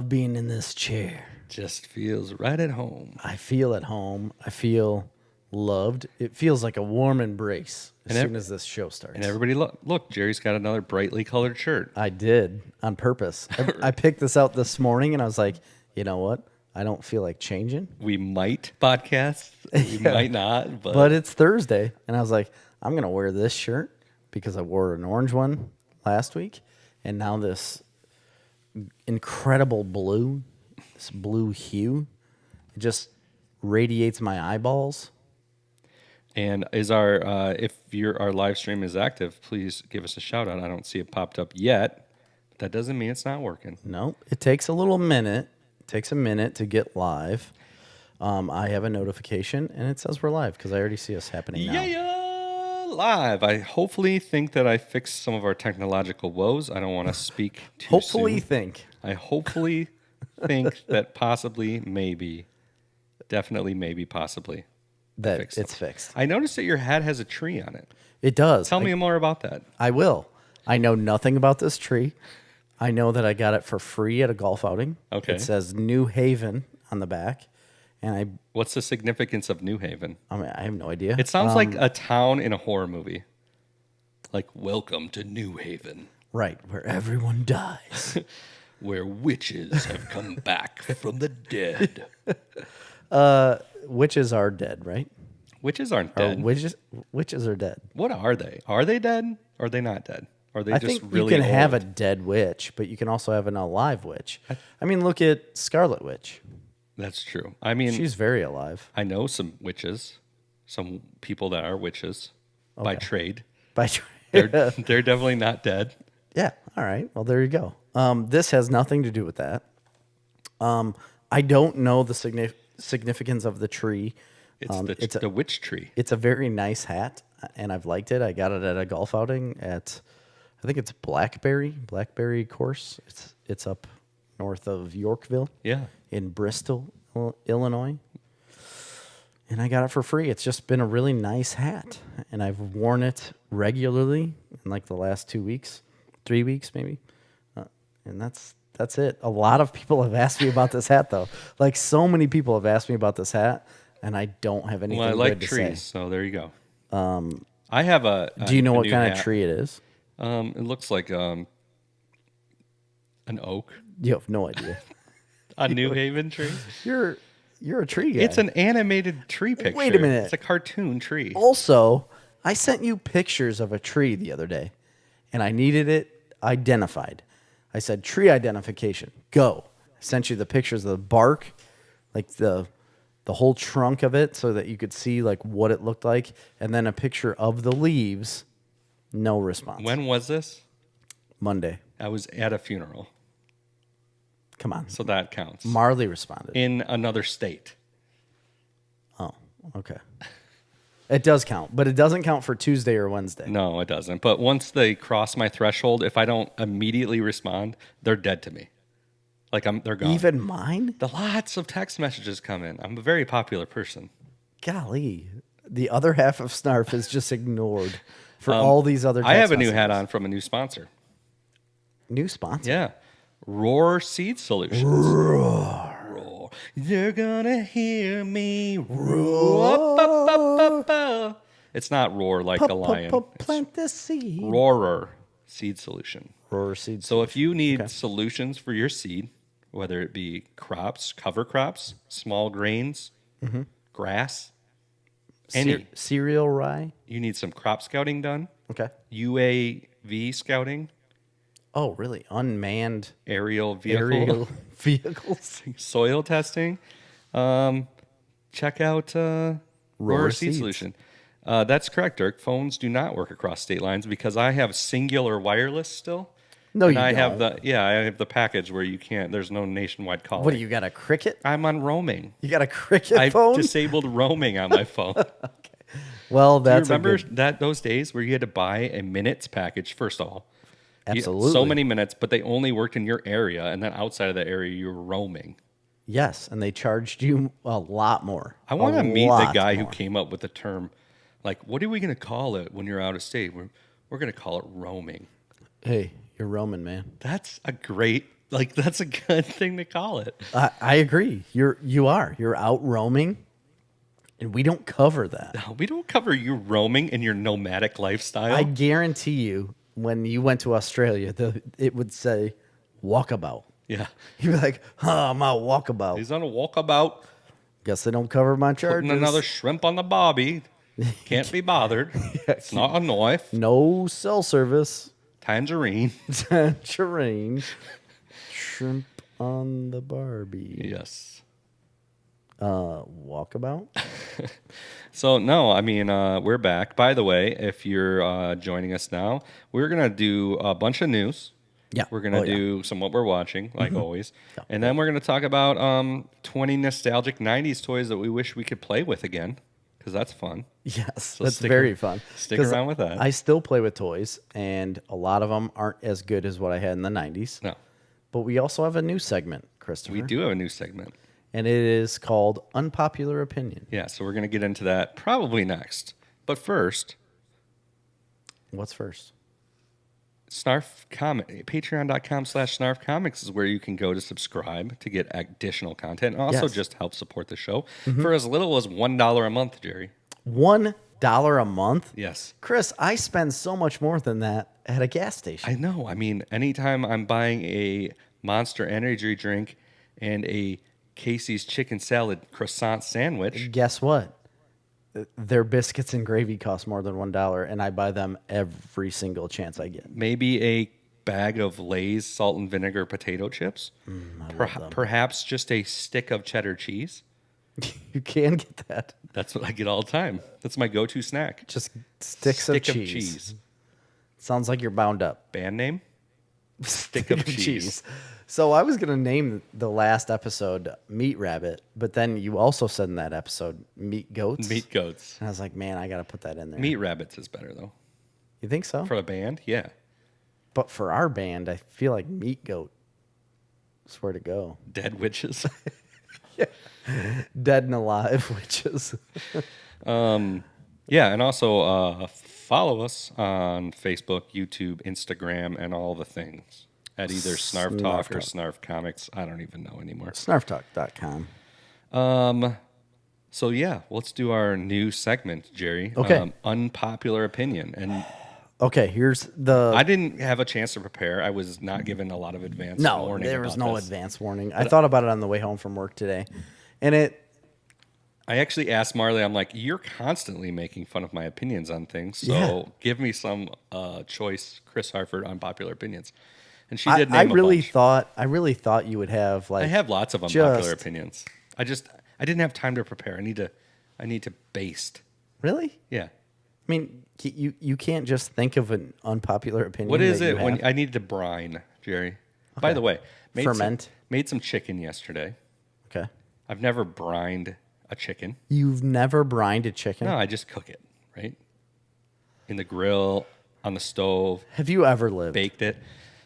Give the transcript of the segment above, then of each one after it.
being in this chair. Just feels right at home. I feel at home. I feel loved. It feels like a warm embrace as soon as this show starts. And everybody, look, Jerry's got another brightly colored shirt. I did on purpose. I picked this out this morning and I was like, you know what? I don't feel like changing. We might podcast. We might not. But it's Thursday. And I was like, I'm going to wear this shirt because I wore an orange one last week. And now this incredible blue, this blue hue, it just radiates my eyeballs. And is if our live stream is active, please give us a shout out. I don't see it popped up yet, but that doesn't mean it's not working. No, it takes a little minute. It takes a minute to get live. I have a notification and it says we're live because I already see us happening now. Yeah, live. I hopefully think that I fixed some of our technological woes. I don't want to speak too soon. I hopefully think that possibly, maybe, definitely, maybe, possibly. That it's fixed. I noticed that your hat has a tree on it. It does. Tell me more about that. I will. I know nothing about this tree. I know that I got it for free at a golf outing. Okay. It says New Haven on the back. And What's the significance of New Haven? I have no idea. It sounds like a town in a horror movie. Like, welcome to New Haven. Right, where everyone dies. Where witches have come back from the dead. Witches are dead, right? Witches aren't dead. Witches are dead. What are they? Are they dead? Or are they not dead? Or are they I just think really you can have a old? dead witch, but you can also have an alive witch. I mean, look at Scarlet Witch. That's true. I mean, She's very alive. I know some witches, some people that are witches by trade. They're definitely not dead. Yeah. All right. Well, there you go. This has nothing to do with that. I don't know the significance of the tree. It's the witch tree. It's a very nice hat, and I've liked it. I got it at a golf outing at, I think it's Blackberry course. It's up north of Yorkville. Yeah. In Bristol, Illinois. And I got it for free. It's just been a really nice hat, and I've worn it regularly in like the last 2 weeks, 3 weeks maybe. And that's it. A lot of people have asked me about this hat, though. Like, so many people have asked me about this hat, and I don't have anything good to say. I like trees, so there you go. I have a. Do you know what kind of tree it is? It looks like an oak. You have no idea. A New Haven tree. You're a tree guy. It's an animated tree picture. Wait a minute. It's a cartoon tree. Also, I sent you pictures of a tree the other day, and I needed it identified. I said, tree identification, go. I sent you the pictures of the bark, like the whole trunk of it, so that you could see like what it looked like, and then a picture of the leaves. No response. When was this? Monday. I was at a funeral. Come on. So that counts. Marley responded. In another state. Oh, okay. It does count, but it doesn't count for Tuesday or Wednesday. No, it doesn't. But once they cross my threshold, if I don't immediately respond, they're dead to me. Like they're gone. Even mine? Lots of text messages come in. I'm a very popular person. Golly. The other half of Snarf is just ignored for all these other text I have a new messages. hat on from a new sponsor. New sponsor? Yeah. Roar Seed Solutions. Roar. You're gonna hear me roar. It's not roar like a lion. Plant the seed. Roarer Seed Solution. Roar seed. So if you need solutions for your seed, whether it be crops, cover crops, small grains, grass, Cereal rye. you need some crop scouting done, Okay. UAV scouting, Oh, really? Unmanned aerial aerial vehicles. soil testing, check out Roar Seed Seeds. Solution. That's correct, Dirk. Phones do not work across state lines because I have singular wireless still. No, and you I don't. have the package where you can't. There's no nationwide calling. What do you got? A cricket? I'm on roaming. You got a cricket I've phone? disabled roaming on my phone. Well, Do you that's remember those days where you had to buy a minutes package? First of all, Absolutely. so many minutes, but they only worked in your area, and then outside of that area, you were roaming. Yes, and they charged you a lot more. I want to meet the guy who more. came up with the term. Like, what are we going to call it when you're out of state? We're going to call it roaming. Hey, you're roaming, man. That's a great Like, that's a good thing to call it. I agree. You're out roaming, and we don't cover that. No, we don't cover you roaming in your nomadic lifestyle. I guarantee you, when you went to Australia, it would say walkabout. Yeah. You'd be like, I'm out walkabout. He's on a walkabout. Guess they don't cover my charges. Putting another shrimp on the bobby. Can't be bothered. It's not a knife. No cell service. Tangerine. Tangerine. Shrimp on the Barbie. Yes. Walkabout? So, no, I mean, we're back. By the way, if you're joining us now, we're going to do a bunch of news. Yeah. We're going to do some what we're watching, like always. Yeah. And then we're going to talk about 20 nostalgic 90s toys that we wish we could play with again, because that's fun. Yes, so that's very fun. Stick around with that. I still play with toys, and a lot of them aren't as good as what I had in the 90s. No. But we also have a new segment, Christopher. We do have a new segment. And it is called Unpopular Opinion. Yeah, so we're going to get into that probably next. But first... What's first? Snarf Comic, patreon.com/Snarf Comics is where you can go to subscribe to get additional content and also just help support the show for as little as $1 a month, Jerry. $1 a month? Yes. Chris, I spend so much more than that at a gas station. I know. I mean, anytime I'm buying a Monster Energy drink and a Casey's chicken salad croissant sandwich. Guess what? Their biscuits and gravy cost more than $1, and I buy them every single chance I get. Maybe a bag of Lay's salt and vinegar potato chips. Perhaps just a stick of cheddar cheese. You can get that. That's what I get all the time. That's my go-to snack. Just sticks of cheese. Sounds like you're bound up. Band name? Stick of cheese. So I was going to name the last episode Meat Rabbit, but then you also said in that episode Meat Goats. Meat Goats. And I was like, man, I got to put that in there. Meat Rabbits is better, though. You think so? For a band? Yeah. But for our band, I feel like Meat Goat is where to go. Dead witches. Yeah. Dead and alive witches. Yeah, and also follow us on Facebook, YouTube, Instagram, and all the things. At either Snarf Talk or Snarf Comics. I don't even know anymore. Snarftalk.com. So, yeah, let's do our new segment, Jerry. Okay. Unpopular Opinion. And okay, here's the... I didn't have a chance to prepare. I was not given a lot of advance warning. No, there was no advance warning. I thought about it on the way home from work today. And I actually asked Marley, I'm like, you're constantly making fun of my opinions on things. So give me some choice Chris Harford Unpopular Opinions. And she did name I really thought you would have like... I have lots of unpopular opinions. I didn't have time to prepare. I need to baste. Really? Yeah. I mean, you can't just think of an unpopular opinion. What is it when I need to brine, Jerry? Okay. By the way, made some chicken yesterday. Okay. I've never brined a chicken. You've never brined a chicken? No, I just cook it, right? In the grill, on the stove. Have you ever lived? Baked it.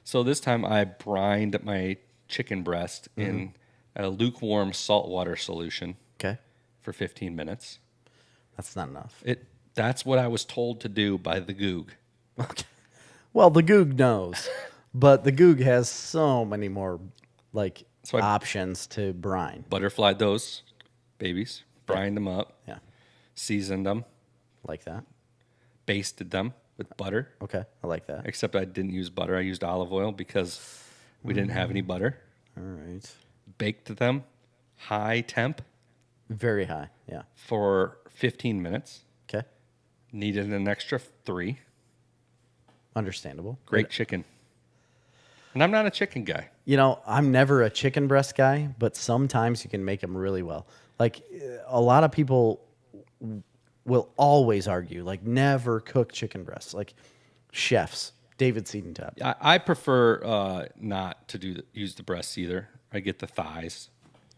So this time I brined my chicken breast in a lukewarm saltwater solution. Okay. For 15 minutes. That's not enough. That's what I was told to do by the Goog. Okay. Well, the Goog knows, but the Goog has so many more options to brine. Butterflied those babies, brined them up. Yeah. Seasoned them. Like that. Basted them with butter. Okay, I like that. Except I didn't use butter. I used olive oil because we didn't have any butter. All right. Baked them high temp. Very high, yeah. For 15 minutes. Okay. Needed an extra 3. Understandable. Great chicken. And I'm not a chicken guy. You know, I'm never a chicken breast guy, but sometimes you can make them really well. Like, a lot of people will always argue, like, never cook chicken breasts. Like, chefs, David Siedentop. I prefer not to use the breasts either. I get the thighs.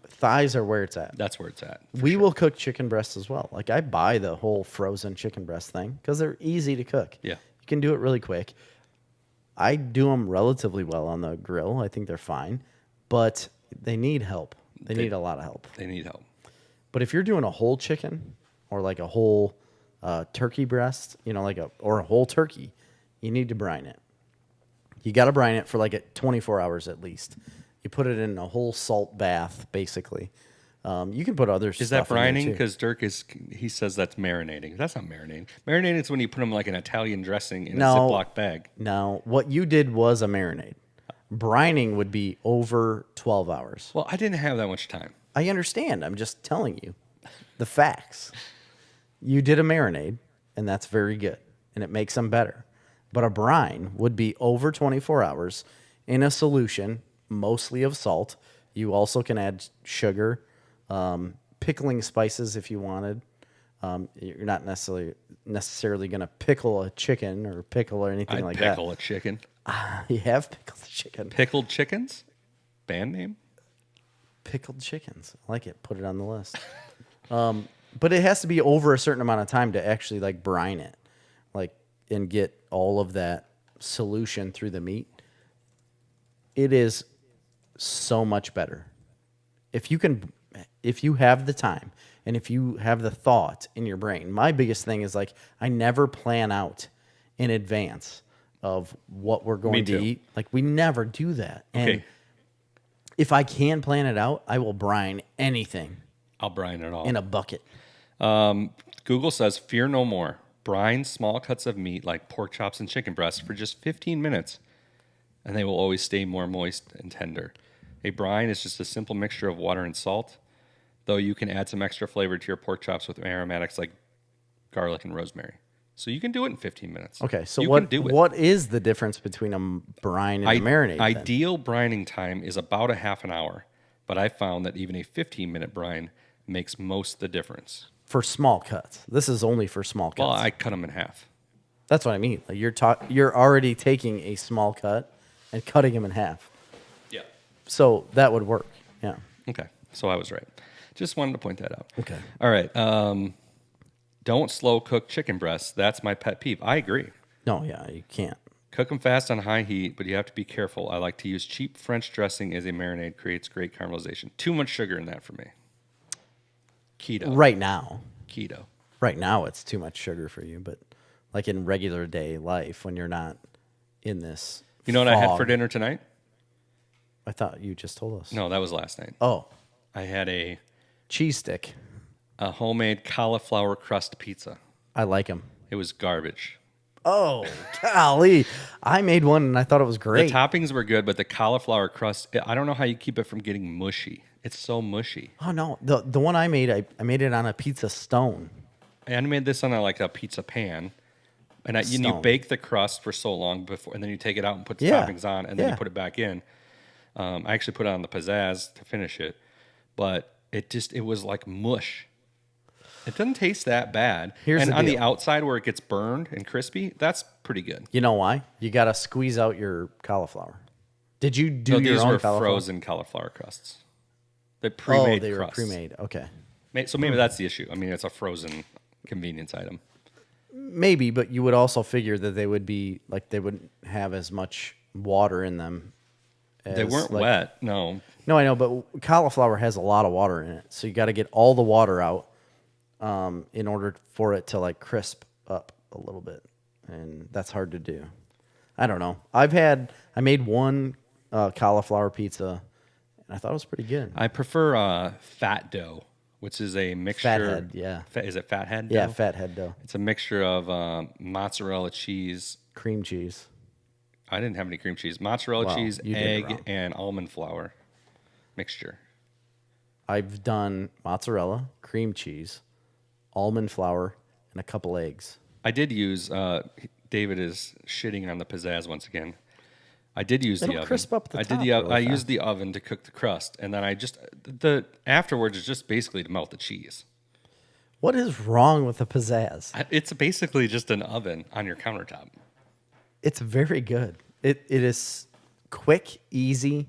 Thighs are where it's at. That's where it's at. We will cook chicken breasts as well. Like, I buy the whole frozen chicken breast thing because they're easy to cook. Yeah. You can do it really quick. I do them relatively well on the grill. I think they're fine, but they need help. They need a lot of help. They need help. But if you're doing a whole chicken or like a whole turkey breast, you know, or a whole turkey, you need to brine it. You got to brine it for like 24 hours at least. You put it in a whole salt bath, basically. You can put other stuff. Is that brining? Because Dirk he says that's marinating. That's not marinating. Marinating is when you put them like an Italian dressing in a Ziploc bag. No, what you did was a marinade. Brining would be over 12 hours. Well, I didn't have that much time. I understand. I'm just telling you the facts. You did a marinade, and that's very good, and it makes them better. But a brine would be over 24 hours in a solution, mostly of salt. You also can add sugar, pickling spices if you wanted. You're not necessarily going to pickle a chicken or pickle or anything like that. I'd pickle a chicken. You have pickled chicken. Pickled chickens? Band name? Pickled chickens. I like it. Put it on the list. But it has to be over a certain amount of time to actually like brine it, like, and get all of that solution through the meat. It is so much better. If you have the time and if you have the thought in your brain. My biggest thing is like I never plan out in advance of what we're going to eat. Like we never do that. And if I can plan it out, I will brine anything. I'll brine it all in a bucket. Google says, fear no more. Brine small cuts of meat like pork chops and chicken breasts for just 15 minutes, and they will always stay more moist and tender. A brine is just a simple mixture of water and salt, though you can add some extra flavor to your pork chops with aromatics like garlic and rosemary. So you can do it in 15 minutes. Okay, so what is the difference between a brine and a marinade? Ideal brining time is about a half an hour, but I found that even a 15-minute brine makes most of the difference. For small cuts. This is only for small cuts. Well, I cut them in half. That's what I mean. Like you're already taking a small cut and cutting them in half. Yeah. So that would work. Yeah. Okay. So I was right. Just wanted to point that out. Okay. All right. Don't slow cook chicken breasts. That's my pet peeve. I agree. No, yeah, you can't. Cook them fast on high heat, but you have to be careful. I like to use cheap French dressing as a marinade. Creates great caramelization. Too much sugar in that for me. Keto. Right now. Keto. Right now it's too much sugar for you, but like in regular day life when you're not in this You know what I had for dinner tonight? I thought you just told us. No, that was last night. Oh. I had a cheese stick. A homemade cauliflower crust pizza. I like them. It was garbage. Oh, golly. I made one and I thought it was great. The toppings were good, but the cauliflower crust, I don't know how you keep it from getting mushy. It's so mushy. Oh, no. The one I made, I made it on a pizza stone. And I made this on a pizza pan. And you bake the crust for so long before, and then you take it out and put the toppings on, and then you put it back in. I actually put it on the pizzazz to finish it. But it was like mush. It doesn't taste that bad. And on the outside where it gets burned and crispy, that's pretty good. You know why? You got to squeeze out your cauliflower. Did you do your own cauliflower? These were frozen cauliflower crusts. They're pre-made they crusts. were pre-made. Okay. So maybe that's the issue. I mean, it's a frozen convenience item. Maybe, but you would also figure that they would be like they wouldn't have as much water in them. They weren't wet. No. No, I know, but cauliflower has a lot of water in it, so you got to get all the water out. In order for it to like crisp up a little bit, and that's hard to do. I don't know. I made one cauliflower pizza, and I thought it was pretty good. I prefer fat dough, which is a mixture. Fathead, yeah. Is it fathead dough? Yeah, fathead dough. It's a mixture of mozzarella cheese, cream cheese. I didn't have any cream cheese. Mozzarella cheese, egg, and almond flour mixture. I've done mozzarella, cream cheese, almond flour, and a couple eggs. I did use, David is shitting on the pizzazz once again. I did use the oven. Crisp up the top I used the oven to cook the crust, and then afterwards is just basically to melt the cheese. What is wrong with the pizzazz? It's basically just an oven on your countertop. It's very good. It is quick, easy.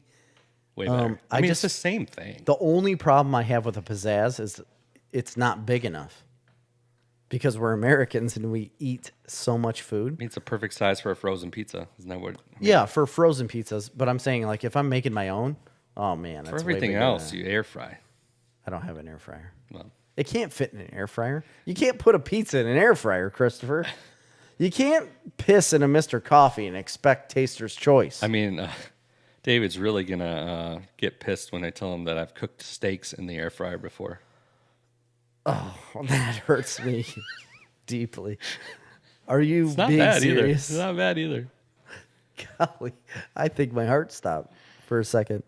Way better. It's the same thing. The only problem I have with a pizzazz is it's not big enough. Because we're Americans and we eat so much food. It's a perfect size for a frozen pizza. Isn't that what? Yeah, for frozen pizzas. But I'm saying, like, if I'm making my own, oh, man. For everything else, you air fry. I don't have an air fryer. Well, it can't fit in an air fryer. You can't put a pizza in an air fryer, Christopher. You can't piss in a Mr. Coffee and expect taster's choice. I mean, David's really going to get pissed when I tell him that I've cooked steaks in the air fryer before. Oh, that hurts me deeply. Are you It's not being bad serious? either. It's not bad either. Golly, I think my heart stopped for a second.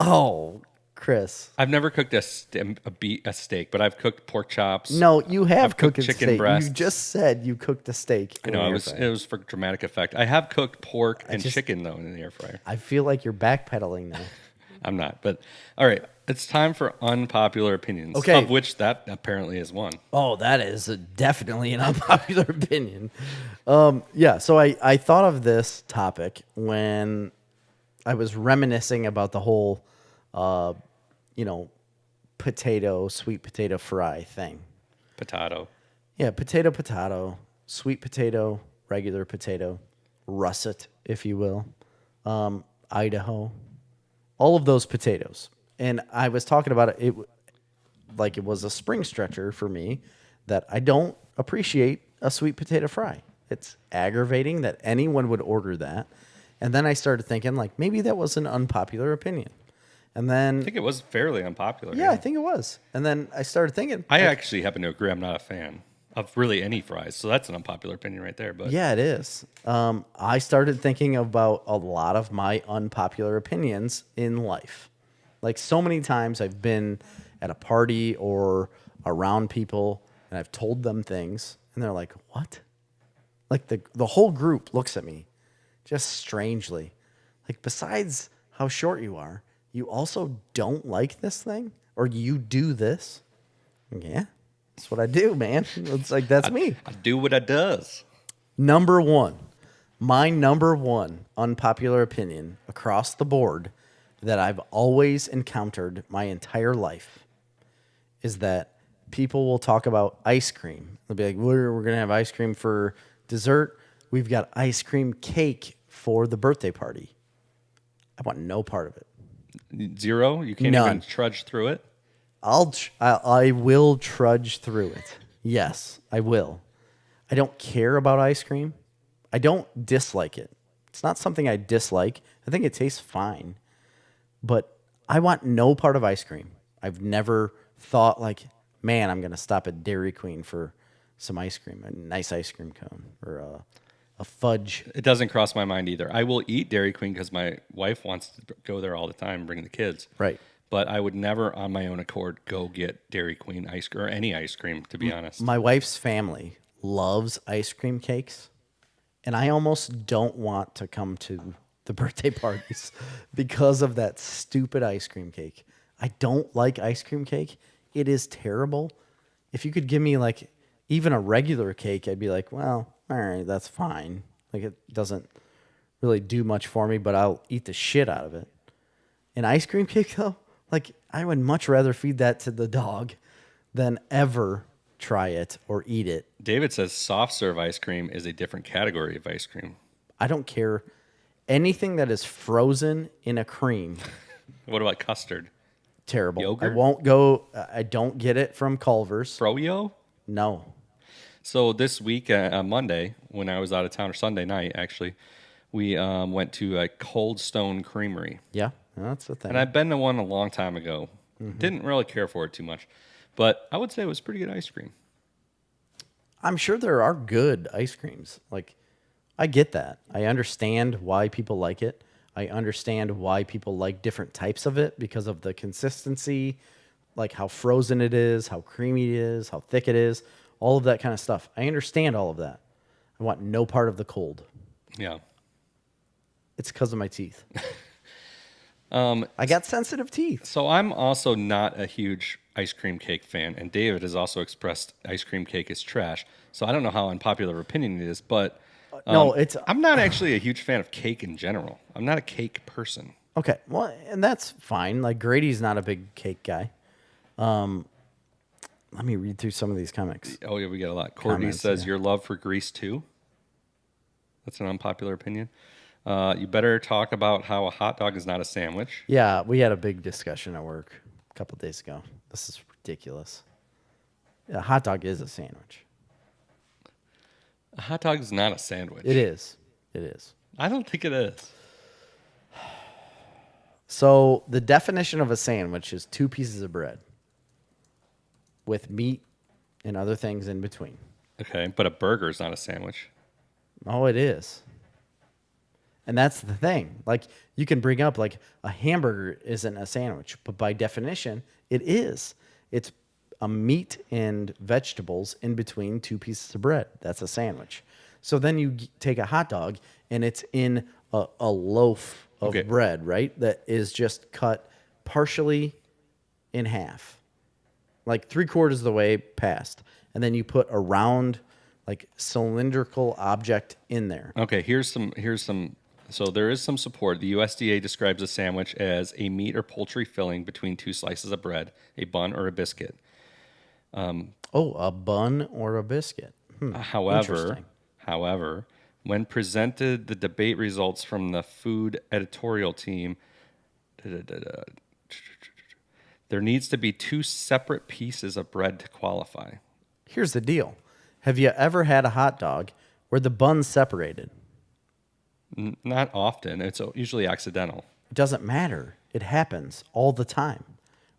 Oh, Chris. I've never cooked a steak, but I've cooked pork chops. No, you have cooked a chicken steak. breasts. You just said you cooked a steak. I know, it was for dramatic effect. I have cooked pork and chicken, though, in the air fryer. I feel like you're backpedaling now. I'm not, but all right. It's time for unpopular opinions, okay. Of which that apparently is one. Oh, that is definitely an unpopular opinion. Yeah, so I thought of this topic when I was reminiscing about the whole, sweet potato fry thing. Potato. Yeah, potato, sweet potato, regular potato, russet, if you will, Idaho, all of those potatoes. And I was talking about it like it was a spring stretcher for me that I don't appreciate a sweet potato fry. It's aggravating that anyone would order that. And then I started thinking, like, maybe that was an unpopular opinion. And then I think it was fairly unpopular. Yeah, I think it was. And then I started thinking. I actually happen to agree. I'm not a fan of really any fries. So that's an unpopular opinion right there. But yeah, it is. I started thinking about a lot of my unpopular opinions in life. Like so many times I've been at a party or around people and I've told them things and they're like, what? Like the whole group looks at me just strangely. Like besides how short you are, you also don't like this thing or you do this? Yeah, that's what I do, man. It's like, that's me. I do what I does. My number one unpopular opinion across the board that I've always encountered my entire life is that people will talk about ice cream. They'll be like, we're going to have ice cream for dessert. We've got ice cream cake for the birthday party. I want no part of it. Zero? You can't None. even trudge through it? I will trudge through it. Yes, I will. I don't care about ice cream. I don't dislike it. It's not something I dislike. I think it tastes fine. But I want no part of ice cream. I've never thought like, man, I'm going to stop at Dairy Queen for some ice cream, a nice ice cream cone or a fudge. It doesn't cross my mind either. I will eat Dairy Queen because my wife wants to go there all the time and bring the kids. Right. But I would never on my own accord go get Dairy Queen ice cream or any ice cream, to be honest. My wife's family loves ice cream cakes, and I almost don't want to come to the birthday parties because of that stupid ice cream cake. I don't like ice cream cake. It is terrible. If you could give me like even a regular cake, I'd be like, well, all right, that's fine. Like it doesn't really do much for me, but I'll eat the shit out of it. An ice cream cake though, like I would much rather feed that to the dog than ever try it or eat it. David says soft serve ice cream is a different category of ice cream. I don't care. Anything that is frozen in a cream. What about custard? Terrible. Yogurt? I won't go. I don't get it from Culver's. Froyo? No. So this week, on Monday, when I was out of town, or Sunday night, actually, we went to a Cold Stone Creamery. Yeah, that's the thing. And I've been to one a long time ago. Mm-hmm. Didn't really care for it too much. But I would say it was pretty good ice cream. I'm sure there are good ice creams. Like, I get that. I understand why people like it. I understand why people like different types of it because of the consistency, like how frozen it is, how creamy it is, how thick it is, all of that kind of stuff. I understand all of that. I want no part of the cold. Yeah. It's because of my teeth. I got sensitive teeth. So I'm also not a huge ice cream cake fan, and David has also expressed ice cream cake is trash. So I don't know how unpopular opinion it is, but no, I'm not actually a huge fan of cake in general. I'm not a cake person. Okay, well, and that's fine. Like Grady's not a big cake guy. Let me read through some of these comics. Oh yeah, we get a lot. Courtney says yeah. Your love for Grease too. That's an unpopular opinion. You better talk about how a hot dog is not a sandwich. Yeah, we had a big discussion at work a couple days ago. This is ridiculous. A hot dog is a sandwich. A hot dog is not a sandwich. It is. It is. I don't think it is. So the definition of a sandwich is 2 pieces of bread with meat and other things in between. Okay, but a burger is not a sandwich. Oh, it is. And that's the thing. Like, you can bring up, like, a hamburger isn't a sandwich, but by definition, it is. It's a meat and vegetables in between 2 pieces of bread. That's a sandwich. So then you take a hot dog, and it's in a loaf of bread, right? That is just cut partially in half, like 3/4 of the way past. And then you put a round, like, cylindrical object in there. Okay, here's some. So there is some support. The USDA describes a sandwich as a meat or poultry filling between 2 slices of bread, a bun, or a biscuit. A bun or a biscuit. However, when presented the debate results from the food editorial team, there needs to be 2 separate pieces of bread to qualify. Here's the deal. Have you ever had a hot dog where the bun's separated? Not often. It's usually accidental. It doesn't matter. It happens all the time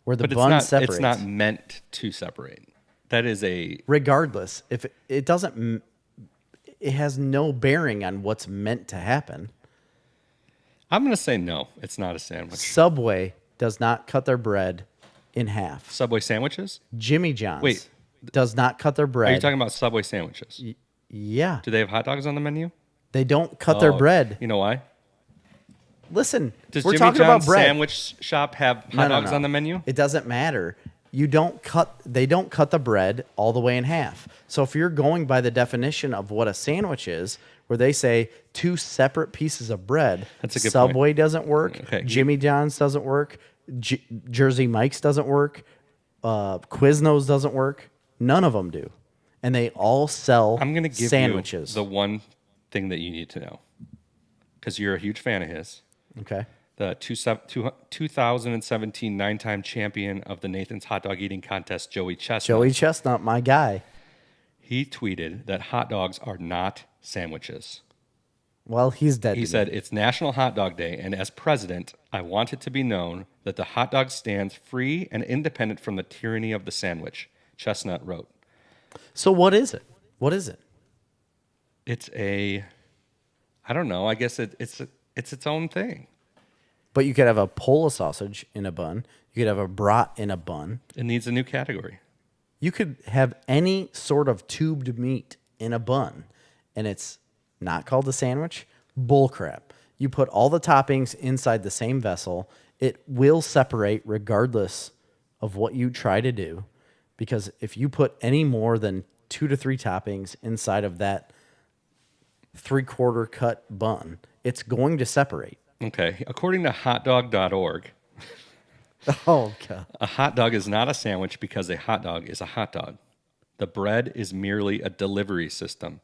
where the bun separates. It's not meant to separate. That is a... Regardless, if it doesn't... It has no bearing on what's meant to happen. I'm going to say no. It's not a sandwich. Subway does not cut their bread in half. Subway sandwiches? Jimmy John's does not cut their bread. Are you talking about Subway sandwiches? Yeah. Do they have hot dogs on the menu? They don't cut their bread. You know why? Listen, does we're Jimmy talking John's about bread. sandwich shop have hot dogs on the menu? It doesn't matter. They don't cut the bread all the way in half. So if you're going by the definition of what a sandwich is, where they say 2 separate pieces of bread, that's a good Subway point. Doesn't work. Okay. Jimmy John's doesn't work. Jersey Mike's doesn't work. Quiznos doesn't work. None of them do. And they all sell I'm going to give sandwiches. you the one thing that you need to know, because you're a huge fan of his. Okay. The 2017 9-time champion of the Nathan's Hot Dog Eating Contest, Joey Chestnut. Joey Chestnut, my guy. He tweeted that hot dogs are not sandwiches. Well, he's dead. He said, "It's National Hot Dog Day, and as president, I want it to be known that the hot dog stands free and independent from the tyranny of the sandwich," Chestnut wrote. So what is it? What is it? It's I don't know. I guess it's its own thing. But you could have a Pola sausage in a bun. You could have a brat in a bun. It needs a new category. You could have any sort of tubed meat in a bun, and it's not called a sandwich. Bullcrap. You put all the toppings inside the same vessel. It will separate regardless of what you try to do, because if you put any more than 2 to 3 toppings inside of that 3/4 cut bun, it's going to separate. Okay. According to hotdog.org, oh, God. A hot dog is not a sandwich because a hot dog is a hot dog. The bread is merely a delivery system.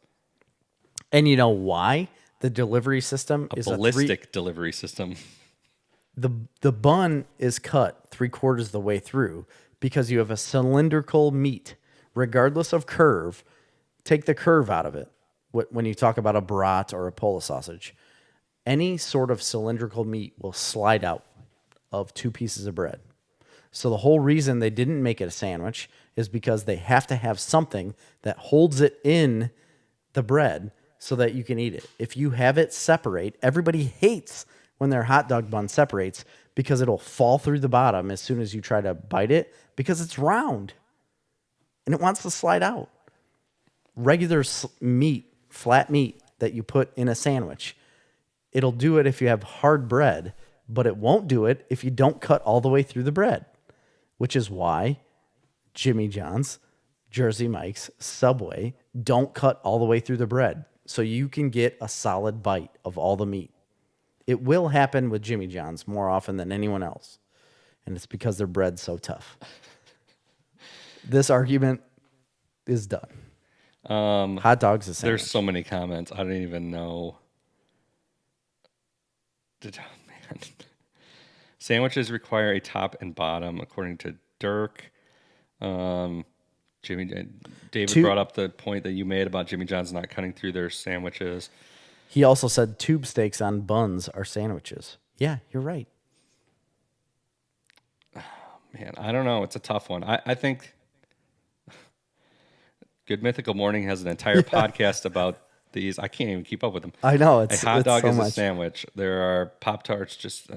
And you know why the delivery system is ballistic delivery system? The bun is cut 3/4 of the way through because you have a cylindrical meat, regardless of curve. Take the curve out of it when you talk about a brat or a Pola sausage. Any sort of cylindrical meat will slide out of 2 pieces of bread. So the whole reason they didn't make it a sandwich is because they have to have something that holds it in the bread so that you can eat it. If you have it separate, everybody hates when their hot dog bun separates because it'll fall through the bottom as soon as you try to bite it because it's round and it wants to slide out. Regular meat, flat meat that you put in a sandwich, it'll do it if you have hard bread, but it won't do it if you don't cut all the way through the bread, which is why Jimmy John's, Jersey Mike's, Subway don't cut all the way through the bread so you can get a solid bite of all the meat. It will happen with Jimmy John's more often than anyone else, and it's because their bread's so tough. This argument is done. Hot dogs is a sandwich. There's so many comments. I don't even know. Oh, man. Sandwiches require a top and bottom, according to Dirk. David brought up the point that you made about Jimmy John's not cutting through their sandwiches. He also said tube steaks on buns are sandwiches. Yeah, you're right. Man, I don't know. It's a tough one. I think Good Mythical Morning has an entire podcast about these. I can't even keep up with them. I know. A hot dog is a sandwich. There are Pop-Tarts just...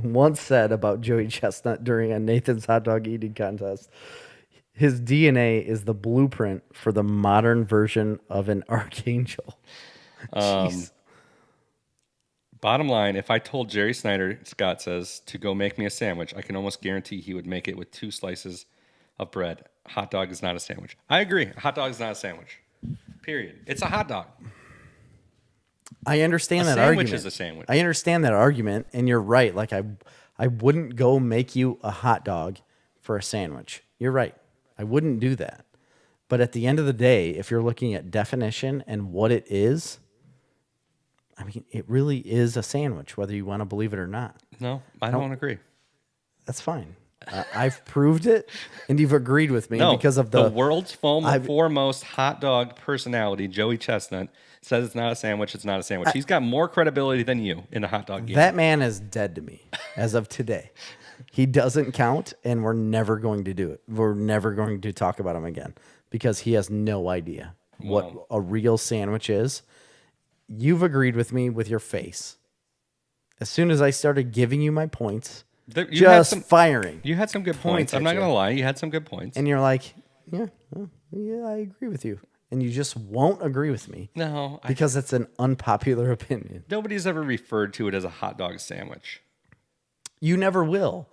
Once said about Joey Chestnut during a Nathan's hot dog eating contest, his DNA is the blueprint for the modern version of an archangel. Bottom line, if I told Jerry Snyder, Scott says, to go make me a sandwich, I can almost guarantee he would make it with 2 slices of bread. Hot dog is not a sandwich. I agree. A hot dog is not a sandwich. Period. It's a hot dog. I understand that argument. A sandwich is a sandwich. I understand that argument, and you're right. Like I wouldn't go make you a hot dog for a sandwich. You're right. I wouldn't do that. But at the end of the day, if you're looking at definition and what it is, I mean, it really is a sandwich, whether you want to believe it or not. No, I don't agree. That's fine. I've proved it, and you've agreed with me because of the world's foremost hot dog personality, Joey Chestnut, says it's not a sandwich. It's not a sandwich. He's got more credibility than you in the hot dog game. That man is dead to me as of today. He doesn't count, and we're never going to do it. We're never going to talk about him again because he has no idea what a real sandwich is. You've agreed with me with your face. As soon as I started giving you my points, firing. You had some good points. I'm not going to lie. You had some good points. And you're like, yeah, I agree with you. And you just won't agree with me. No. Because it's an unpopular opinion. Nobody's ever referred to it as a hot dog sandwich. You never will.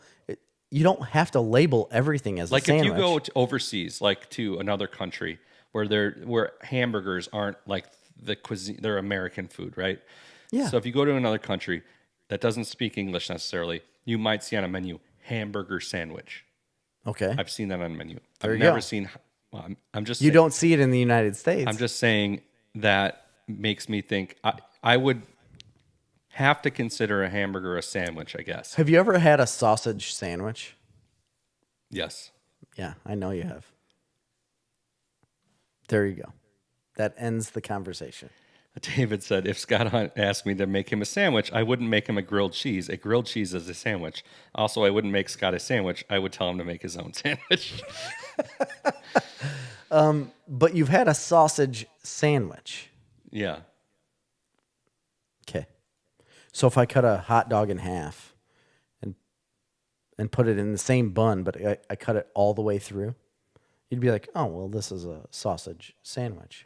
You don't have to label everything as a sandwich. Like if you go overseas, like to another country where hamburgers aren't like the cuisine, they're American food, right? Yeah. So if you go to another country that doesn't speak English necessarily, you might see on a menu hamburger sandwich. Okay. I've seen that on a menu. I've never seen. Well, I'm just. You don't see it in the United States. I'm just saying that makes me think I would have to consider a hamburger a sandwich, I guess. Have you ever had a sausage sandwich? Yes. Yeah, I know you have. There you go. That ends the conversation. David said, if Scott Hunt asked me to make him a sandwich, I wouldn't make him a grilled cheese. A grilled cheese is a sandwich. Also, I wouldn't make Scott a sandwich. I would tell him to make his own sandwich. But you've had a sausage sandwich. Yeah. Okay. So if I cut a hot dog in half and put it in the same bun, but I cut it all the way through, you'd be like, oh, well, this is a sausage sandwich.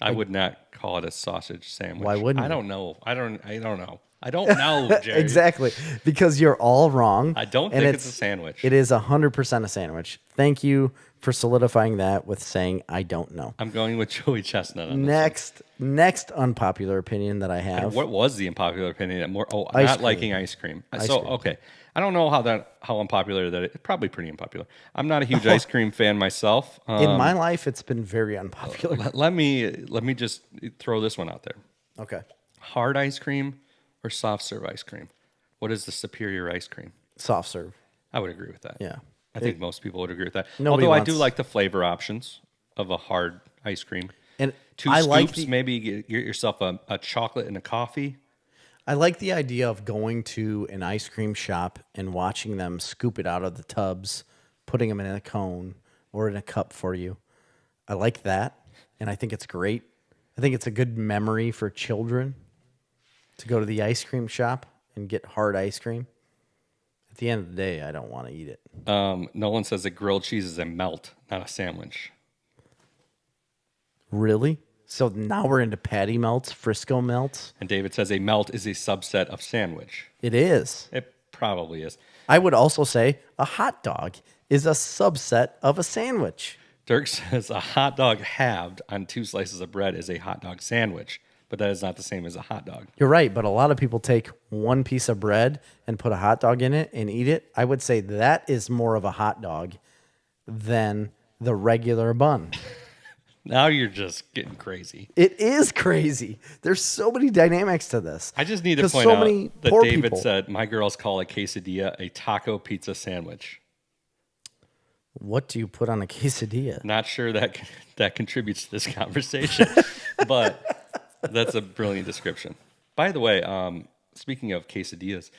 I would not call it a sausage sandwich. Why wouldn't you? I don't know. I don't know. I don't know, Jerry. Exactly. Because you're all wrong. I don't think it's a sandwich. It is 100% a sandwich. Thank you for solidifying that with saying I don't know. I'm going with Joey Chestnut on Next unpopular opinion that I have. And what was the unpopular opinion? Not liking ice cream. Okay. I don't know how unpopular that it's probably pretty unpopular. I'm not a huge ice cream fan myself. In my life, it's been very unpopular. Let me just throw this one out there. Okay. Hard ice cream or soft serve ice cream? What is the superior ice cream? Soft serve. I would agree with that. Yeah. I think most people would agree with that. Although I do like the flavor options of a hard ice cream. And Two scoops, maybe get yourself a chocolate and a coffee. I like the idea of going to an ice cream shop and watching them scoop it out of the tubs, putting them in a cone or in a cup for you. I like that, and I think it's great. I think it's a good memory for children to go to the ice cream shop and get hard ice cream. At the end of the day, I don't want to eat it. Nolan says that grilled cheese is a melt, not a sandwich. Really? So now we're into patty melts, Frisco melts? And David says a melt is a subset of sandwich. It is. It probably is. I would also say a hot dog is a subset of a sandwich. Dirk says a hot dog halved on 2 slices of bread is a hot dog sandwich, but that is not the same as a hot dog. You're right, but a lot of people take one piece of bread and put a hot dog in it and eat it. I would say that is more of a hot dog than the regular bun. Now you're just getting crazy. It is crazy. There's so many dynamics to this. I just need to point out that David said, my girls call a quesadilla a taco pizza sandwich. What do you put on a quesadilla? Not sure that contributes to this conversation, but that's a brilliant description. By the way, speaking of quesadillas,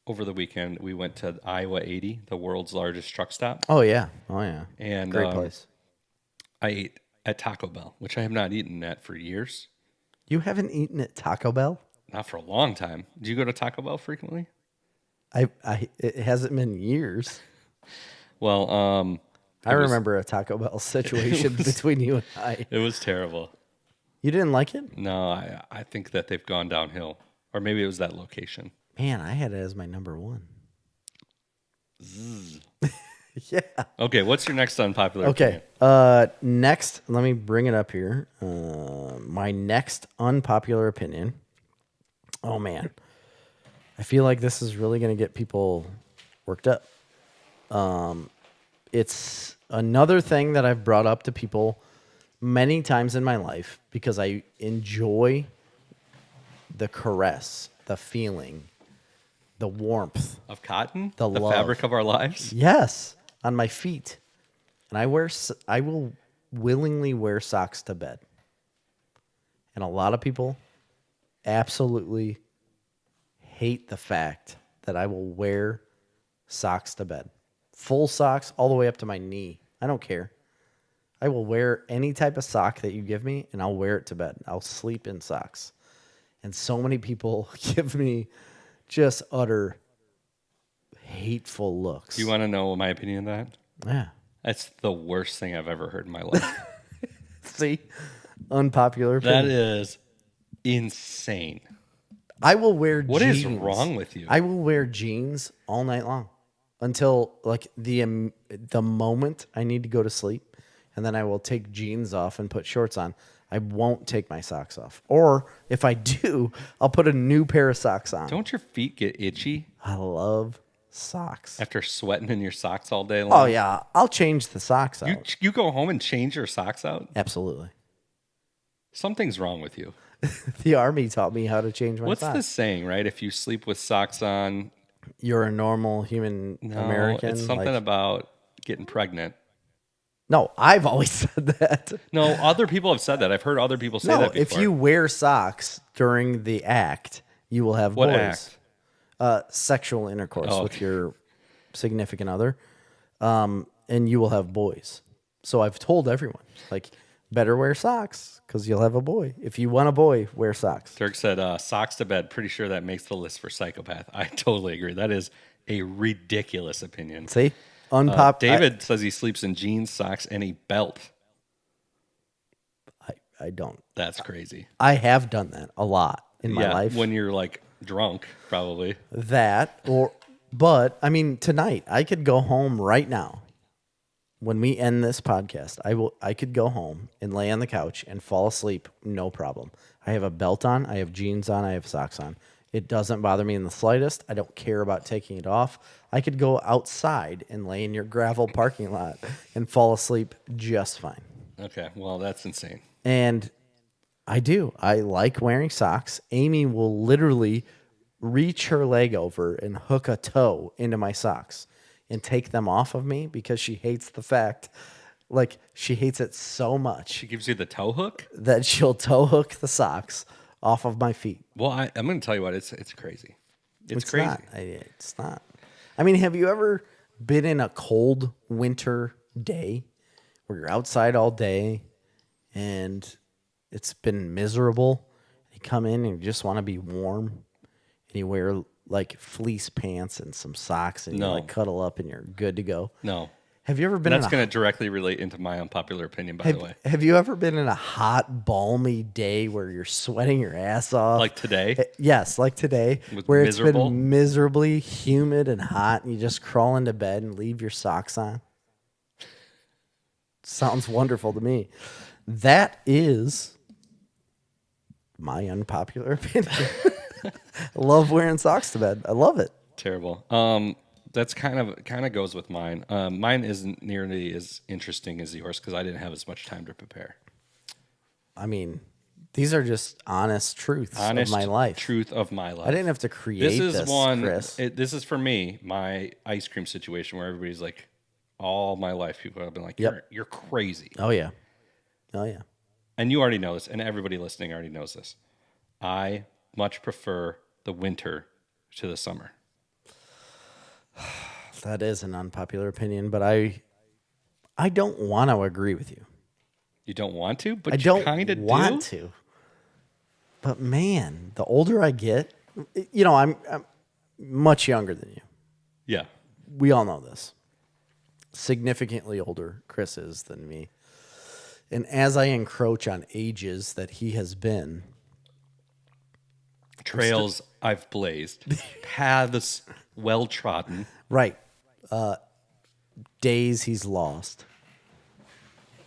over the weekend, we went to Iowa 80, the world's largest truck stop. Oh, yeah. And great place. I ate at Taco Bell, which I have not eaten at for years. You haven't eaten at Taco Bell? Not for a long time. Do you go to Taco Bell frequently? It hasn't been years. Well, I remember a Taco Bell situation between you and I. It was terrible. You didn't like it? No, I think that they've gone downhill. Or maybe it was that location. Man, I had it as my number one. Yeah. Okay, what's your next unpopular opinion? Next, let me bring it up here. My next unpopular opinion. Oh, man. I feel like this is really going to get people worked up. It's another thing that I've brought up to people many times in my life because I enjoy the caress, the feeling, the warmth of cotton, the love. Fabric of our lives. Yes, on my feet, and I will willingly wear socks to bed. And a lot of people absolutely hate the fact that I will wear socks to bed. Full socks all the way up to my knee. I don't care. I will wear any type of sock that you give me, and I'll wear it to bed. I'll sleep in socks. And so many people give me just utter hateful looks. Do you want to know my opinion on that? Yeah. That's the worst thing I've ever heard in my life. See? Unpopular opinion. That is insane. I will wear What jeans. is wrong with you? I will wear jeans all night long until like the moment I need to go to sleep, and then I will take jeans off and put shorts on. I won't take my socks off. Or if I do, I'll put a new pair of socks on. Don't your feet get itchy I love socks. after sweating in your socks all day long? Oh, yeah. I'll change the socks out. You go home and change your socks out? Absolutely. Something's wrong with you. The Army taught me how to change my What's socks. the saying, right? If you sleep with socks on, You're a normal human American. it's something about getting pregnant. No, I've always said that. No, other people have said that. I've heard other people say that before. If you wear socks during the act, you will have What boys. act? Sexual intercourse Oh, with okay. your significant other, and you will have boys. So I've told everyone, like, better wear socks because you'll have a boy. If you want a boy, wear socks. Dirk said, socks to bed. Pretty sure that makes the list for psychopath. I totally agree. That is a ridiculous opinion. See? David says he sleeps in jeans, socks, and a belt. I don't. That's crazy. I have done that a lot in my life. When you're like drunk, probably. But I mean, tonight I could go home right now. When we end this podcast, I could go home and lay on the couch and fall asleep, no problem. I have a belt on, I have jeans on, I have socks on. It doesn't bother me in the slightest. I don't care about taking it off. I could go outside and lay in your gravel parking lot and fall asleep just fine. Okay, well, that's insane. And I do. I like wearing socks. Amy will literally reach her leg over and hook a toe into my socks and take them off of me because she hates the fact, like, she hates it so much She gives you the toe hook? that she'll toe hook the socks off of my feet. Well, I'm going to tell you what, it's crazy. It's crazy. It's not. I mean, have you ever been in a cold winter day where you're outside all day and it's been miserable? You come in and you just want to be warm and you wear like fleece pants and some socks and you like cuddle up and you're good to go. No. Have you ever been That's going to directly relate into my unpopular opinion, by the way. Have you ever been in a hot, balmy day where you're sweating your ass off? Like today? Yes, like today, where it's been miserably humid and hot, and you just crawl into bed and leave your socks on. Sounds wonderful to me. That is my unpopular opinion. I love wearing socks to bed. I love it. Terrible. That's kind of goes with mine. Mine isn't nearly as interesting as yours because I didn't have as much time to prepare. I mean, These are just honest truths of my life. Truth of my life. I didn't have to create this, Chris. This is for me, my ice cream situation where everybody's like, all my life, people have been like, you're crazy. Oh, yeah. Oh, yeah. And you already know this, and everybody listening already knows this. I much prefer the winter to the summer. That is an unpopular opinion, but I don't want to agree with you. You don't want to, but I you kind of do. Want to. But man, the older I get, I'm much younger than you. Yeah. We all know this. Significantly older Chris is than me. And as I encroach on ages that he has been. Trails I've blazed. Paths well trodden. Right. Days he's lost.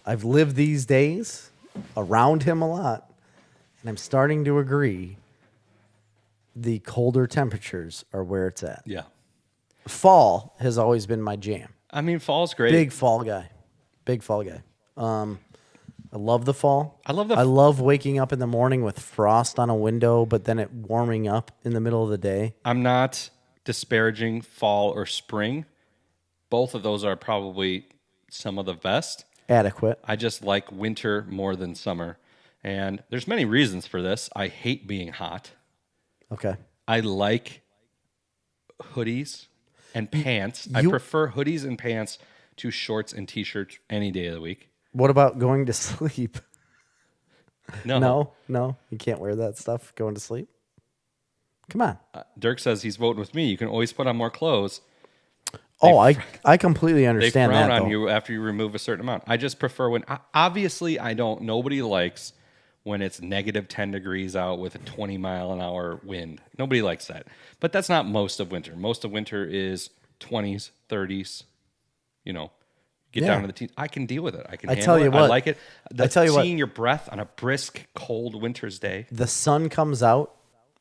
I've lived these days around him a lot. And I'm starting to agree the colder temperatures are where it's at. Yeah. Fall has always been my jam. I mean, fall's great. Big fall guy. I love the fall. I love waking up in the morning with frost on a window, but then it warming up in the middle of the day. I'm not disparaging fall or spring. Both of those are probably some of the best. Adequate. I just like winter more than summer. And there's many reasons for this. I hate being hot. Okay. I like hoodies and pants. I prefer hoodies and pants to shorts and t-shirts any day of the week. What about going to sleep? No. No. You can't wear that stuff going to sleep? Come on. Dirk says he's voting with me. You can always put on more clothes. I completely understand that. They frown on you after you remove a certain amount. I just prefer when, obviously, nobody likes when it's negative 10 degrees out with a 20-mile-an-hour wind. Nobody likes that. But that's not most of winter. Most of winter is 20s, 30s, get down to the teens. I can deal with it. I can handle it. I like it. Seeing your breath on a brisk, cold winter's day. The sun comes out.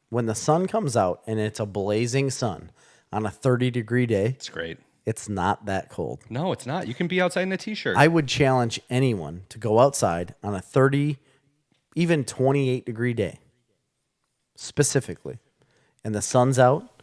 When the sun comes out and it's a blazing sun on a 30-degree day. It's great. It's not that cold. No, it's not. You can be outside in a t-shirt. I would challenge anyone to go outside on a 30, even 28-degree day, specifically, and the sun's out,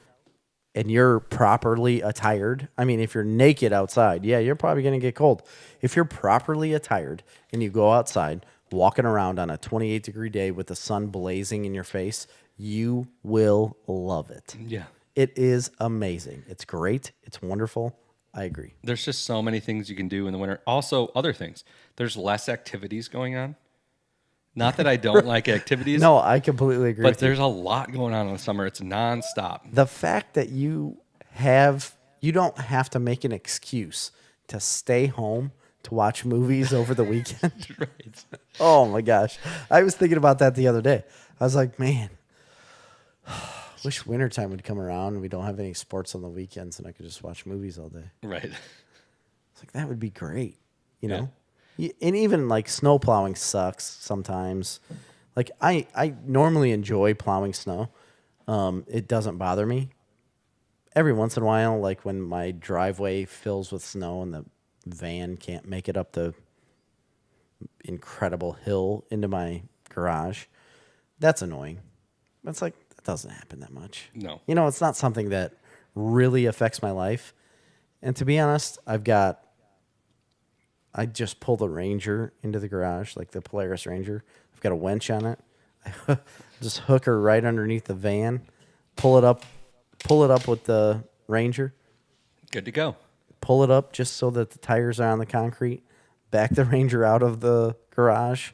and you're properly attired. I mean, if you're naked outside, yeah, you're probably going to get cold. If you're properly attired and you go outside, walking around on a 28-degree day with the sun blazing in your face, you will love it. Yeah. It is amazing. It's great. It's wonderful. I agree. There's just so many things you can do in the winter. Also, other things. There's less activities going on. Not that I don't like activities. No, I completely agree. But there's a lot going on in the summer. It's nonstop. The fact that you don't have to make an excuse to stay home to watch movies over the weekend. Right. Oh my gosh. I was thinking about that the other day. I was like, man, wish wintertime would come around and we don't have any sports on the weekends and I could just watch movies all day. Right. It's like, that would be great, know? And even like snow plowing sucks sometimes. Like I normally enjoy plowing snow. It doesn't bother me. Every once in a while, like when my driveway fills with snow and the van can't make it up the incredible hill into my garage, that's annoying. It's like, that doesn't happen that much. No. It's not something that really affects my life. And to be honest, I just pull the Ranger into the garage, like the Polaris Ranger. I've got a winch on it. I just hook her right underneath the van, pull it up with the Ranger. Good to go. Pull it up just so that the tires are on the concrete. Back the Ranger out of the garage.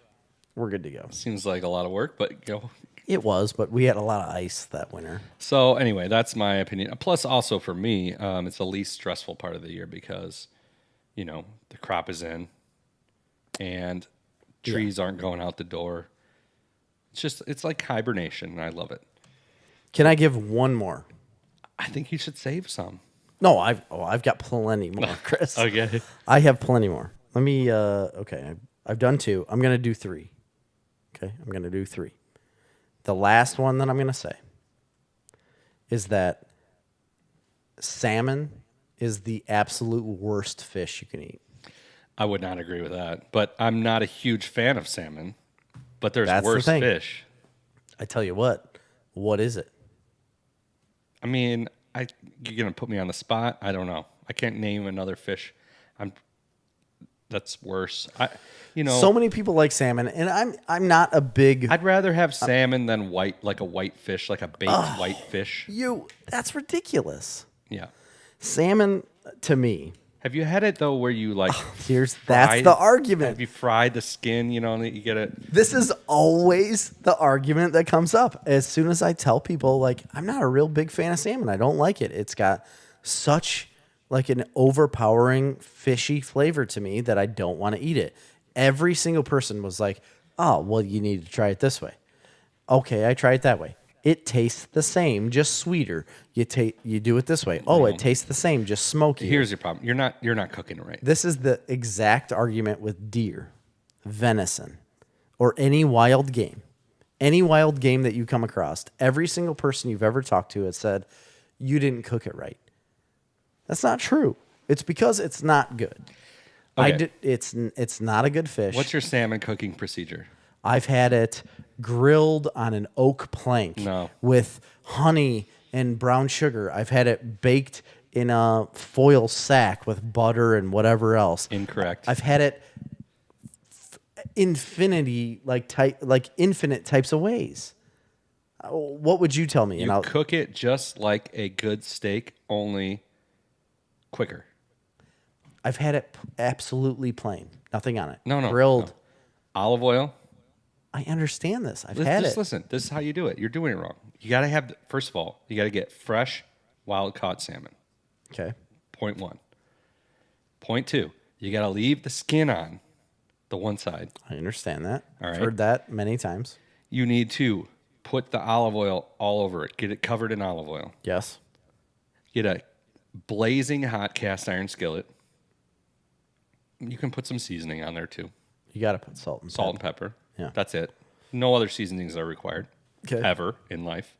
We're good to go. Seems like a lot of work, but go. It was, but we had a lot of ice that winter. So anyway, that's my opinion. Plus, also for me, it's the least stressful part of the year because, the crop is in and trees aren't going out the door. It's like hibernation, and I love it. Can I give one more? I think you should save some. No, I've got plenty more, Chris. Okay. I have plenty more. Let me, okay, I've done 2. I'm going to do 3. Okay, I'm going to do 3. The last one that I'm going to say is that salmon is the absolute worst fish you can eat. I would not agree with that, but I'm not a huge fan of salmon. But there's That's worse the thing. fish. I tell you what is it? I mean, you're gonna put me on the spot. I don't know. I can't name another fish. That's worse. So many people like salmon, and I'm not a big. I'd rather have salmon than a white fish, like a baked white fish. That's ridiculous. Yeah. Salmon to me. Have you had it though, where you like? That's the argument. Have you fried the skin? You know, and you get it. This is always the argument that comes up as soon as I tell people, like, I'm not a real big fan of salmon. I don't like it. It's got such like an overpowering fishy flavor to me that I don't want to eat it. Every single person was like, oh, well, you need to try it this way. Okay, I try it that way. It tastes the same, just sweeter. You do it this way. Oh, it tastes the same, just smoky. Here's your problem. You're not cooking it right. This is the exact argument with deer, venison, or any wild game. Any wild game that you come across, every single person you've ever talked to has said, you didn't cook it right. That's not true. It's because it's not good. Okay. It's not a good fish. What's your salmon cooking procedure? I've had it grilled on an oak plank with honey and brown sugar. I've had it baked in a foil sack with butter and whatever else. Incorrect. I've had it infinite types of ways. What would you tell me? You cook it just like a good steak, only quicker. I've had it absolutely plain, nothing on it. No, grilled. No. Olive oil. I understand this. I've had it. Listen, this is how you do it. You're doing it wrong. You got to have, first of all, you got to get fresh, wild-caught salmon. Okay. Point 1. Point 2, you got to leave the skin on the one side. I understand that. All right. I've heard that many times. You need to put the olive oil all over it. Get it covered in olive oil. Yes. Get a blazing hot cast iron skillet. You can put some seasoning on there too. You got to put salt and pepper. Yeah. That's it. No other seasonings are required ever in life.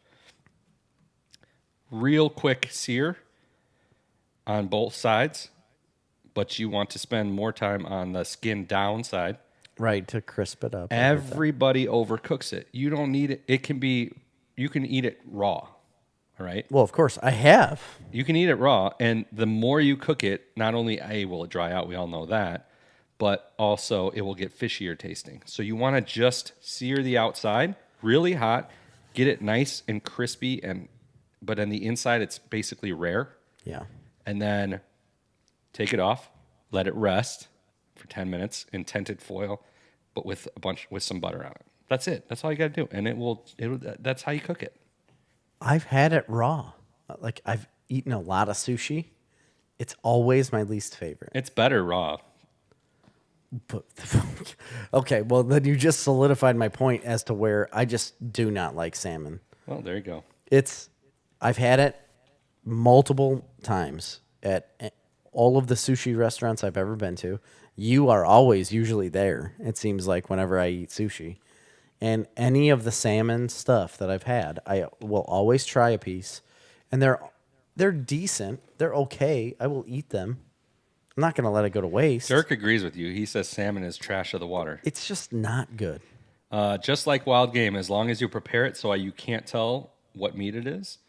Real quick sear on both sides, but you want to spend more time on the skin down side. Right, to crisp it up. Everybody overcooks it. You don't need it. You can eat it raw. All right. Well, of course, I have. You can eat it raw, and the more you cook it, not only will it dry out, we all know that, but also it will get fishier tasting. So you want to just sear the outside really hot, get it nice and crispy, but on the inside it's basically rare. Yeah. And then take it off, let it rest for 10 minutes in tinted foil, but with some butter on it. That's it. That's all you got to do, and that's how you cook it. I've had it raw. Like, I've eaten a lot of sushi. It's always my least favorite. It's better raw. But, okay, well, then you just solidified my point as to where I just do not like salmon. Well, there you go. I've had it multiple times at all of the sushi restaurants I've ever been to. You are always usually there, it seems like, whenever I eat sushi. And any of the salmon stuff that I've had, I will always try a piece. And they're decent. They're okay. I will eat them. I'm not going to let it go to waste. Dirk agrees with you. He says salmon is trash of the water. It's just not good. Just like wild game, as long as you prepare it so you can't tell what meat it is.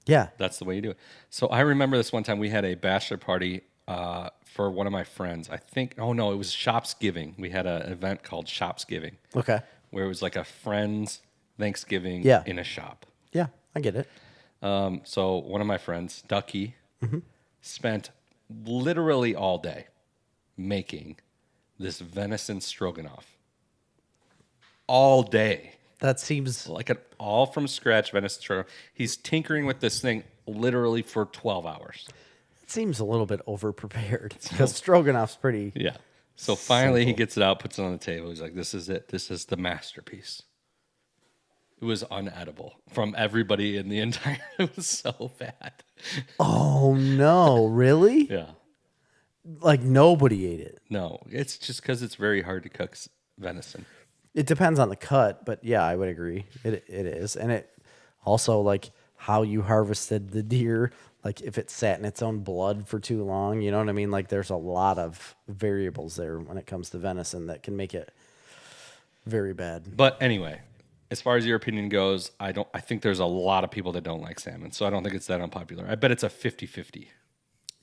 Yeah. That's the way you do it. So I remember this one time we had a bachelor party for one of my friends. It was Shopsgiving. We had an event called Shopsgiving. Okay. Where it was like a friend's Thanksgiving in a shop. Yeah, I get it. So one of my friends, Ducky, spent literally all day making this venison stroganoff. All day. That seems like an all from scratch venison stroganoff. He's tinkering with this thing literally for 12 hours. It seems a little bit over-prepared because stroganoff's pretty... Yeah. So finally he gets it out, puts it on the table. He's like, this is it. This is the masterpiece. It was unedible from everybody in the entire... It was so bad. Oh, no. Really? Yeah. Like, nobody ate it. No. It's just because it's very hard to cook venison. It depends on the cut, but yeah, I would agree. It is. And it also, like, how you harvested the deer... Like, if it sat in its own blood for too long, you know what I mean? Like, there's a lot of variables there when it comes to venison that can make it Very bad. But anyway, as far as your opinion goes, I think there's a lot of people that don't like salmon, so I don't think it's that unpopular. I bet it's a 50-50.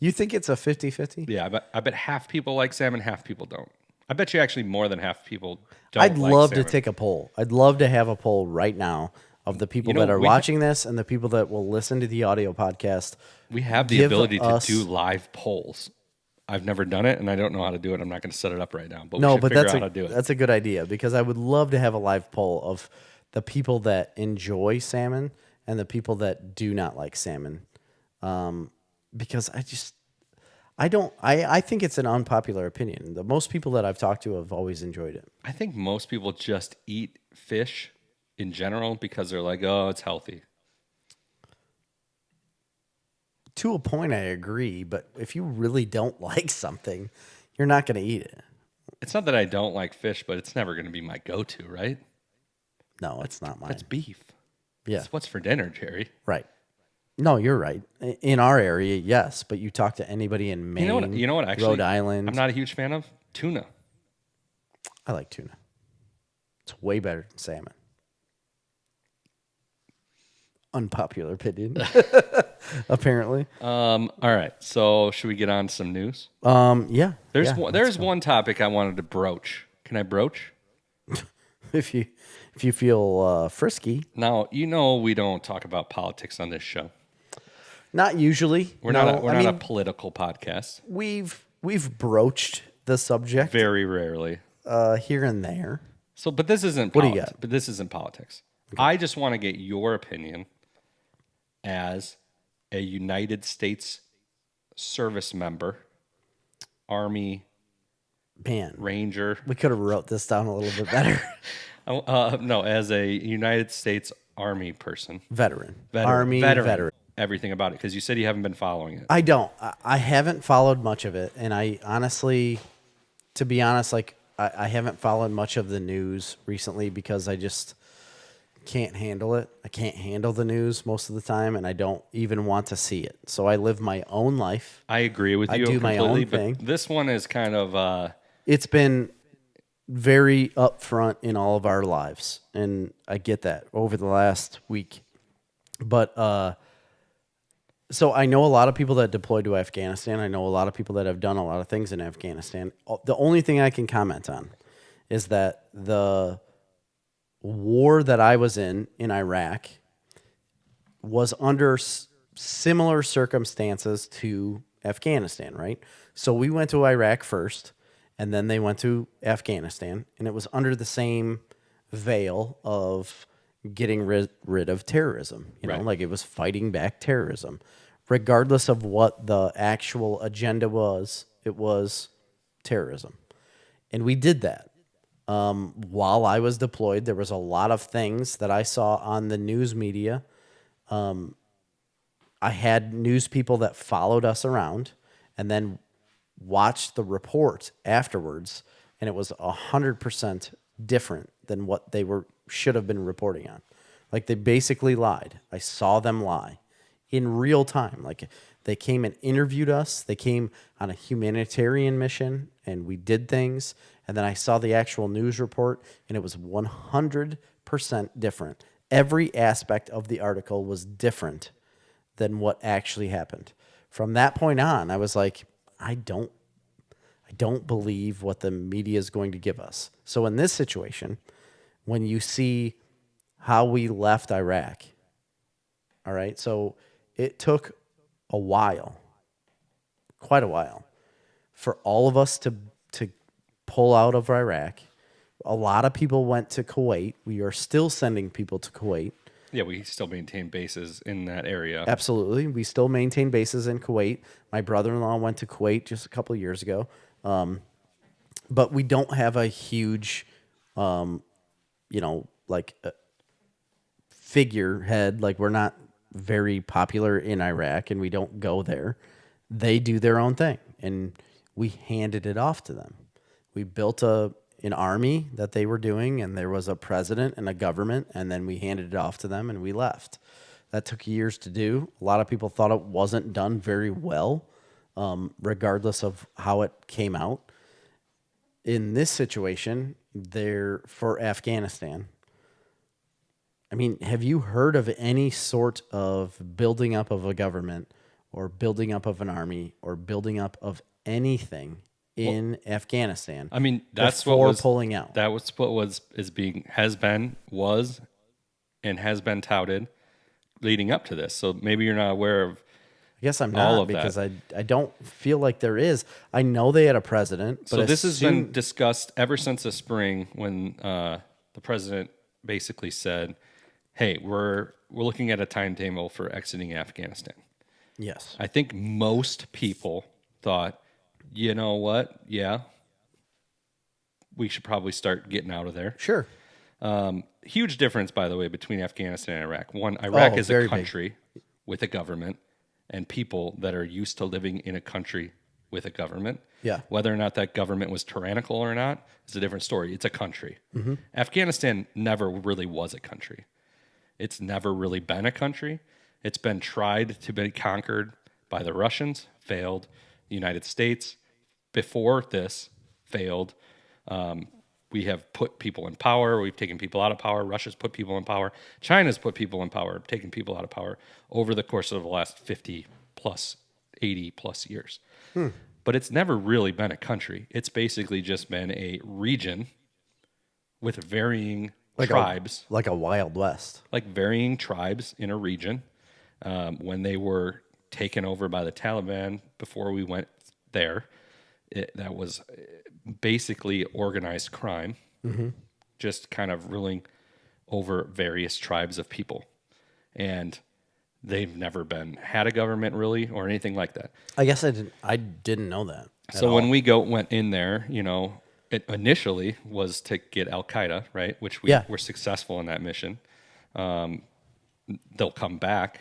You think it's a 50-50? Yeah, I bet half people like salmon, half people don't. I bet you actually more than half people don't I'd like love salmon. to take a poll. I'd love to have a poll right now of the people that are watching this and the people that will listen to the audio podcast. We have the ability to do live polls. I've never done it, and I don't know how to do it. I'm not going to set it up right now, but we should figure out how to do it. That's a good idea, because I would love to have a live poll of the people that enjoy salmon and the people that do not like salmon. Because I think it's an unpopular opinion. The most people that I've talked to have always enjoyed it. I think most people just eat fish in general because they're like, oh, it's healthy. To a point, I agree, but if you really don't like something, you're not going to eat it. It's not that I don't like fish, but it's never going to be my go-to, right? No, it's not mine. That's beef. Yeah. That's what's for dinner, Jerry. Right. No, you're right. In our area, yes, but you talk to anybody in Maine, you know what? Actually, Rhode Island. I'm not a huge fan of tuna. I like tuna. It's way better than salmon. Unpopular opinion, apparently. All right. So should we get on to some news? Yeah. There's one topic I wanted to broach. Can I broach? If you feel frisky. Now, we don't talk about politics on this show. Not usually. We're not a political podcast. We've broached the subject very rarely, here and there. So, but this isn't. What do you got? But this isn't politics. Okay. I just want to get your opinion as a United States service member, Army, Ranger. We could have wrote this down a little bit better. No, as a United States Army person, veteran. Army veteran. Everything about it, because you said you haven't been following it. I don't. I haven't followed much of it, and I honestly, to be honest, I haven't followed much of the news recently because I just can't handle it. I can't handle the news most of the time, and I don't even want to see it. So I live my own life. I agree with you. I do completely, my own thing. But this one is kind of. It's been very upfront in all of our lives, and I get that over the last week. But so I know a lot of people that deployed to Afghanistan. I know a lot of people that have done a lot of things in Afghanistan. The only thing I can comment on is that the war that I was in Iraq was under similar circumstances to Afghanistan, right? So we went to Iraq first, and then they went to Afghanistan, and it was under the same veil of getting rid of terrorism. You know, like it was fighting back terrorism. Regardless of what the actual agenda was, it was terrorism. And we did that. While I was deployed, there was a lot of things that I saw on the news media. I had news people that followed us around and then watched the report afterwards, and it was 100% different than what they should have been reporting on. Like, they basically lied. I saw them lie in real time. Like, they came and interviewed us. They came on a humanitarian mission, and we did things. And then I saw the actual news report, and it was 100% different. Every aspect of the article was different than what actually happened. From that point on, I was like, I don't believe what the media is going to give us. So in this situation, when you see how we left Iraq, all right, so it took a while, quite a while, for all of us to pull out of Iraq. A lot of people went to Kuwait. We are still sending people to Kuwait. Yeah, we still maintain bases in that area. Absolutely. We still maintain bases in Kuwait. My brother-in-law went to Kuwait just a couple of years ago. But we don't have a huge, figurehead. Like, we're not very popular in Iraq, and we don't go there. They do their own thing, and we handed it off to them. We built an army that they were doing, and there was a president and a government, and then we handed it off to them, and we left. That took years to do. A lot of people thought it wasn't done very well, regardless of how it came out. In this situation, there for Afghanistan. I mean, have you heard of any sort of building up of a government or building up of an army or building up of anything in Afghanistan? I mean, that's what was pulling out. That was what has been touted leading up to this. So maybe you're not aware of. I guess I'm not, because I don't feel like there is. I know they had a president. But so this has been discussed ever since the spring when the president basically said, hey, we're looking at a timetable for exiting Afghanistan. Yes. I think most people thought, you know what? Yeah, we should probably start getting out of there. Sure. Huge difference, by the way, between Afghanistan and Iraq. One, Iraq is a country with a government and people that are used to living in a country with a government. Yeah. Whether or not that government was tyrannical or not is a different story. It's a country. Mm-hmm. Afghanistan never really was a country. It's never really been a country. It's been tried to be conquered by the Russians, failed. The United States, before this, failed. We have put people in power. We've taken people out of power. Russia's put people in power. China's put people in power, taken people out of power over the course of the last 50 plus, 80 plus years. But it's never really been a country. It's basically just been a region with varying tribes. Like a Wild West. Like varying tribes in a region. When they were taken over by the Taliban before we went there, that was basically organized crime, just kind of ruling over various tribes of people. And they've never had a government really or anything like that. I guess I didn't know that. So when we went in there, it initially was to get Al-Qaeda, right? Which we were successful in that mission. They'll come back,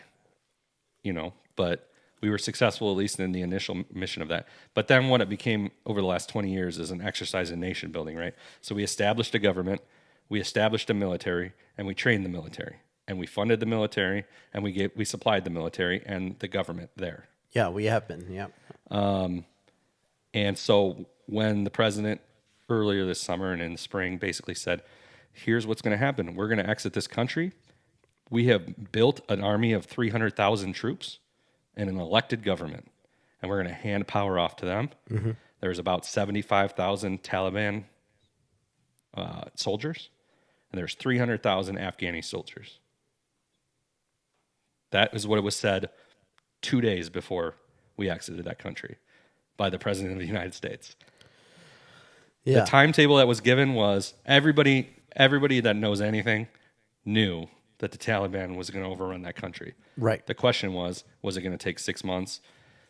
but we were successful at least in the initial mission of that. But then what it became over the last 20 years is an exercise in nation building, right? So we established a government, we established a military, and we trained the military. And we funded the military, and we supplied the military and the government there. Yeah, we have been, yeah. And so when the president earlier this summer and in the spring basically said, here's what's going to happen. We're going to exit this country. We have built an army of 300,000 troops and an elected government, and we're going to hand power off to them. Mm-hmm. There's about 75,000 Taliban soldiers, and there's 300,000 Afghani soldiers. That is what it was said 2 days before we exited that country by the President of the United States. Yeah. The timetable that was given was everybody that knows anything knew that the Taliban was going to overrun that country. Right. The question was it going to take 6 months?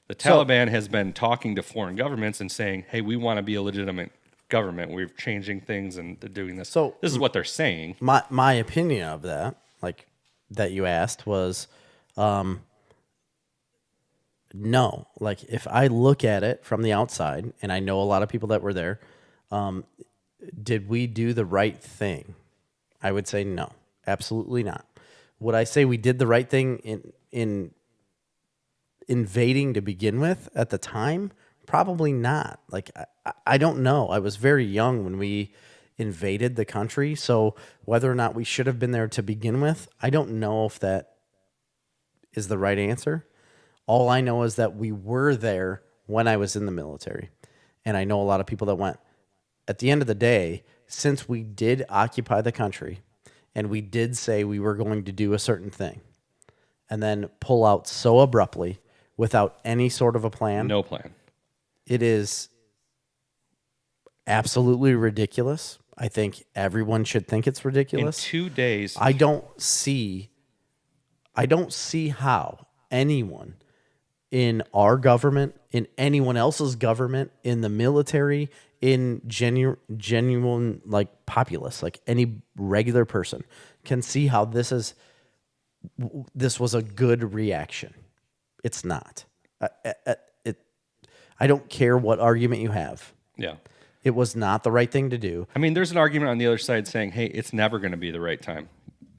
The Taliban has been talking to foreign governments and saying, hey, we want to be a legitimate government. We're changing things and they're doing this. So this is what they're saying. My opinion of that, like that you asked, was no. Like if I look at it from the outside, and I know a lot of people that were there, did we do the right thing? I would say no. Absolutely not. Would I say we did the right thing in invading to begin with at the time? Probably not. Like, I don't know. I was very young when we invaded the country, so whether or not we should have been there to begin with, I don't know if that is the right answer. All I know is that we were there when I was in the military, and I know a lot of people that went. At the end of the day, since we did occupy the country, and we did say we were going to do a certain thing, and then pull out so abruptly without any sort of a plan. No plan. It is absolutely ridiculous. I think everyone should think it's ridiculous. In 2 days. I don't see how anyone in our government, in anyone else's government, in the military, in genuine like populace, like any regular person can see how this was a good reaction. It's not. I don't care what argument you have. Yeah. It was not the right thing to do. I mean, there's an argument on the other side saying, hey, it's never going to be the right time.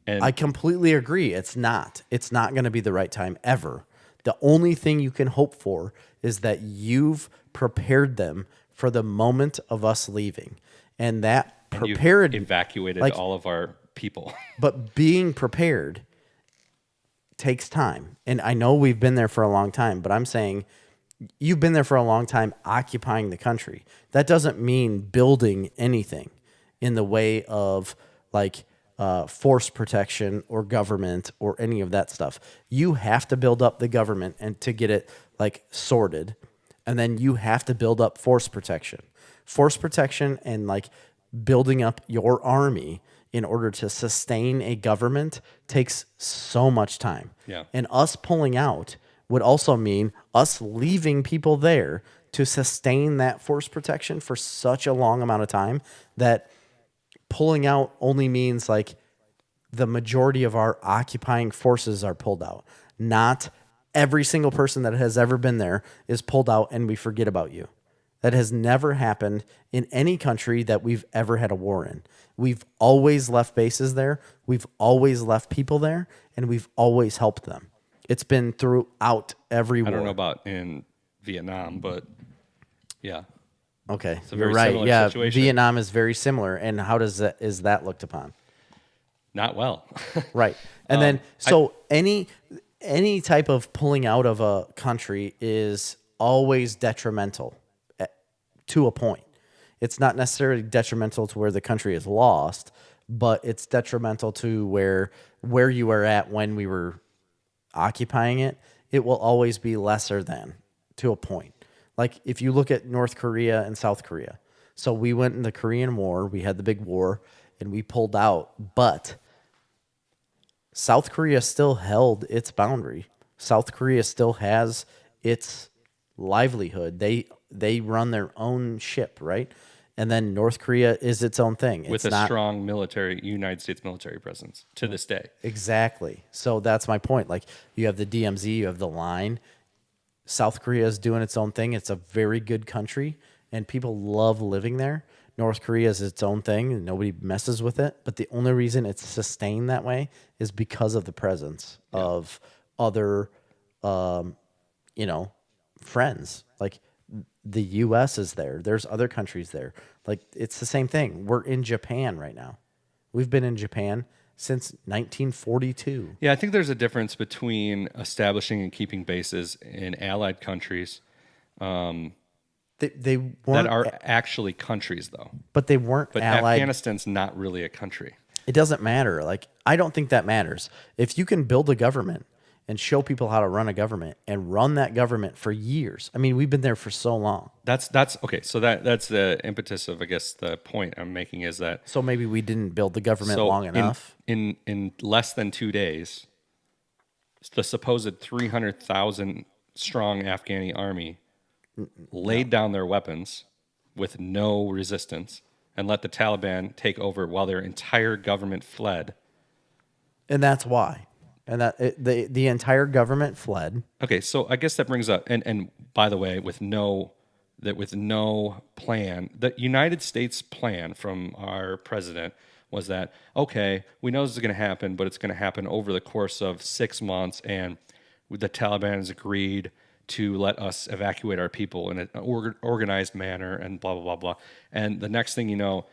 And I completely agree. It's not. It's not going to be the right time ever. The only thing you can hope for is that you've prepared them for the moment of us leaving. And that prepared, evacuated all of our people. But being prepared takes time. And I know we've been there for a long time, but I'm saying you've been there for a long time occupying the country. That doesn't mean building anything in the way of like force protection or government or any of that stuff. You have to build up the government and to get it like sorted. And then you have to build up force protection. Force protection and like building up your army in order to sustain a government takes so much time. Yeah. And us pulling out would also mean us leaving people there to sustain that force protection for such a long amount of time that pulling out only means like the majority of our occupying forces are pulled out. Not every single person that has ever been there is pulled out and we forget about you. That has never happened in any country that we've ever had a war in. We've always left bases there. We've always left people there, and we've always helped them. It's been throughout every war. I don't know about in Vietnam, but yeah. Okay, it's a very you're right. similar Yeah, situation. Vietnam is very similar. And how is that looked upon? Not well. Right. And then so any type of pulling out of a country is always detrimental to a point. It's not necessarily detrimental to where the country is lost, but it's detrimental to where you were at when we were occupying it. It will always be lesser than to a point. Like if you look at North Korea and South Korea. So we went in the Korean War, we had the big war, and we pulled out, but South Korea still held its boundary. South Korea still has its livelihood. They run their own ship, right? And then North Korea is its own thing. With strong United States military presence to this day. Exactly. So that's my point. Like you have the DMZ, you have the line. South Korea is doing its own thing. It's a very good country, and people love living there. North Korea is its own thing, and nobody messes with it. But the only reason it's sustained that way is because of the presence of other, friends. Like the U.S. is there. There's other countries there. Like it's the same thing. We're in Japan right now. We've been in Japan since 1942. Yeah, I think there's a difference between establishing and keeping bases in allied countries. They weren't that are actually countries, though. But they weren't allied. Afghanistan's not really a country. It doesn't matter. Like I don't think that matters. If you can build a government and show people how to run a government and run that government for years. I mean, we've been there for so long. That's okay. So that's the impetus of, I guess, the point I'm making is that. So maybe we didn't build the government long enough. In less than 2 days, the supposed 300,000 strong Afghani army laid down their weapons with no resistance and let the Taliban take over while their entire government fled. And that's why. And the entire government fled. Okay, so I guess that brings up, and by the way, with no plan, the United States plan from our president was that, okay, we know this is going to happen, but it's going to happen over the course of 6 months, and the Taliban has agreed to let us evacuate our people in an organized manner, and blah, blah, blah, blah. And the next thing you know,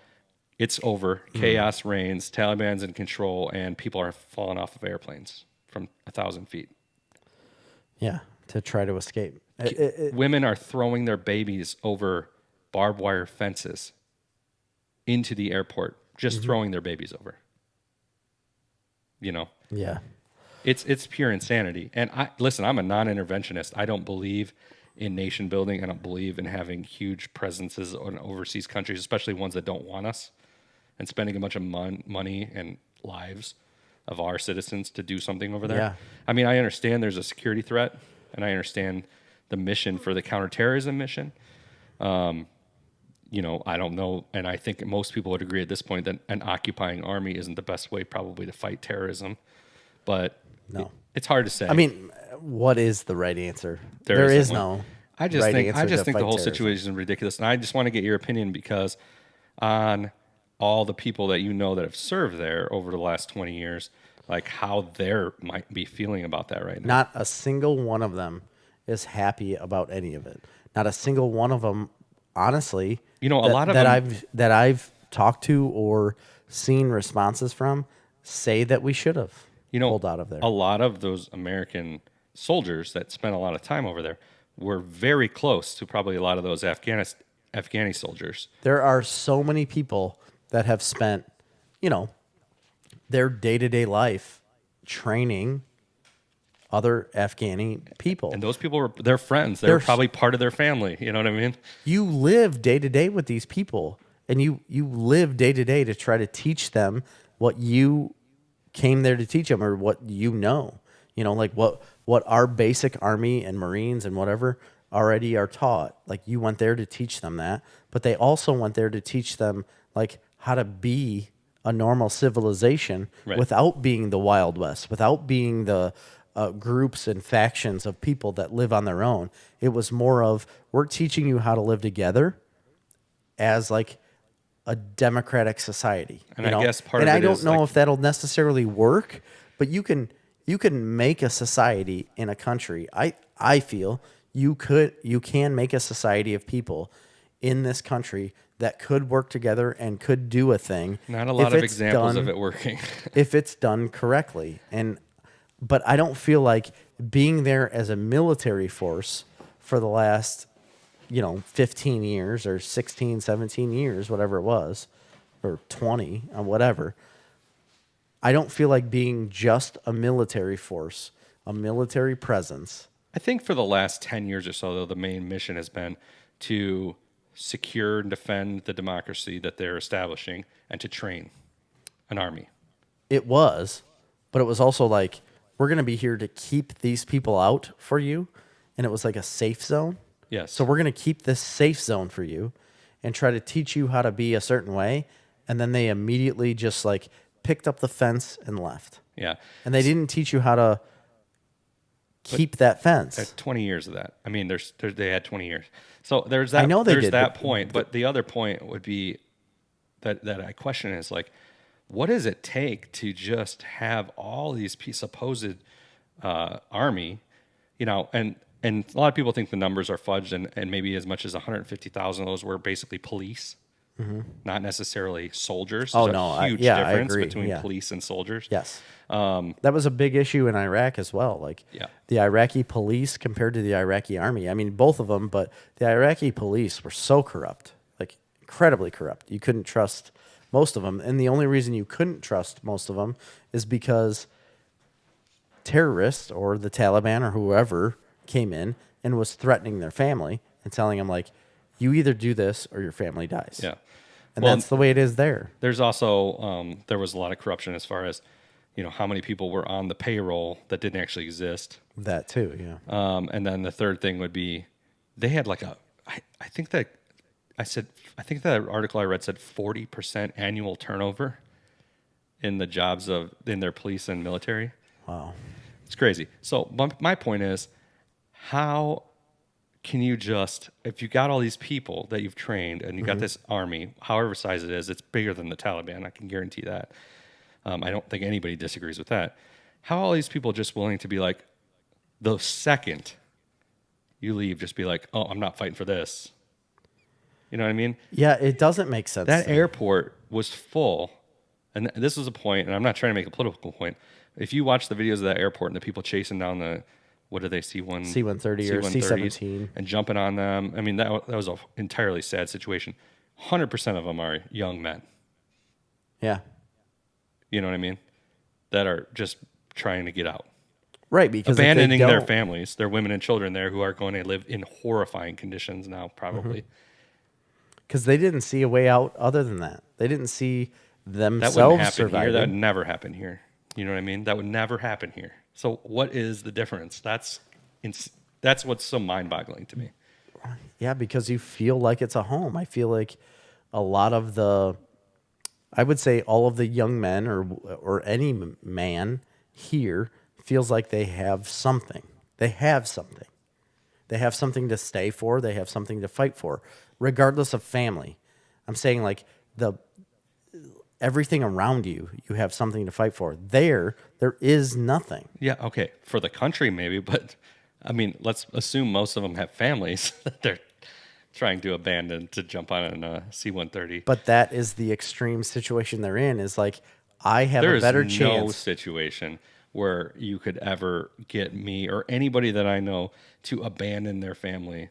it's over. Chaos reigns. Taliban's in control, and people are falling off of airplanes from 1,000 feet. Yeah, to try to escape. Women are throwing their babies over barbed wire fences into the airport, just throwing their babies over. Yeah. It's pure insanity. And I'm a non-interventionist. I don't believe in nation building. I don't believe in having huge presences in overseas countries, especially ones that don't want us, and spending a bunch of money and lives of our citizens to do something over there. Yeah. I mean, I understand there's a security threat, and I understand the mission for the counterterrorism mission. I don't know, and I think most people would agree at this point that an occupying army isn't the best way probably to fight terrorism. But no, it's hard to say. I mean, what is the right answer? There is no. I just think the whole situation is ridiculous, and I just want to get your opinion because on all the people that that have served there over the last 20 years, like how they might be feeling about that right now. Not a single one of them is happy about any of it. Not a single one of them, honestly. A lot of them that I've talked to or seen responses from say that we should have pulled out of there. A lot of those American soldiers that spent a lot of time over there were very close to probably a lot of those Afghani soldiers. There are so many people that have spent, their day-to-day life training other Afghani people. And those people were their friends. They were probably part of their family. You know what I mean? You live day-to-day with these people, and you live day-to-day to try to teach them what you came there to teach them or what like what our basic Army and Marines and whatever already are taught. Like, you went there to teach them that, but they also went there to teach them like how to be a normal civilization without being the Wild West, without being the groups and factions of people that live on their own. It was more of, we're teaching you how to live together as like a democratic society. And I guess part of it I don't is know if that'll necessarily work, but you can make a society in a country. I feel you can make a society of people in this country that could work together and could do a thing. Not a lot of examples of it working. If it's done correctly. But I don't feel like being there as a military force for the last, 15 years or 16, 17 years, whatever it was, or 20 or whatever. I don't feel like being just a military force, a military presence. I think for the last 10 years or so, though, the main mission has been to secure and defend the democracy that they're establishing and to train an army. It was, but it was also like, we're going to be here to keep these people out for you. And it was like a safe zone. Yes. So we're going to keep this safe zone for you and try to teach you how to be a certain way. And then they immediately just like picked up the fence and left. Yeah. And they didn't teach you how to keep that fence. 20 years of that. I mean, they had 20 years. So there's that. I know they there's did, that point. But the other point would be that I question is like, what does it take to just have all these supposed army, and a lot of people think the numbers are fudged, and maybe as much as 150,000 of those were basically police, not necessarily soldiers. There's a huge difference between police and soldiers. Yes. That was a big issue in Iraq as well. Like the Iraqi police compared to the Iraqi army. I mean, both of them, but the Iraqi police were so corrupt, like incredibly corrupt. You couldn't trust most of them. And the only reason you couldn't trust most of them is because terrorists or the Taliban or whoever came in and was threatening their family and telling them, like, you either do this or your family dies. Yeah. And that's the way it is there. There's also, there was a lot of corruption as far as, how many people were on the payroll that didn't actually exist. That too, yeah. And then the third thing would be, they had like I think the article I read said 40% annual turnover in the jobs in their police and military. Wow. It's crazy. So my point is, how can you if you got all these people that you've trained and you got this army, however size it is, it's bigger than the Taliban, I can guarantee that. I don't think anybody disagrees with that. How are all these people just willing to be like, the second you leave, just be like, oh, I'm not fighting for this. You know what I mean? Yeah, it doesn't make sense. That airport was full. And this is a point, and I'm not trying to make a political point. If you watch the videos of that airport and the people chasing down what do they, C-130 or C-17. And jumping on them, I mean, that was an entirely sad situation. 100% of them are young men. Yeah. You know what I mean? That are just trying to get out. Right, because abandoning their families, their women and children there who are going to live in horrifying conditions now, probably. Because they didn't see a way out other than that. They didn't see themselves that wouldn't happen surviving. Here. That would never happen here. You know what I mean? That would never happen here. So what is the difference? That's what's so mind-boggling to me. Yeah, because you feel like it's a home. I feel like a lot of I would say all of the young men or any man here feels like they have something. They have something. They have something to stay for. They have something to fight for, regardless of family. I'm saying like everything around you, you have something to fight for. There is nothing. Yeah, okay. For the country maybe, but I mean, let's assume most of them have families that they're trying to abandon to jump on a C-130. But that is the extreme situation they're in. Is like, I have a better chance. There is no situation where you could ever get me or anybody that I know to abandon their family,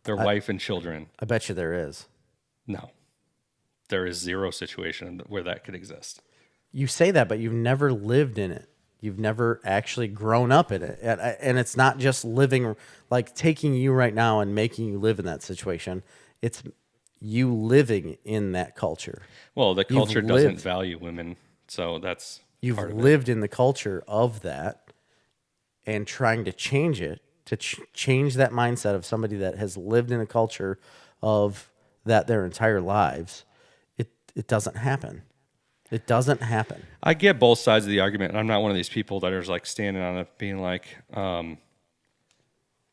their wife and children. I bet you there is. No. There is zero situation where that could exist. You say that, but you've never lived in it. You've never actually grown up in it. And it's not just living, like taking you right now and making you live in that situation. It's you living in that culture. Well, the culture doesn't value women, so that's you've part of lived in the culture of that and trying to change it, to change that mindset of somebody that has lived in a culture of that their entire lives. It doesn't happen. It doesn't happen. I get both sides of the argument, and I'm not one of these people that are like standing on it being like, I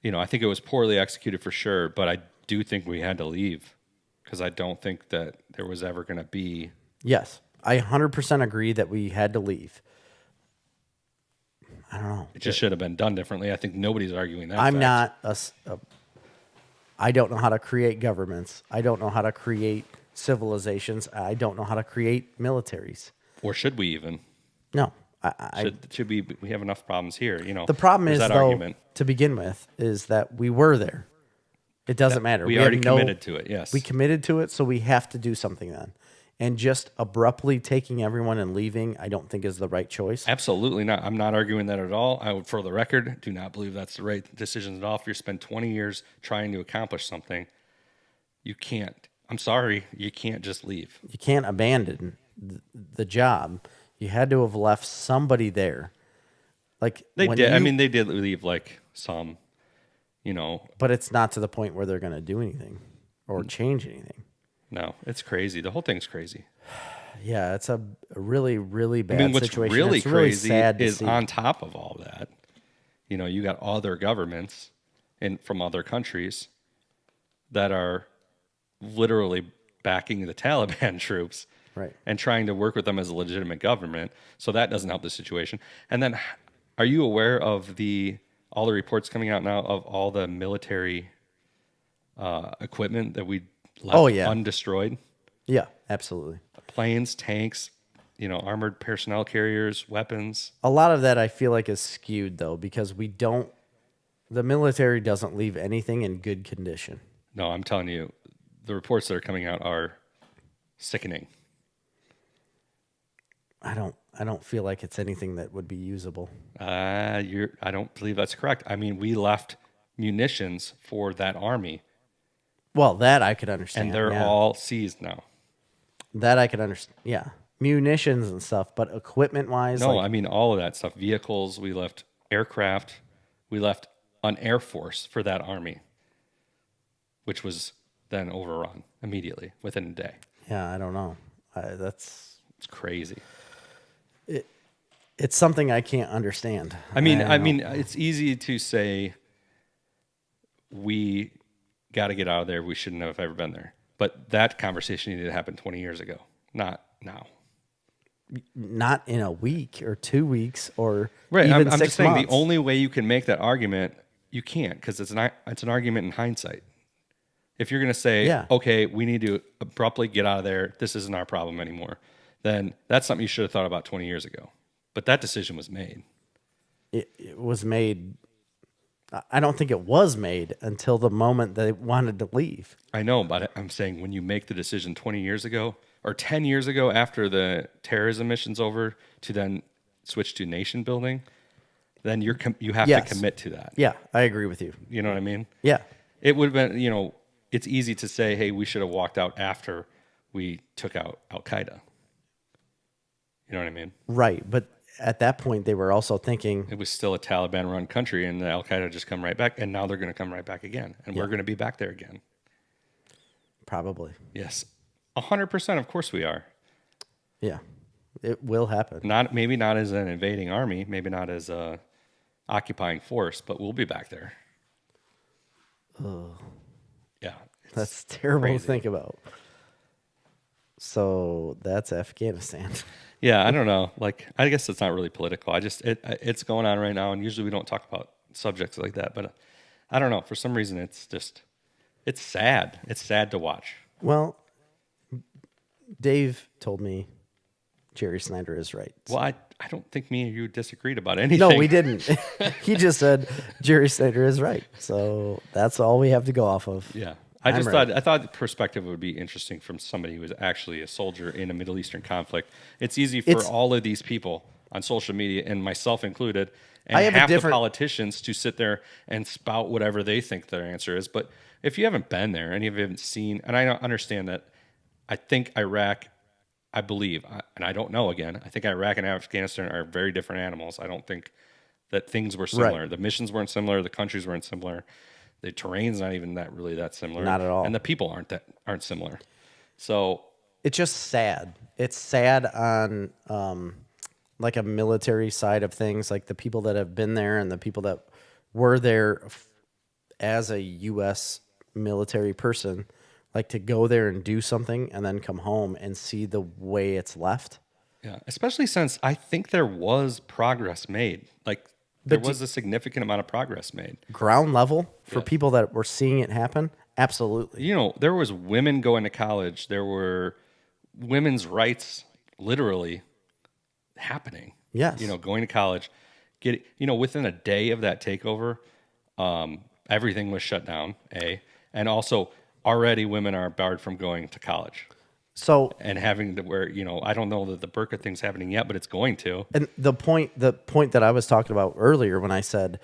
think it was poorly executed for sure, but I do think we had to leave because I don't think that there was ever going to be. Yes, I 100% agree that we had to leave. I don't know. It just should have been done differently. I think nobody's arguing that. I'm not I don't know how to create governments. I don't know how to create civilizations. I don't know how to create militaries. Or should we even? No. Should we have enough problems here? The problem is, though, argument. To begin with, is that we were there. It doesn't matter. We already committed to it, yes. We committed to it, so we have to do something then. And just abruptly taking everyone and leaving, I don't think is the right choice. Absolutely not. I'm not arguing that at all. I would, for the record, do not believe that's the right decision at all. If you spend 20 years trying to accomplish something, you can't. I'm sorry, you can't just leave. You can't abandon the job. You had to have left somebody there. Like they did. They did leave like some, But it's not to the point where they're going to do anything or change anything. No, it's crazy. The whole thing's crazy. Yeah, it's a really, really bad what's situation. Really it's really crazy sad to is see. On top of all that, you got other governments from other countries that are literally backing the Taliban troops, right, and trying to work with them as a legitimate government. So that doesn't help the situation. And then, are you aware of all the reports coming out now of all the military equipment that we left undestroyed? Yeah, absolutely. Planes, tanks, armored personnel carriers, weapons. A lot of that I feel like is skewed though, because the military doesn't leave anything in good condition. No, I'm telling you, the reports that are coming out are sickening. I don't feel like it's anything that would be usable. I don't believe that's correct. We left munitions for that army. Well, that I could understand. And they're all seized now. That I could understand. Yeah. Munitions and stuff, but equipment-wise? No, all of that stuff. Vehicles, we left aircraft, we left an air force for that army, which was then overrun immediately within a day. Yeah, I don't know. It's crazy. It's something I can't understand. It's easy to say we got to get out of there. We shouldn't have ever been there. But that conversation needed to happen 20 years ago, not now. Not in a week or 2 weeks or right. even I'm 6 just saying months. The only way you can make that argument, you can't, because it's an argument in hindsight. If you're going to say, okay, we need to abruptly get out of there, this isn't our problem anymore, then that's something you should have thought about 20 years ago. But that decision was made. It was made. I don't think it was made until the moment they wanted to leave. I know, but I'm saying when you make the decision 20 years ago or 10 years ago after the terrorism mission's over to then switch to nation building, then you have to commit to that. Yeah, I agree with you. You know what I mean? Yeah. It would have been, it's easy to say, hey, we should have walked out after we took out Al-Qaeda. You know what I mean? Right, but at that point, they were also thinking... It was still a Taliban-run country, and the Al-Qaeda just come right back, and now they're going to come right back again, and we're going to be back there again. Probably. Yes. 100%, of course we are. Yeah, it will happen. Maybe not as an invading army, maybe not as a occupying force, but we'll be back there. Oh. Yeah. That's terrible crazy to think about. So that's Afghanistan. Yeah, I don't know. I guess it's not really political. It's going on right now, and usually we don't talk about subjects like that. But I don't know. For some reason, it's just It's sad. It's sad to watch. Well, Dave told me Jerry Snyder is right. Well, I don't think me and you disagreed about anything. No, we didn't. He just said Jerry Snyder is right. So that's all we have to go off of. Yeah. I thought the perspective would be interesting from somebody who was actually a soldier in a Middle Eastern conflict. It's easy for all of these people on social media, and myself included, and half the politicians to sit there and spout whatever they think their answer is. But if you haven't been there and you haven't seen, and I don't understand that, I think Iraq, I believe, and I don't know again, I think Iraq and Afghanistan are very different animals. I don't think that things were similar. Right. The missions weren't similar. The countries weren't similar. The terrain's not even that similar. Not at all. And the people aren't similar. So it's just sad. It's sad on like a military side of things, like the people that have been there and the people that were there as a U.S. military person, like to go there and do something and then come home and see the way it's left. Yeah, especially since I think there was progress made. Like there was a significant amount of progress made. Ground level for people that were seeing it happen? Absolutely. You know, there was women going to college. There were women's rights literally happening. Yes. You know, going to college. Within a day of that takeover, everything was shut down, and also already women are barred from going to college. So and having to wear, I don't know that the burqa thing's happening yet, but it's going to. And the point that I was talking about earlier when I said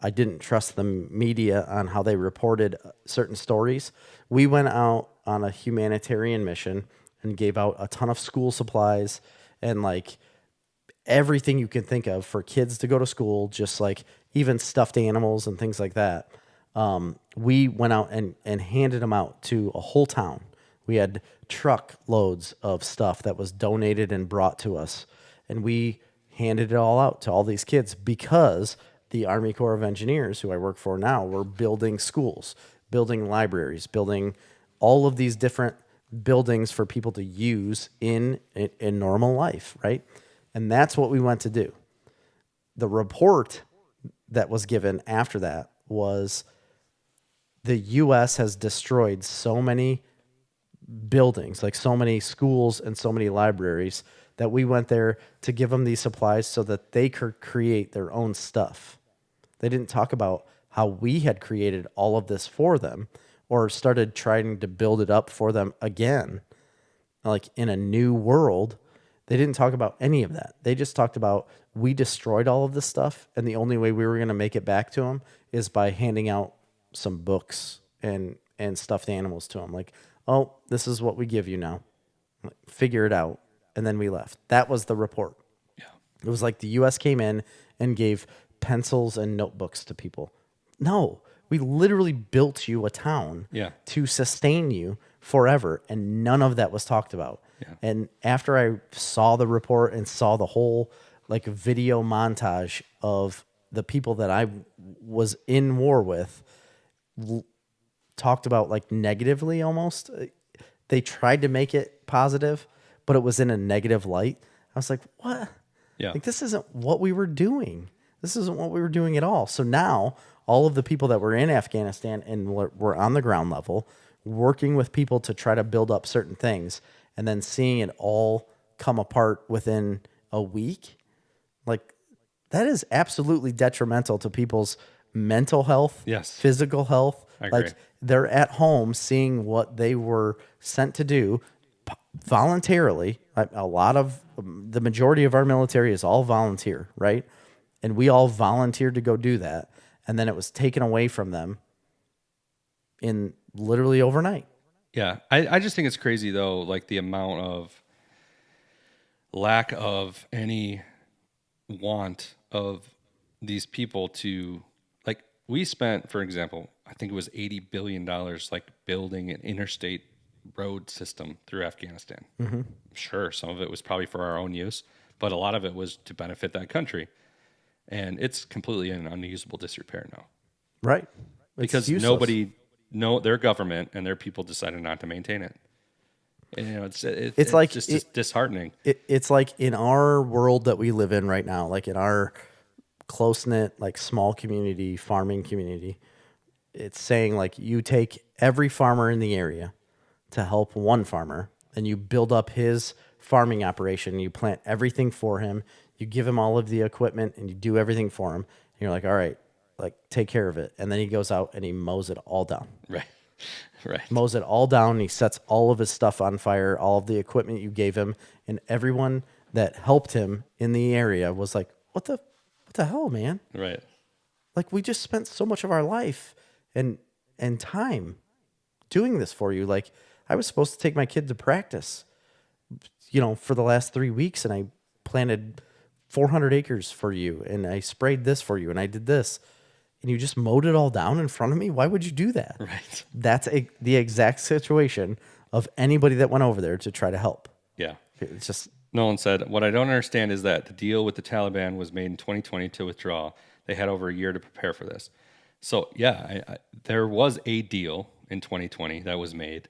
I didn't trust the media on how they reported certain stories, we went out on a humanitarian mission and gave out a ton of school supplies and like everything you can think of for kids to go to school, just like even stuffed animals and things like that. We went out and handed them out to a whole town. We had truck loads of stuff that was donated and brought to us, and we handed it all out to all these kids because the Army Corps of Engineers, who I work for now, were building schools, building libraries, building all of these different buildings for people to use in normal life, right? And that's what we went to do. The report that was given after that was the U.S. has destroyed so many buildings, like so many schools and so many libraries, that we went there to give them these supplies so that they could create their own stuff. They didn't talk about how we had created all of this for them or started trying to build it up for them again, like in a new world. They didn't talk about any of that. They just talked about we destroyed all of this stuff, and the only way we were going to make it back to them is by handing out some books and stuffed animals to them. Like, oh, this is what we give you now. Figure it out. And then we left. That was the report. Yeah. It was like the U.S. came in and gave pencils and notebooks to people. No, we literally built you a town to sustain you forever, and none of that was talked about. Yeah. And after I saw the report and saw the whole like video montage of the people that I was in war with, talked about like negatively almost. They tried to make it positive, but it was in a negative light. I was like, what? Yeah. Like, this isn't what we were doing. This isn't what we were doing at all. So now all of the people that were in Afghanistan and were on the ground level, working with people to try to build up certain things, and then seeing it all come apart within a week, like that is absolutely detrimental to people's mental health, physical health. Like they're at home seeing what they were sent to do voluntarily. The majority of our military is all volunteer, right? And we all volunteered to go do that. And then it was taken away from them in literally overnight. Yeah. I just think it's crazy though, like the amount of lack of any want of these people to, like, we spent, for example, I think it was $80 billion like building an interstate road system through Afghanistan. Mm-hmm. Sure, some of it was probably for our own use, but a lot of it was to benefit that country. And it's completely in unusable disrepair now. Right. Because their government and their people decided not to maintain it. And, it's like just disheartening. It's like in our world that we live in right now, like in our close-knit, like small community, farming community, it's saying like you take every farmer in the area to help one farmer, and you build up his farming operation. You plant everything for him. You give him all of the equipment, and you do everything for him. And you're like, all right, like take care of it. And then he goes out and he mows it all down. Right. Right. Mows it all down. And he sets all of his stuff on fire, all of the equipment you gave him, and everyone that helped him in the area was like, what the hell, man? Right. Like, we just spent so much of our life and time doing this for you. Like, I was supposed to take my kid to practice, for the last 3 weeks, and I planted 400 acres for you, and I sprayed this for you, and I did this, and you just mowed it all down in front of me? Why would you do that? Right. That's the exact situation of anybody that went over there to try to help. Yeah. It's just... Nolan said, what I don't understand is that the deal with the Taliban was made in 2020 to withdraw. They had over a year to prepare for this. So, yeah, there was a deal in 2020 that was made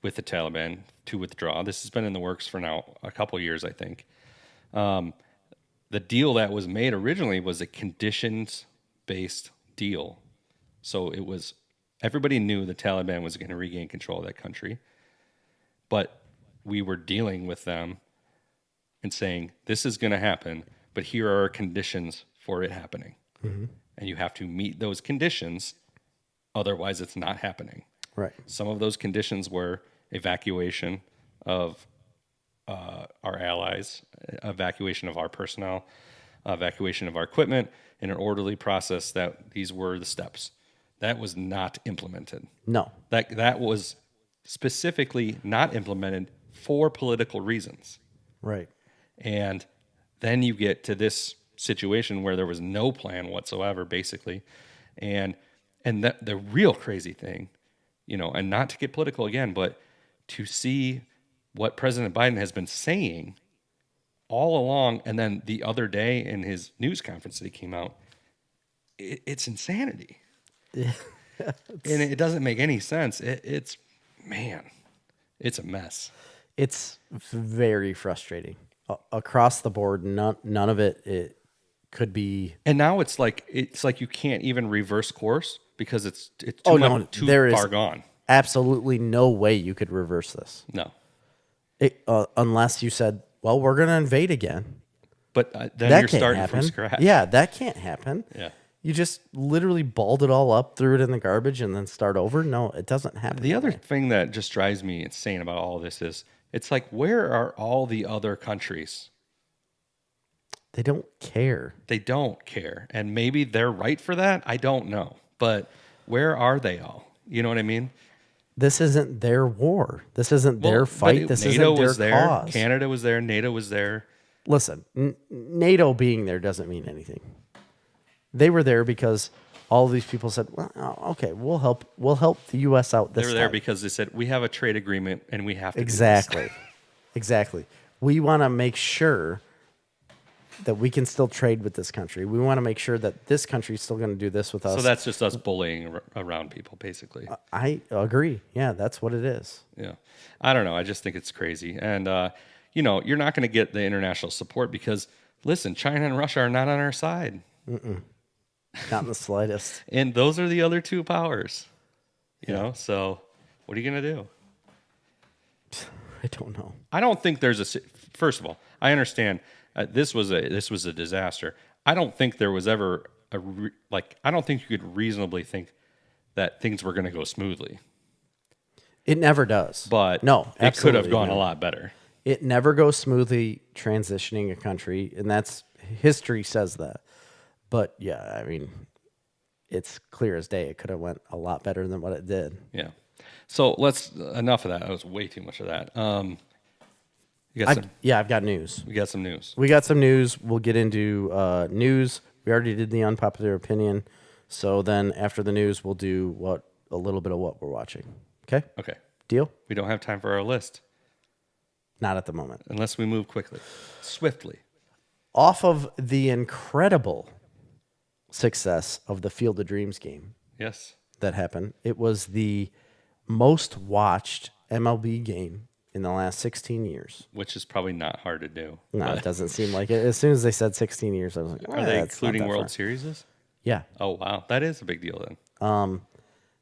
with the Taliban to withdraw. This has been in the works for now a couple years, I think. The deal that was made originally was a conditions-based deal. So it was, everybody knew the Taliban was going to regain control of that country. But we were dealing with them and saying, this is going to happen, but here are conditions for it happening. Mm-hmm. And you have to meet those conditions, otherwise it's not happening. Right. Some of those conditions were evacuation of our allies, evacuation of our personnel, evacuation of our equipment, in an orderly process. That these were the steps. That was not implemented. No. That was specifically not implemented for political reasons. Right. And then you get to this situation where there was no plan whatsoever, basically. And the real crazy thing, and not to get political again, but to see what President Biden has been saying all along, and then the other day in his news conference that he came out, it's insanity. Yeah. And it doesn't make any sense. It's a mess. It's very frustrating. Across the board, none of it could be. And now it's like you can't even reverse course because it's too far gone. Absolutely no way you could reverse this. No. Unless you said, well, we're going to invade again. But then you're starting from scratch. Yeah, that can't happen. Yeah. You just literally balled it all up, threw it in the garbage, and then start over? No, it doesn't happen. The other thing that just drives me insane about all this is, it's like, where are all the other countries? They don't care. They don't care. And maybe they're right for that. I don't know. But where are they all? You know what I mean? This isn't their war. This isn't their fight. This NATO isn't their cause. Canada was there. NATO was there. Listen, NATO being there doesn't mean anything. They were there because all of these people said, well, okay, we'll help the U.S. out this time. They were there because they said, we have a trade agreement and we have to Exactly. do this. Exactly. We want to make sure that we can still trade with this country. We want to make sure that this country is still going to do this with us. So that's just us bullying around people, basically. I agree. Yeah, that's what it is. Yeah. I don't know. I just think it's crazy. And, you're not going to get the international support because, listen, China and Russia are not on our side. Mm-mm. Not in the slightest. And those are the other two powers. You know, so what are you going to do? I don't know. I don't think there's first of all, I understand this was a disaster. I don't think there was ever I don't think you could reasonably think that things were going to go smoothly. It never does. But no, it could have gone a lot better. It never goes smoothly transitioning a country, and that's history says that. But yeah, I mean, it's clear as day. It could have went a lot better than what it did. Yeah. So enough of that. That was way too much of that. I've got news. We got some news. We'll get into news. We already did the unpopular opinion. So then after the news, we'll do a little bit of what we're watching. Okay? Okay. Deal? We don't have time for our list. Not at the moment. Unless we move swiftly. Off of the incredible success of the Field of Dreams game. Yes. That happened. It was the most watched MLB game in the last 16 years. Which is probably not hard to do. No, it doesn't seem like it. As soon as they said 16 years, I was like, are they including World Series? Yeah. Oh, wow. That is a big deal then.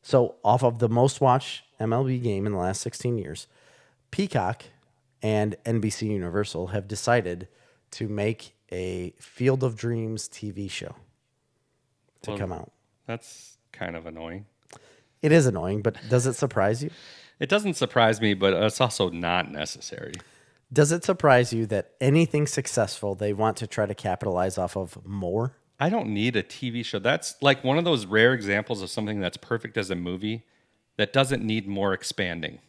So off of the most watched MLB game in the last 16 years, Peacock and NBC Universal have decided to make a Field of Dreams TV show to come out. That's kind of annoying. It is annoying, but does it surprise you? It doesn't surprise me, but it's also not necessary. Does it surprise you that anything successful they want to try to capitalize off of more? I don't need a TV show. That's like one of those rare examples of something that's perfect as a movie that doesn't need more expanding.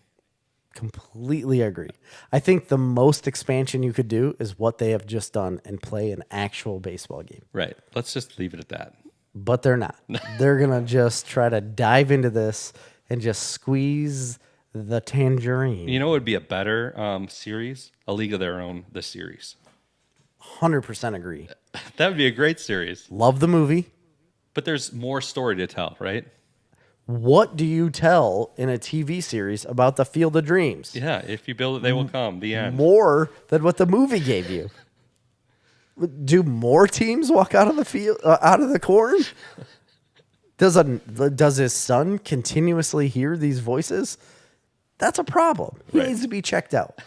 Completely agree. I think the most expansion you could do is what they have just done and play an actual baseball game. Right. Let's just leave it at that. But they're not. They're going to just try to dive into this and just squeeze the tangerine. You know what would be a better series? A League of Their Own, the series. 100% agree. That would be a great series. Love the movie. But there's more story to tell, right? What do you tell in a TV series about the Field of Dreams? Yeah, if you build it, they will come. The end. More than what the movie gave you. Do more teams walk out of the field, out of the corn? Does his son continuously hear these voices? That's a problem. He needs to be checked out.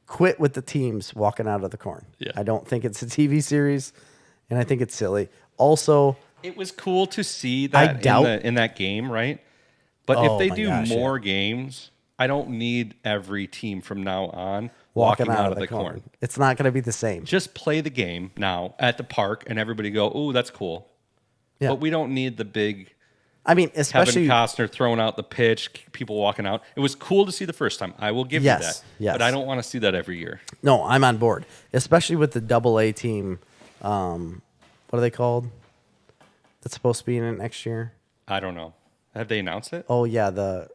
Quit with the teams walking out of the corn. Yeah. I don't think it's a TV series, and I think it's silly. Also, it was cool to see that in that game, right? But if they do more games, I don't need every team from now on walking out of the corn. It's not going to be the same. Just play the game now at the park, and everybody go, "Ooh, that's cool." Yeah. But we don't need the big. I mean, especially Kevin Costner throwing out the pitch, people walking out. It was cool to see the first time. I will give you that. Yes. But I don't want to see that every year. No, I'm on board. Especially with the AA team. What are they called? That's supposed to be in it next year. I don't know. Have they announced it? Oh yeah, the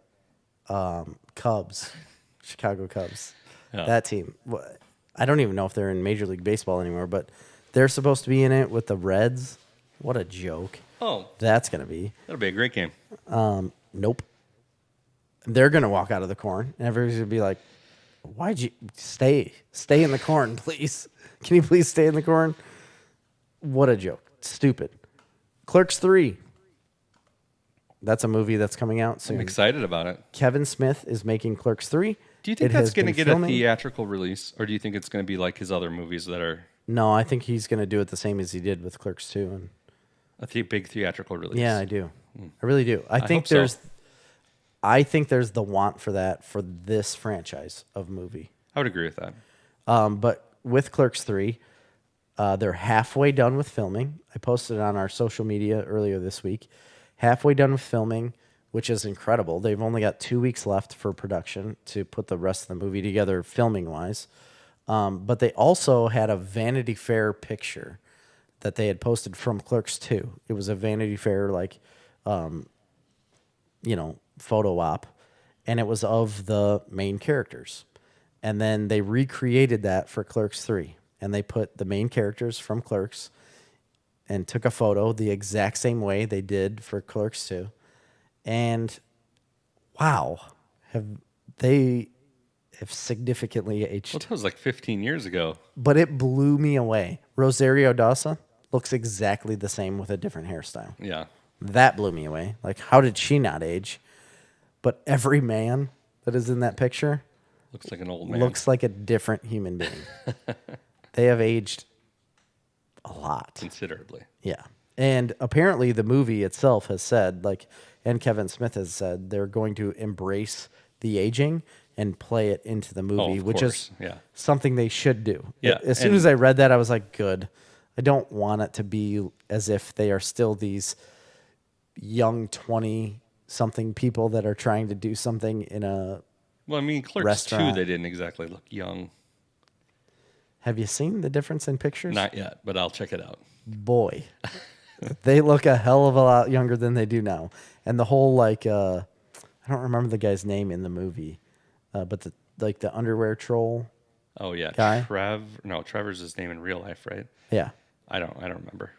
Cubs, Chicago Cubs. Yeah. That team. I don't even know if they're in Major League Baseball anymore, but they're supposed to be in it with the Reds. What a joke. Oh. That's going to be. That'll be a great game. Nope. They're going to walk out of the corn, and everybody's going to be like, why'd you stay? Stay in the corn, please. Can you please stay in the corn? What a joke. Stupid. Clerks 3. That's a movie that's coming out soon. I'm excited about it. Kevin Smith is making Clerks 3. Do you think that's going to get a theatrical release, or do you think it's going to be like his other movies that are... No, I think he's going to do it the same as he did with Clerks 2. And a big theatrical release. Yeah, I do. I really do. I think there's the want for that for this franchise of movie. I would agree with that. But with Clerks 3, they're halfway done with filming. I posted it on our social media earlier this week. Halfway done with filming, which is incredible. They've only got 2 weeks left for production to put the rest of the movie together filming-wise. But they also had a Vanity Fair picture that they had posted from Clerks 2. It was a Vanity Fair, photo op, and it was of the main characters. And then they recreated that for Clerks 3, and they put the main characters from Clerks and took a photo the exact same way they did for Clerks 2. And wow, they have significantly aged. Well, that was like 15 years ago. But it blew me away. Rosario Dawson looks exactly the same with a different hairstyle. Yeah. That blew me away. Like, how did she not age? But every man that is in that picture looks like an old man. Looks like a different human being. They have aged a lot. Considerably. Yeah. And apparently the movie itself has said, and Kevin Smith has said, they're going to embrace the aging and play it into the movie, which is something they should do. Yeah. As soon as I read that, I was like, good. I don't want it to be as if they are still these young 20-something people that are trying to do something in a Clerks restaurant. 2, they didn't exactly look young. Have you seen the difference in pictures? Not yet, but I'll check it out. Boy, they look a hell of a lot younger than they do now. And the whole, I don't remember the guy's name in the movie, but the underwear troll. Oh, yeah. Guy? Trevor's his name in real life, right? Yeah. I don't remember.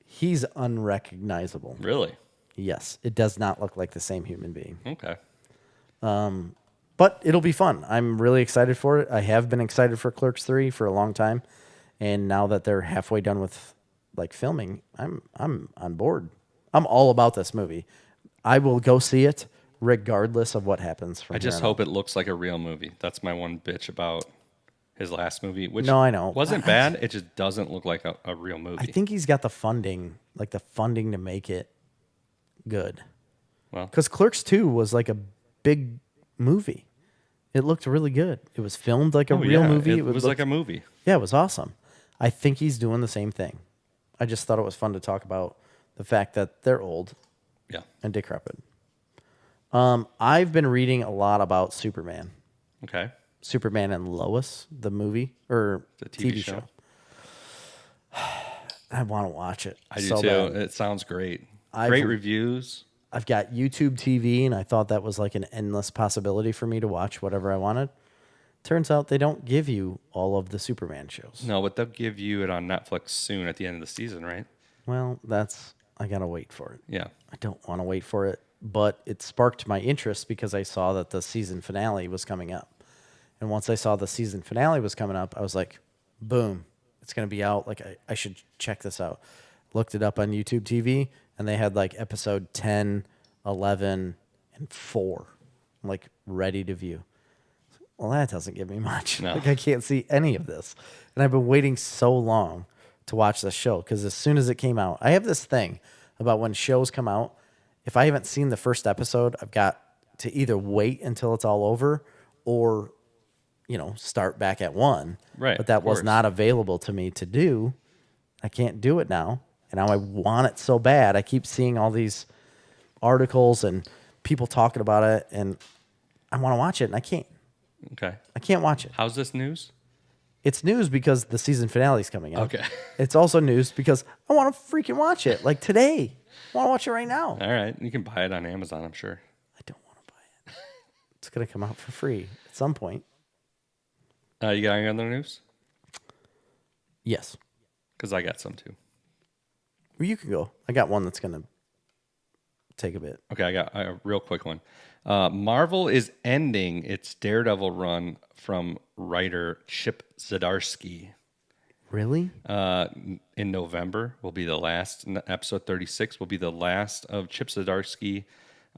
He's unrecognizable. Really? Yes. It does not look like the same human being. Okay. But it'll be fun. I'm really excited for it. I have been excited for Clerks 3 for a long time. And now that they're halfway done with filming, I'm on board. I'm all about this movie. I will go see it regardless of what happens from I here just on out. hope it looks like a real movie. That's my one bitch about his last movie, which No, I know. wasn't bad. It just doesn't look like a real movie. I think he's got the funding to make it good. Well, Because Clerks 2 was like a big movie. It looked really good. It was filmed like a real movie. It was like a movie. Yeah, it was awesome. I think he's doing the same thing. I just thought it was fun to talk about the fact that they're old Yeah. and decrepit. I've been reading a lot about Superman. Okay. Superman and Lois, the movie or The TV show. I want to watch it. I do so too. bad. It sounds great. Great reviews. I've got YouTube TV, and I thought that was like an endless possibility for me to watch whatever I wanted. Turns out they don't give you all of the Superman shows. No, but they'll give you it on Netflix soon at the end of the season, right? Well, I got to wait for it. Yeah. I don't want to wait for it, but it sparked my interest because I saw that the season finale was coming up. And once I saw the season finale was coming up, I was like, boom, it's going to be out. Like, I should check this out. Looked it up on YouTube TV, and they had like episode 10, 11, and 4, like ready to view. Well, that doesn't give me much. No. Like, I can't see any of this. And I've been waiting so long to watch this show because as soon as it came out, I have this thing about when shows come out. If I haven't seen the first episode, I've got to either wait until it's all over or, start back at 1. Right, But that of was course. not available to me to do. I can't do it now. And now I want it so bad. I keep seeing all these articles and people talking about it, and I want to watch it, and I can't. Okay. I can't watch it. How's this news? It's news because the season finale is coming out. Okay. It's also news because I want to freaking watch it. Like today. I want to watch it right now. All right. You can buy it on Amazon, I'm sure. I don't want to buy it. It's going to come out for free at some point. You got any other news? Yes. Because I got some too. Well, you can go. I got one that's going to take a bit. Okay, I got a real quick one. Marvel is ending its Daredevil run from writer Chip Zdarsky. Really? In November will be the last. Episode 36 will be the last of Chip Zdarsky.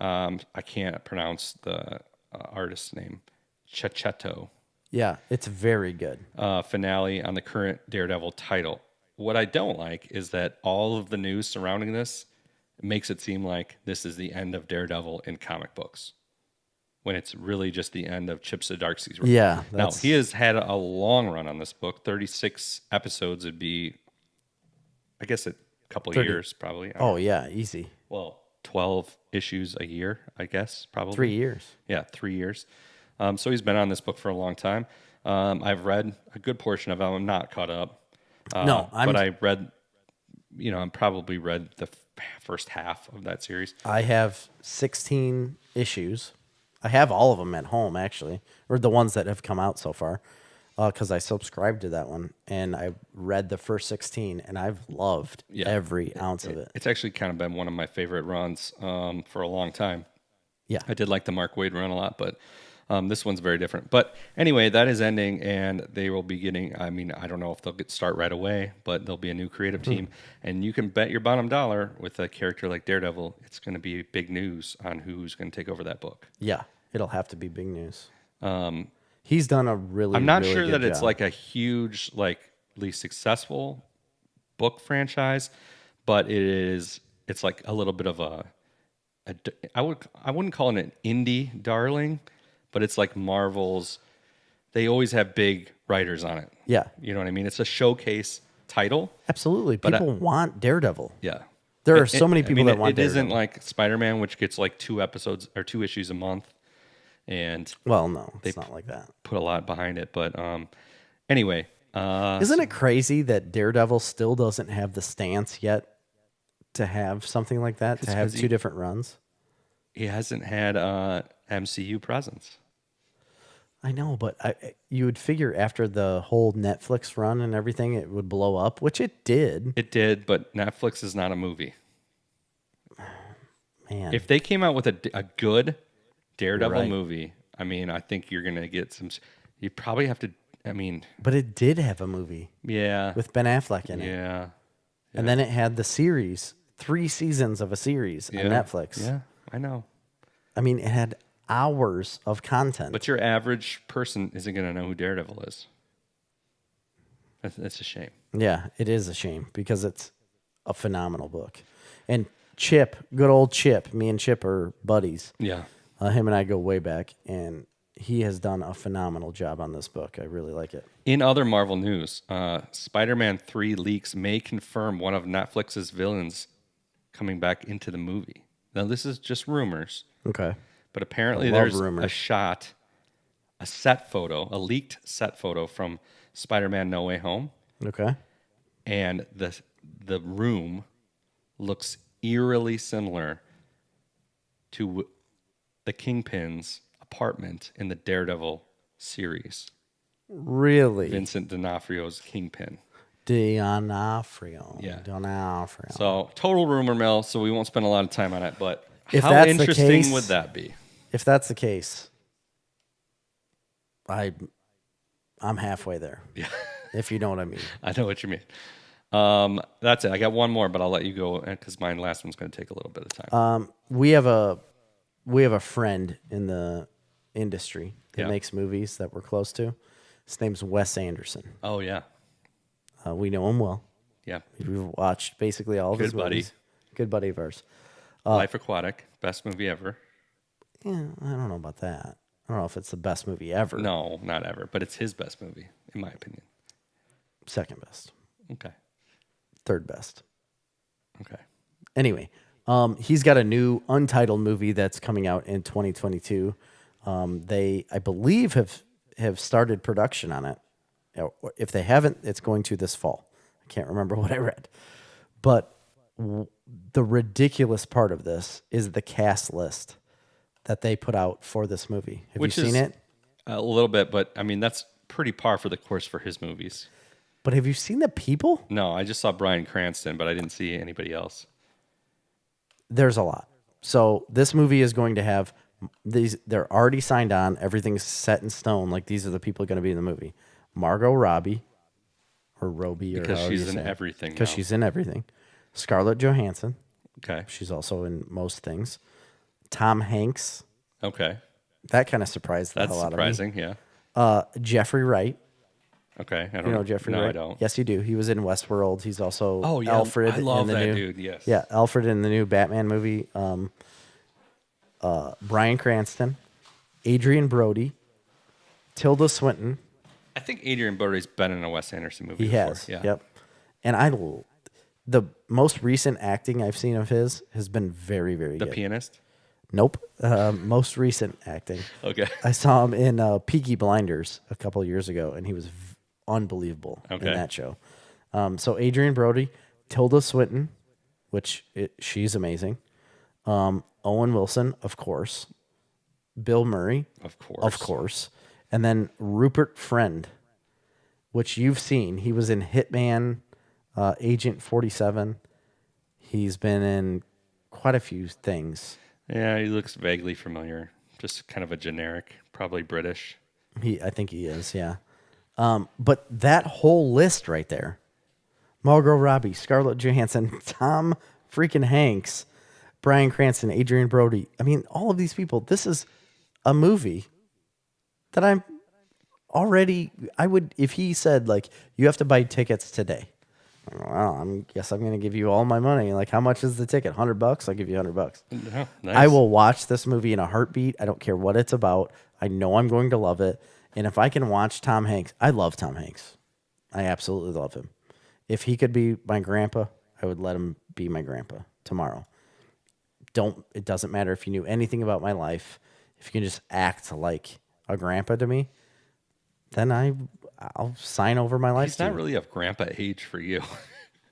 I can't pronounce the artist's name. Checheto. Yeah, it's very good. Finale on the current Daredevil title. What I don't like is that all of the news surrounding this makes it seem like this is the end of Daredevil in comic books, when it's really just the end of Chip Zdarsky's run. Yeah. Now, he has had a long run on this book. 36 episodes would be, I guess, a couple 30. years, probably. Oh, yeah, easy. Well, 12 issues a year, I guess, probably. 3 years. Yeah, 3 years. So he's been on this book for a long time. I've read a good portion of it. I'm not caught up. But I read, I probably read the first half of that series. I have 16 issues. I have all of them at home, actually, or the ones that have come out so far, because I subscribed to that one, and I read the first 16, and I've loved every ounce of it. It's actually kind of been one of my favorite runs for a long time. Yeah. I did like the Mark Waid run a lot, but this one's very different. But anyway, that is ending, and they will be getting, I don't know if they'll start right away, but there'll be a new creative team. And you can bet your bottom dollar with a character like Daredevil, it's going to be big news on who's going to take over that book. Yeah, it'll have to be big news. He's done a really, I'm not really sure good that it's job. like a huge, successful book franchise, but it's like a little bit of I wouldn't call it an indie darling, but it's like Marvel's, they always have big writers on it. Yeah. You know what I mean? It's a showcase title. Absolutely. People want Daredevil. Yeah. There are so many people that want it Daredevil. isn't like Spider-Man, which gets like 2 episodes or 2 issues a month. And Well, no, it's not like that. put a lot behind it. But anyway. Isn't it crazy that Daredevil still doesn't have the stance yet to have something like that, to have 2 different runs? He hasn't had MCU presence. I know, but you would figure after the whole Netflix run and everything, it would blow up, which it did. It did, but Netflix is not a movie. Man. If they came out with a good Daredevil right. movie, I think you're going to get some. You probably have to. But it did have a movie Yeah. with Ben Affleck in it. Yeah. And then it had the series 3 seasons of a series on Netflix. Yeah, I know. I mean, it had hours of content. But your average person isn't going to know who Daredevil is. That's a shame. Yeah, it is a shame because it's a phenomenal book. And Chip, good old Chip, me and Chip are buddies. Yeah. Him and I go way back, and he has done a phenomenal job on this book. I really like it. In other Marvel news, Spider-Man 3 leaks may confirm one of Netflix's villains coming back into the movie. Now, this is just rumors. Okay. But apparently there's a set photo, a leaked set photo from Spider-Man No Way Home. Okay. And the room looks eerily similar to the Kingpin's apartment in the Daredevil series. Really? Vincent D'Onofrio's Kingpin. D'Onofrio. Yeah. D'Onofrio. So total rumor mill, so we won't spend a lot of time on it, but if how that's interesting the case, would that be? If that's the case, I'm halfway there. Yeah. If you know what I mean. I know what you mean. That's it. I got one more, but I'll let you go because my last one's going to take a little bit of time. We have a friend in the industry that makes movies that we're close to. His name's Wes Anderson. Oh, yeah. We know him well. Yeah. We've watched basically all of his movies. Good buddy of ours. Life Aquatic, best movie ever. Yeah, I don't know about that. I don't know if it's the best movie ever. No, not ever, but it's his best movie, in my opinion. Second best. Okay. Third best. Okay. Anyway, he's got a new Untitled movie that's coming out in 2022. They, I believe, have started production on it. If they haven't, it's going to this fall. I can't remember what I read. But the ridiculous part of this is the cast list that they put out for this movie. Have you seen it? A little bit, but I mean, that's pretty par for the course for his movies. But have you seen the people? No, I just saw Bryan Cranston, but I didn't see anybody else. There's a lot. So this movie is going to have these. They're already signed on. Everything's set in stone. Like these are the people going to be in the movie. Margot Robbie, or Robbie, or because she's in everything. Because she's in everything. Scarlett Johansson. Okay. She's also in most things. Tom Hanks. Okay. That kind of surprised the hell out of me. That's surprising, yeah. Jeffrey Wright. Okay, I don't know. You know Jeffrey Wright? I don't. Yes, you do. He was in Westworld. He's also Alfred. I love in the that new, dude. Yes. Yeah, Alfred in the new Batman movie. Bryan Cranston, Adrian Brody, Tilda Swinton. I think Adrian Brody's been in a Wes Anderson movie He before. has. Yeah. Yep. And the most recent acting I've seen of his has been very, very good. The Pianist? Nope. Most recent acting. Okay. I saw him in Peaky Blinders a couple of years ago, and he was unbelievable in that show. So Adrian Brody, Tilda Swinton, she's amazing. Owen Wilson, of course. Bill Murray, of course. And then Rupert Friend, which you've seen. He was in Hitman, Agent 47. He's been in quite a few things. Yeah, he looks vaguely familiar. Just kind of a generic, probably British. I think he is, yeah. But that whole list right there, Margot Robbie, Scarlett Johansson, Tom freaking Hanks, Bryan Cranston, Adrian Brody. I mean, all of these people, this is a movie that I would, if he said, like, you have to buy tickets today. Well, I guess I'm going to give you all my money. Like, how much is the ticket? $100? I'll give you $100. Oh, nice. I will watch this movie in a heartbeat. I don't care what it's about. I know I'm going to love it. And if I can watch Tom Hanks, I love Tom Hanks. I absolutely love him. If he could be my grandpa, I would let him be my grandpa tomorrow. It doesn't matter if you knew anything about my life. If you can just act like a grandpa to me, then I'll sign over my life. He's not really of grandpa age for you.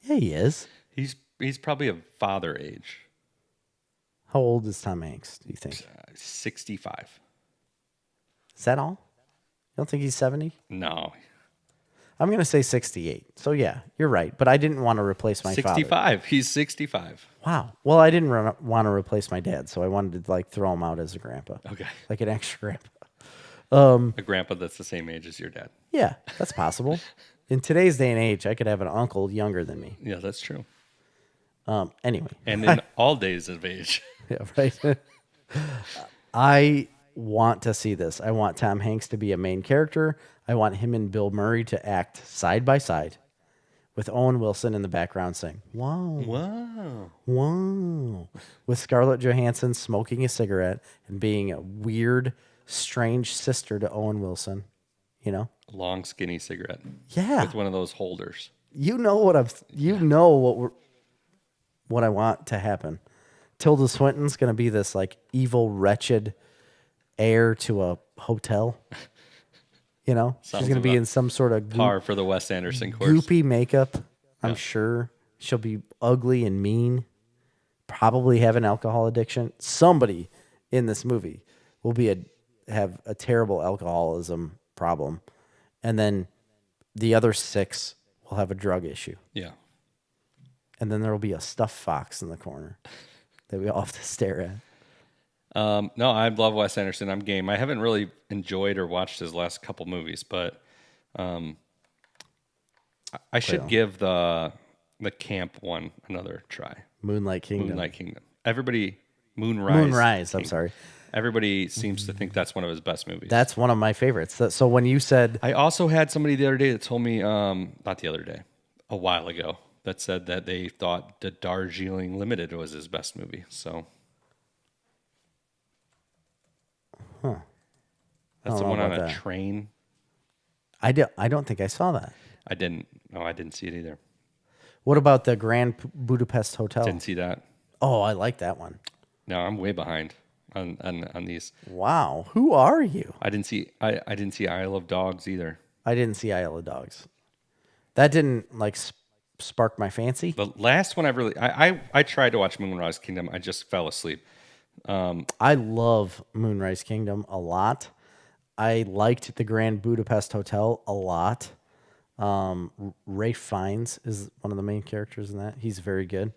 Yeah, he is. He's probably of father age. How old is Tom Hanks, do you think? 65. Is that all? You don't think he's 70? No. I'm going to say 68. So, yeah, you're right. But I didn't want to replace my 65. father. He's 65. Wow. Well, I didn't want to replace my dad, so I wanted to, like, throw him out as a grandpa. Okay. Like an extra grandpa. A grandpa that's the same age as your dad. Yeah, that's possible. In today's day and age, I could have an uncle younger than me. Yeah, that's true. Anyway. And in all days of age. Yeah, right. I want to see this. I want Tom Hanks to be a main character. I want him and Bill Murray to act side by side with Owen Wilson in the background saying, wow, Wow. wow, with Scarlett Johansson smoking a cigarette and being a weird, strange sister to Owen Wilson, you know? Long, skinny cigarette. Yeah. With one of those holders. You know what I want to happen. Tilda Swinton's going to be this like evil, wretched heir to a hotel. You know, Sounds she's going to be in some sort of par for the Wes Anderson course. Goopy makeup. I'm sure she'll be ugly and mean. Probably have an alcohol addiction. Somebody in this movie will have a terrible alcoholism problem, and then the other 6 will have a drug issue. Yeah. And then there will be a stuffed fox in the corner that we all have to stare at. No, I love Wes Anderson. I'm game. I haven't really enjoyed or watched his last couple movies, but I should give the camp one another try. Moonlight Kingdom. Moonrise. I'm sorry. Everybody seems to think that's one of his best movies. That's one of my favorites. So when you said... I also had somebody the other day that told me, not the other day, a while ago, that said that they thought the Darjeeling Limited was his best movie. So, that's the one on a train. I don't think I saw that. I didn't. No, I didn't see it either. What about the Grand Budapest Hotel? Didn't see that. Oh, I like that one. No, I'm way behind on these. Wow, who are you? I didn't see Isle of Dogs either. I didn't see Isle of Dogs. That didn't like spark my fancy. The last one I tried to watch Moonrise Kingdom. I just fell asleep. I love Moonrise Kingdom a lot. I liked the Grand Budapest Hotel a lot. Ray Fiennes is one of the main characters in that. He's very good.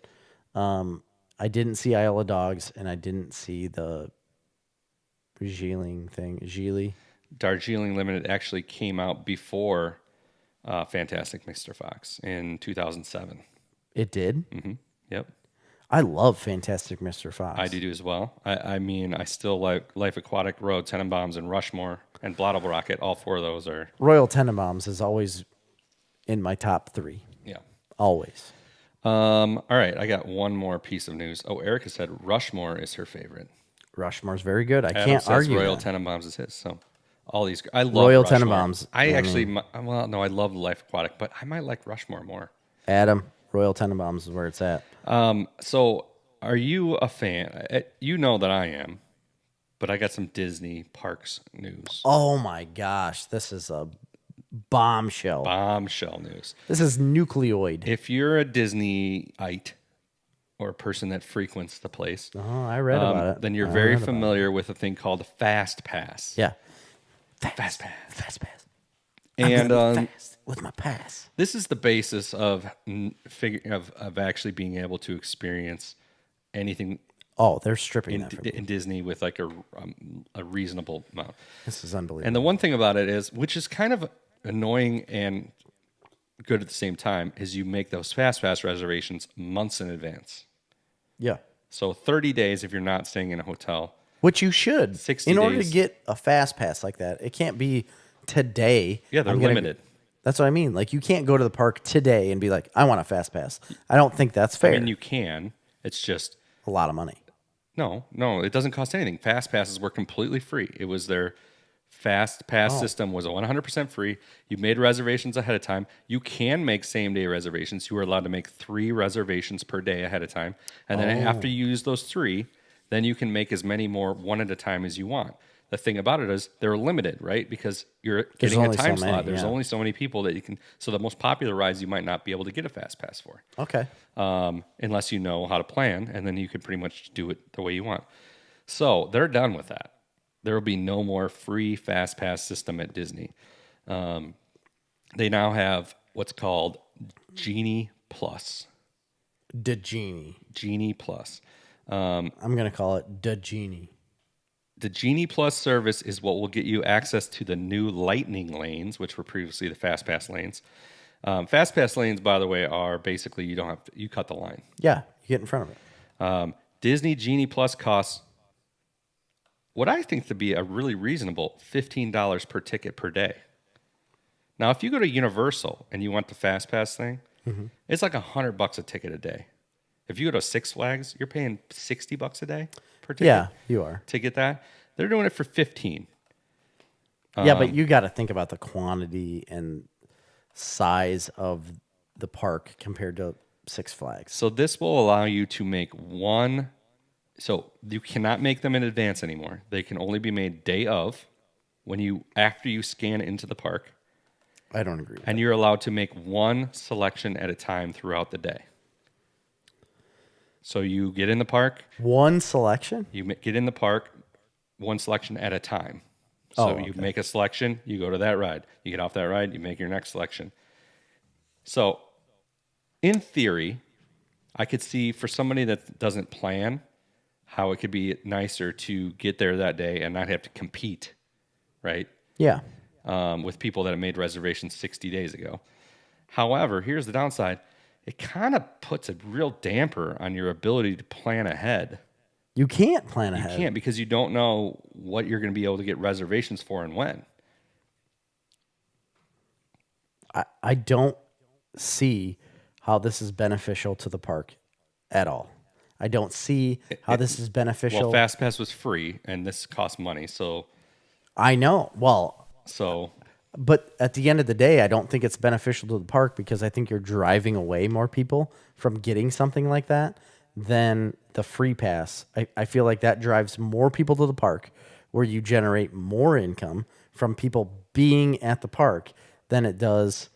I didn't see Isle of Dogs, and I didn't see the Darjeeling Limited actually came out before Fantastic Mr. Fox in 2007. It did? Mm-hmm. Yep. I love Fantastic Mr. Fox. I do as well. I mean, I still like Life Aquatic, Road, Tenenbaums, and Rushmore, and Blottable Rocket. All 4 of those are... Royal Tenenbaums is always in my top 3. Yeah. Always. All right, I got one more piece of news. Oh, Erica said Rushmore is her favorite. Rushmore's very good. I Adam can't says argue Royal that. Tenenbaums is his. So all these... I love Royal Rushmore. Tenenbaums. I love Life Aquatic, but I might like Rushmore more. Adam, Royal Tenenbaums is where it's at. So are you a fan? You know that I am, but I got some Disney parks news. Oh my gosh, this is a bombshell. Bombshell news. This is nucleoid. If you're a Disneyite or a person that frequents the place, I read about it. then you're very familiar with a thing called Fast Pass. Yeah. Fast Pass. Fast Pass. And fast with my pass. This is the basis of actually being able to experience anything. Oh, they're stripping that from in Disney with like a reasonable amount. This is unbelievable. And the one thing about it is, which is kind of annoying and good at the same time, is you make those Fast Pass reservations months in advance. Yeah. So 30 days if you're not staying in a hotel. Which you should. 60 in order days. to get a Fast Pass like that, it can't be today. Yeah, they're limited. That's what I mean. Like, you can't go to the park today and be like, I want a Fast Pass. I don't think that's fair. I mean, you can. It's just a lot of money. No, it doesn't cost anything. Fast Passes were completely free. It was their Fast Pass system was 100% free. You made reservations ahead of time. You can make same-day reservations. You were allowed to make 3 reservations per day ahead of time. And then after you use those 3, then you can make as many more one at a time as you want. The thing about it is they're limited, right? Because you're getting a time slot. There's only so many people that you can... So the most popular rides you might not be able to get a Fast Pass for. Okay. Unless you know how to plan, and then you can pretty much do it the way you want. So they're done with that. There will be no more free Fast Pass system at Disney. They now have what's called Genie Plus. The Genie. Genie Plus. I'm going to call it the Genie. The Genie Plus service is what will get you access to the new Lightning lanes, which were previously the Fast Pass lanes. Fast Pass lanes, by the way, are basically you cut the line. Yeah, You get in front of it. Disney Genie Plus costs what I think to be a really reasonable $15 per ticket per day. Now, if you go to Universal and you want the Fast Pass thing, it's like $100 a ticket a day. If you go to Six Flags, you're paying $60 a day per ticket. Yeah, you are. To get that. They're doing it for $15. Yeah, but you got to think about the quantity and size of the park compared to Six Flags. So this will allow you to make one. So you cannot make them in advance anymore. They can only be made day of, after you scan into the park. I don't agree with and that. You're allowed to make one selection at a time throughout the day. So you get in the park. One selection? You get in the park, one selection at a time. So you make a selection, you go to that ride. You get off that ride, you make your next selection. So in theory, I could see for somebody that doesn't plan how it could be nicer to get there that day and not have to compete, right? Yeah. With people that have made reservations 60 days ago. However, here's the downside. It kind of puts a real damper on your ability to plan ahead. You can't plan ahead. You can't because you don't know what you're going to be able to get reservations for and when. I don't see how this is beneficial to the park at all. I don't see how this is beneficial. Well, Fast Pass was free, and this costs money, so... I know. Well... So... But at the end of the day, I don't think it's beneficial to the park because I think you're driving away more people from getting something like that than the free pass. I feel like that drives more people to the park where you generate more income from people being at the park than it does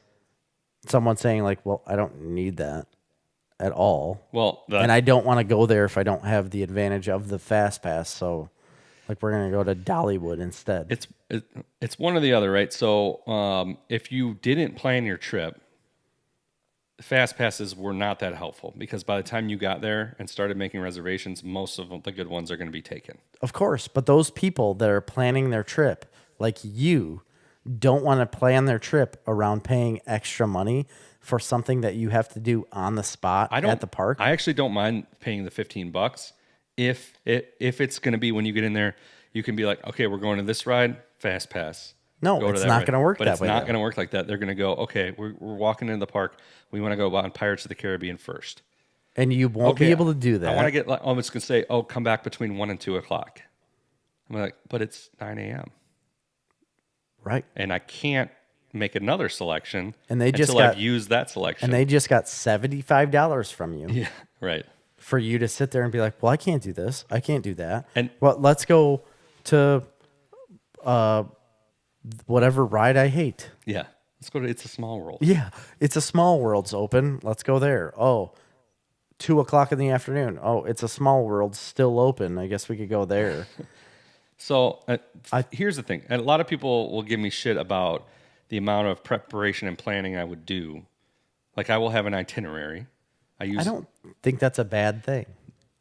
someone saying like, well, I don't need that at all. Well, and I don't want to go there if I don't have the advantage of the fast pass. So like we're going to go to Dollywood instead. It's one or the other, right? So if you didn't plan your trip, fast passes were not that helpful because by the time you got there and started making reservations, most of the good ones are going to be taken. Of course, but those people that are planning their trip, like you, don't want to plan their trip around paying extra money for something that you have to do on the spot at the park. I actually don't mind paying the $15 if it's going to be when you get in there, you can be like, okay, we're going to this ride, fast pass. No, it's not going to work that way. But it's not going to work like that. They're going to go, okay, we're walking into the park. We want to go on Pirates of the Caribbean first. And you won't be able to do that. I want to get, I'm just going to say, come back between 1 and 2 o'clock. I'm like, but it's 9 a.m. Right. And I can't make another selection until I've used that selection. And they just got $75 from you. Yeah, right. For you to sit there and be like, well, I can't do this. I can't do that. And well, let's go to whatever ride I hate. Yeah. Let's go to It's a Small World. Yeah. It's a Small World's open. Let's go there. 2 o'clock in the afternoon. It's a Small World still open. I guess we could go there. So here's the thing. And a lot of people will give me shit about the amount of preparation and planning I would do. Like I will have an itinerary. I don't think that's a bad thing.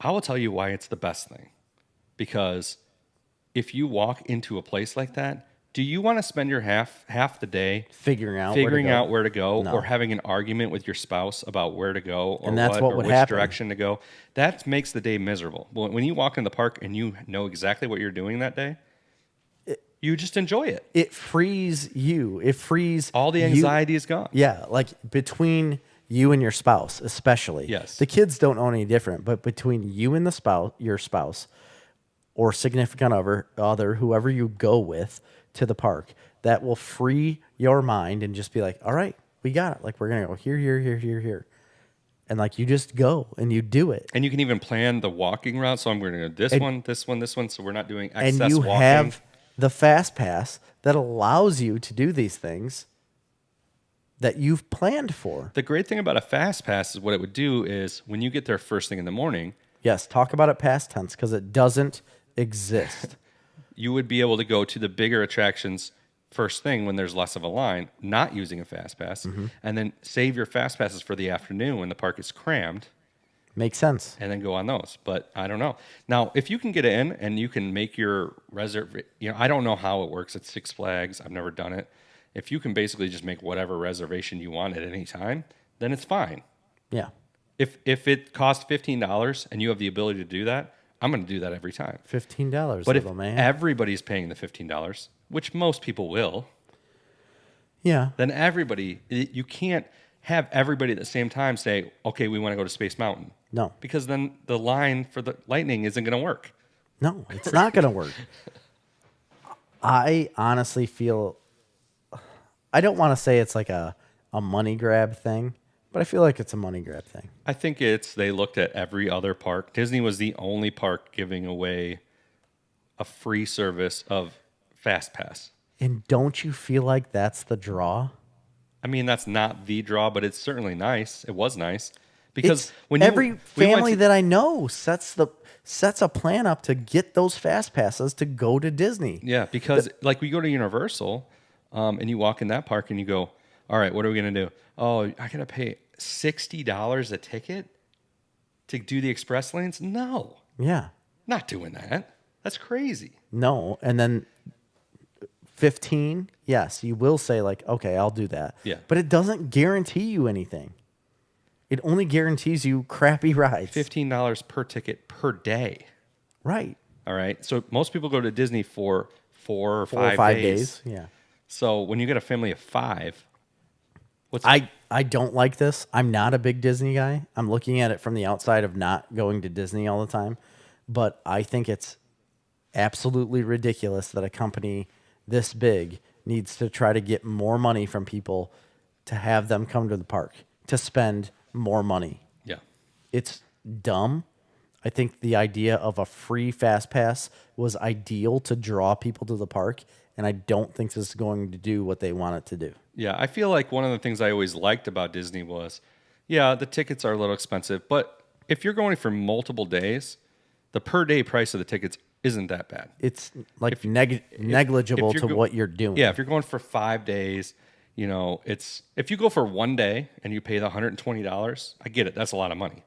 I will tell you why it's the best thing. Because if you walk into a place like that, do you want to spend your half the day figuring out where to go No. or having an argument with your spouse about where to go or and that's what would which happen. direction to go? That makes the day miserable. When you walk in the park and you know exactly what you're doing that day, you just enjoy it. It frees you. It frees all the anxiety is gone. Yeah, like between you and your spouse, especially. Yes. The kids don't know any different, but between you and your spouse, or significant other, whoever you go with to the park, that will free your mind and just be like, all right, we got it. Like we're gonna go here, here, here, here, here. And like you just go and you do it. And you can even plan the walking route. So I'm going to go this one, this one, this one. So we're not doing excess and you walking. have the fast pass that allows you to do these things that you've planned for. The great thing about a fast pass is what it would do is when you get there first thing in the morning. Yes, talk about it past tense because it doesn't exist. You would be able to go to the bigger attractions first thing when there's less of a line, not using a fast pass, and then save your fast passes for the afternoon when the park is crammed. Makes sense. And then go on those. But I don't know. Now, if you can get in and you can make your I don't know how it works at Six Flags. I've never done it. If you can basically just make whatever reservation you want at any time, then it's fine. Yeah. If it costs $15 and you have the ability to do that, I'm going to do that every time. $15, but if man. everybody's paying the $15, which most people will, yeah, then you can't have everybody at the same time say, okay, we want to go to Space Mountain. No. Because then the line for the Lightning isn't going to work. No, it's not going to work. I honestly feel, I don't want to say it's like a money grab thing, but I feel like it's a money grab thing. I think they looked at every other park. Disney was the only park giving away a free service of Fast Pass. And don't you feel like that's the draw? I mean, that's not the draw, but it's certainly nice. It was nice. Because when every family that I know sets a plan up to get those Fast Passes to go to Disney. Yeah, because like we go to Universal, and you walk in that park and you go, all right, what are we going to do? Oh, I got to pay $60 a ticket to do the express lanes? No. Yeah. Not doing that. That's crazy. No. And then 15, yes, you will say like, okay, I'll do that. Yeah. But it doesn't guarantee you anything. It only guarantees you crappy rides. $15 per ticket per day. Right. All right. So most people go to Disney for 4 or 5 days. Yeah. So when you get a family of 5, I don't like this. I'm not a big Disney guy. I'm looking at it from the outside of not going to Disney all the time. But I think it's absolutely ridiculous that a company this big needs to try to get more money from people to have them come to the park, to spend more money. Yeah. It's dumb. I think the idea of a free Fast Pass was ideal to draw people to the park, and I don't think this is going to do what they want it to do. Yeah, I feel like one of the things I always liked about Disney was, yeah, the tickets are a little expensive, but if you're going for multiple days, the per day price of the tickets isn't that bad. It's like negligible to what you're doing. Yeah, if you're going for 5 days, you know, if you go for 1 day and you pay the $120, I get it. That's a lot of money.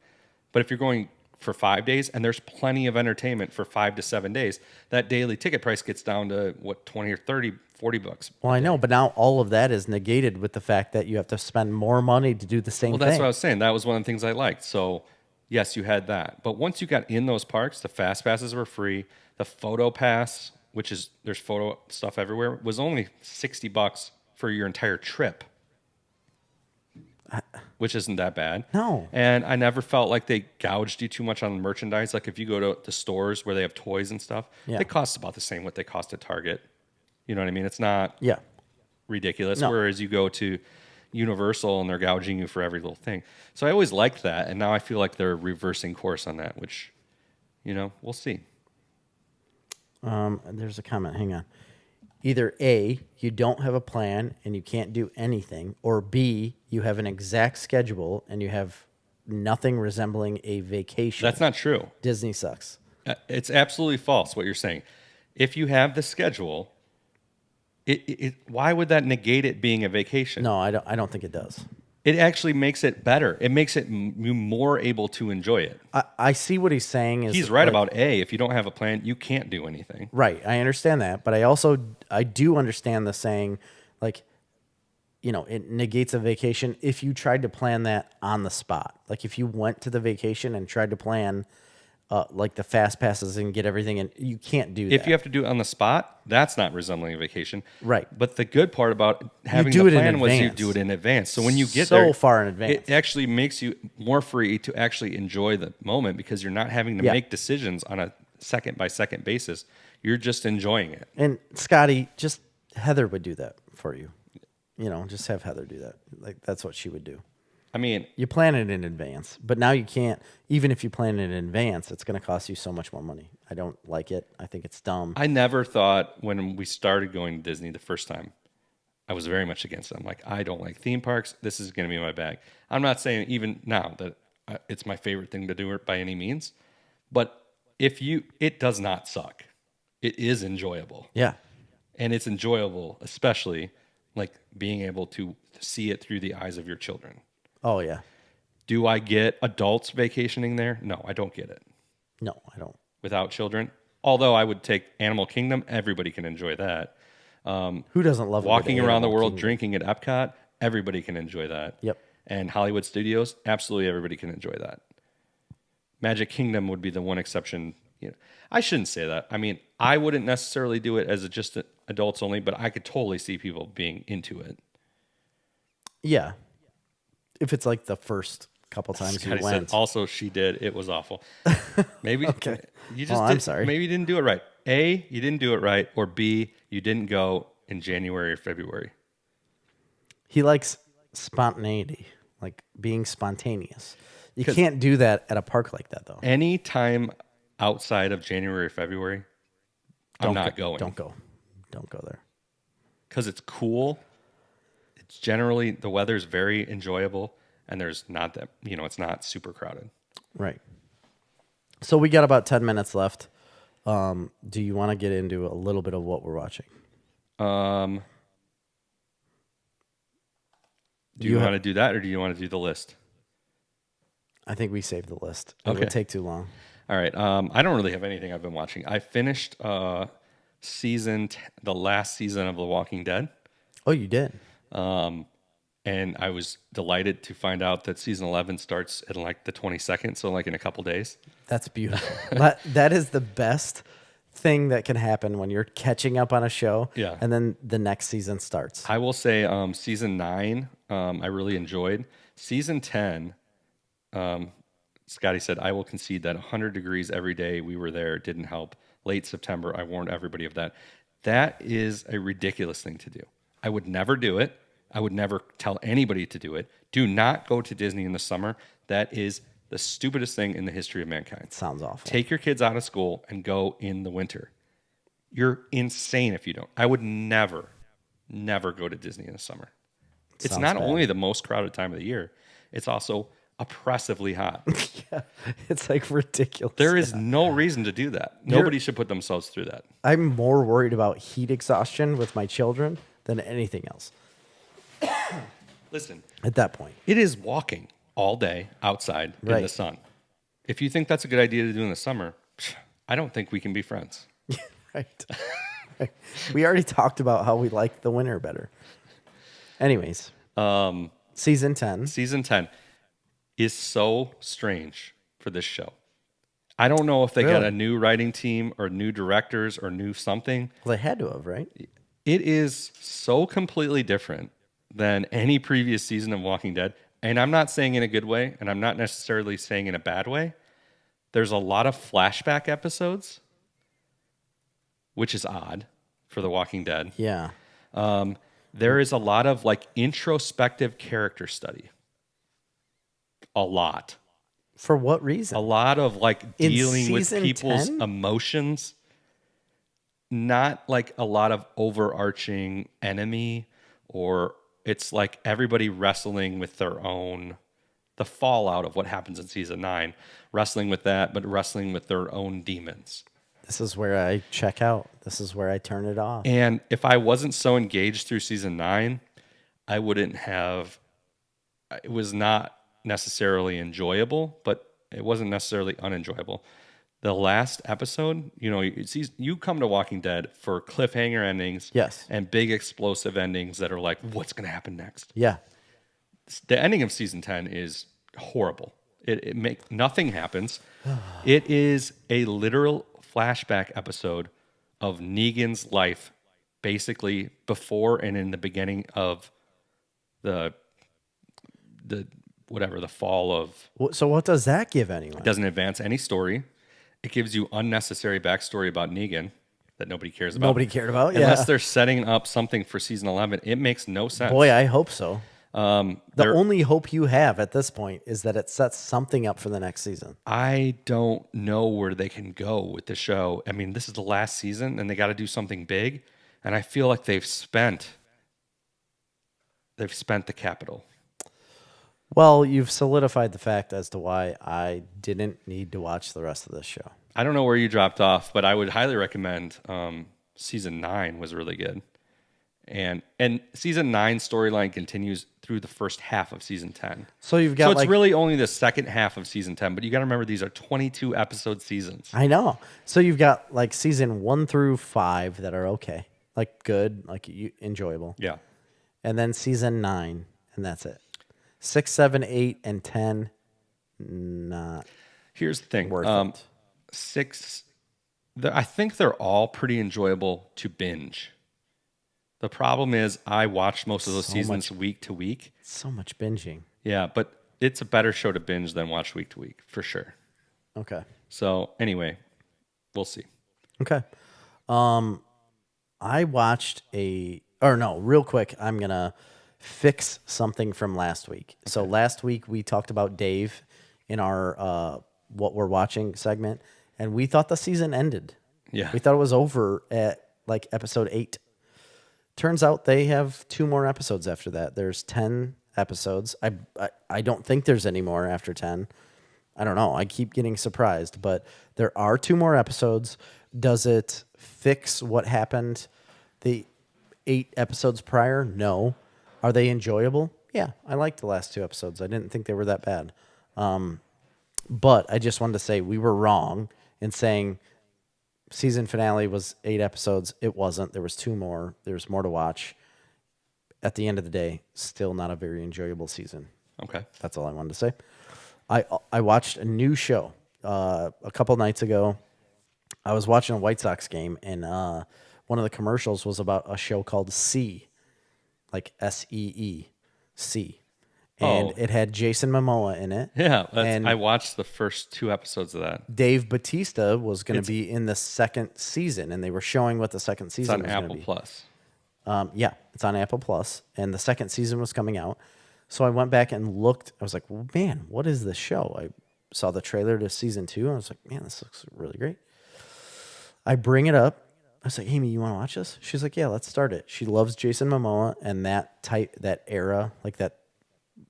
But if you're going for 5 days and there's plenty of entertainment for 5 to 7 days, that daily ticket price gets down to what, 20 or 30, $40. Well, I know, but now all of that is negated with the fact that you have to spend more money to do the same thing. Well, that's what I was saying. That was one of the things I liked. So, yes, you had that. But once you got in those parks, the Fast Passes were free. The Photo Pass, which is, there's photo stuff everywhere, was only $60 for your entire trip, which isn't that bad. No. And I never felt like they gouged you too much on the merchandise. Like if you go to the stores where they have toys and stuff, they cost about the same what they cost at Target. You know what I mean? It's not ridiculous. No. Whereas you go to Universal and they're gouging you for every little thing. So I always liked that. And now I feel like they're reversing course on that, which, you know, we'll see. There's a comment. Hang on. Either A, you don't have a plan and you can't do anything, or B, you have an exact schedule and you have nothing resembling a vacation. That's not true. Disney sucks. It's absolutely false what you're saying. If you have the schedule, why would that negate it being a vacation? No, I don't think it does. It actually makes it better. It makes it you more able to enjoy it. I see what he's saying. He's right about A. If you don't have a plan, you can't do anything. Right. I understand that. But I do understand the saying, like, you know, it negates a vacation if you tried to plan that on the spot. Like if you went to the vacation and tried to plan like the Fast Passes and get everything in, you can't do that. If you have to do it on the spot, that's not resembling a vacation. Right. But the good part about having the plan was you do it in advance. So when you get there, so far in advance, it actually makes you more free to actually enjoy the moment because you're not having to make decisions on a second by second basis. You're just enjoying it. And Scotty, just Heather would do that for you. You know, just have Heather do that. Like that's what she would do. I mean, you plan it in advance, but now you can't. Even if you plan it in advance, it's going to cost you so much more money. I don't like it. I think it's dumb. I never thought when we started going to Disney the first time, I was very much against it. I'm like, I don't like theme parks. This is going to be my bag. I'm not saying even now that it's my favorite thing to do by any means, but it does not suck. It is enjoyable. Yeah. And it's enjoyable, especially like being able to see it through the eyes of your children. Oh, yeah. Do I get adults vacationing there? No, I don't get it. No, I don't. Without children? Although I would take Animal Kingdom. Everybody can enjoy that. Who doesn't love walking around the world drinking at Epcot? Everybody can enjoy that. Yep. and Hollywood studios, absolutely everybody can enjoy that. Magic Kingdom would be the one exception. I shouldn't say that. I mean, I wouldn't necessarily do it as just adults only, but I could totally see people being into it. Yeah. If it's like the first couple times you went. Also, she did. It was awful. Maybe okay. I'm sorry. Maybe you didn't do it right. A, you didn't do it right, or B, you didn't go in January or February. He likes spontaneity, like being spontaneous. You can't do that at a park like that, though. Any time outside of January or February, I'm not going. Don't go there. Because it's cool. It's generally, the weather's very enjoyable, and there's not that, it's not super crowded. Right. So we got about 10 minutes left. Do you want to get into a little bit of what we're watching? Do you want to do that, or do you want to do the list? I think we saved the list. It Okay. would take too long. All right. I don't really have anything I've been watching. I finished the last season of The Walking Dead. Oh, you did? And I was delighted to find out that season 11 starts in like the 22nd, so like in a couple days. That's beautiful. That is the best thing that can happen when you're catching up on a show. Yeah. And then the next season starts. I will say season 9, I really enjoyed. Season 10, Scotty said, I will concede that 100 degrees every day we were there didn't help. Late September, I warned everybody of that. That is a ridiculous thing to do. I would never do it. I would never tell anybody to do it. Do not go to Disney in the summer. That is the stupidest thing in the history of mankind. It sounds awful. Take your kids out of school and go in the winter. You're insane if you don't. I would never go to Disney in the summer. It's not only the most crowded time of the year, it's also oppressively hot. Yeah, it's like ridiculous. There is no reason to do that. Nobody should put themselves through that. I'm more worried about heat exhaustion with my children than anything else. Listen, at that point, it is walking all day outside in the sun. If you think that's a good idea to do in the summer, I don't think we can be friends. Right. We already talked about how we like the winter better. Anyways, season 10. Season 10 is so strange for this show. I don't know if they got a new writing team or new directors or new something. Well, they had to have, right? It is so completely different than any previous season of Walking Dead. And I'm not saying in a good way, and I'm not necessarily saying in a bad way. There's a lot of flashback episodes, which is odd for The Walking Dead. Yeah. There is a lot of like introspective character study. A lot. For what reason? A lot of like dealing with people's 10? emotions. Not like a lot of overarching enemy, or it's like everybody wrestling with their own, the fallout of what happens in season 9, wrestling with that, but wrestling with their own demons. This is where I check out. This is where I turn it off. And if I wasn't so engaged through season 9, I wouldn't have, it was not necessarily enjoyable, but it wasn't necessarily unenjoyable. The last episode, you come to Walking Dead for cliffhanger endings, yes, and big explosive endings that are like, what's going to happen next? Yeah. The ending of season 10 is horrible. Nothing happens. It is a literal flashback episode of Negan's life, basically before and in the beginning of the fall of. So what does that give anyone? It doesn't advance any story. It gives you unnecessary backstory about Negan that nobody cares about. Nobody cared about, yeah. Unless they're setting up something for season 11. It makes no sense. Boy, I hope so. The only hope you have at this point is that it sets something up for the next season. I don't know where they can go with the show. I mean, this is the last season, and they got to do something big. And I feel like they've spent the capital. Well, you've solidified the fact as to why I didn't need to watch the rest of this show. I don't know where you dropped off, but I would highly recommend season 9 was really good. And season 9 storyline continues through the first half of season 10. So it's really only the second half of season 10, but you got to remember these are 22 episode seasons. I know. So you've got like season 1 through 5 that are okay, like good, like enjoyable. Yeah. And then season 9, and that's it. 6, 7, 8, and 10, not Here's the thing. worth it. 6, I think they're all pretty enjoyable to binge. The problem is I watched most of those seasons week to week. So much binging. Yeah, but it's a better show to binge than watch week to week, for sure. Okay. So anyway, we'll see. Okay. I watched real quick, I'm going to fix something from last week. Okay. So last week we talked about Dave in our what we're watching segment, and we thought the season ended. Yeah. We thought it was over at like episode 8. Turns out they have 2 more episodes after that. There's 10 episodes. I don't think there's any more after 10. I don't know. I keep getting surprised, but there are 2 more episodes. Does it fix what happened the 8 episodes prior? No. Are they enjoyable? Yeah, I liked the last 2 episodes. I didn't think they were that bad. But I just wanted to say we were wrong in saying season finale was 8 episodes. It wasn't. There was 2 more. There's more to watch. At the end of the day, still not a very enjoyable season. Okay. That's all I wanted to say. I watched a new show a couple nights ago. I was watching a White Sox game, and one of the commercials was about a show called C, like SEE, C. And it had Jason Momoa in it. Yeah, I watched the first 2 episodes of that. Dave Bautista was going to be in the second season, and they were showing what the second season was going to be. It's on Apple Plus. Yeah, it's on Apple Plus, and the second season was coming out. So I went back and looked. I was like, well, man, what is this show? I saw the trailer to season 2, and I was like, man, this looks really great. I bring it up. I was like, Amy, you want to watch this? She's like, yeah, let's start it. She loves Jason Momoa and that era, like that,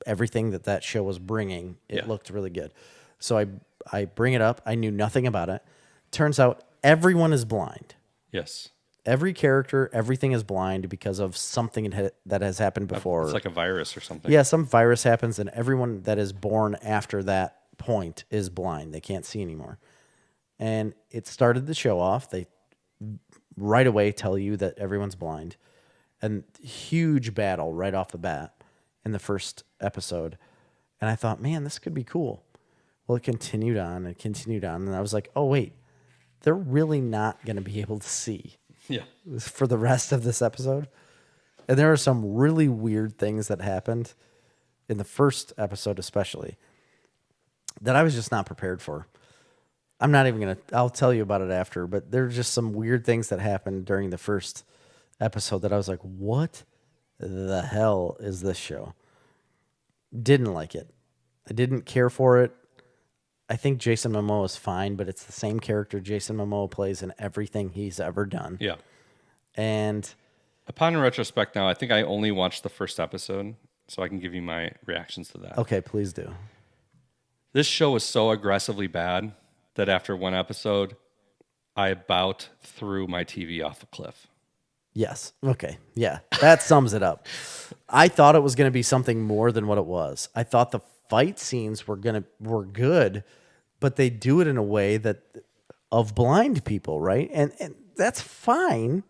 everything that show was bringing. It looked really good. So I bring it up. I knew nothing about it. Turns out everyone is blind. Yes. Every character, everything is blind because of something that has happened before. It's like a virus or something. Yeah, some virus happens, and everyone that is born after that point is blind. They can't see anymore. And it started the show off. They right away tell you that everyone's blind. And huge battle right off the bat in the first episode. And I thought, man, this could be cool. Well, it continued on and continued on. And I was like, oh, wait, they're really not going to be able to see. Yeah. For the rest of this episode. And there are some really weird things that happened in the first episode, especially, that I was just not prepared for. I'm not even going to, I'll tell you about it after, but there are just some weird things that happened during the first episode that I was like, what the hell is this show? Didn't like it. I didn't care for it. I think Jason Momoa is fine, but it's the same character Jason Momoa plays in everything he's ever done. Yeah. And upon retrospect now, I think I only watched the first episode, so I can give you my reactions to that. Okay, please do. This show is so aggressively bad that after 1 episode, I about threw my TV off a cliff. Yes. Okay. Yeah. That sums it up. I thought it was going to be something more than what it was. I thought the fight scenes were good, but they do it in a way that of blind people, right? And that's fine.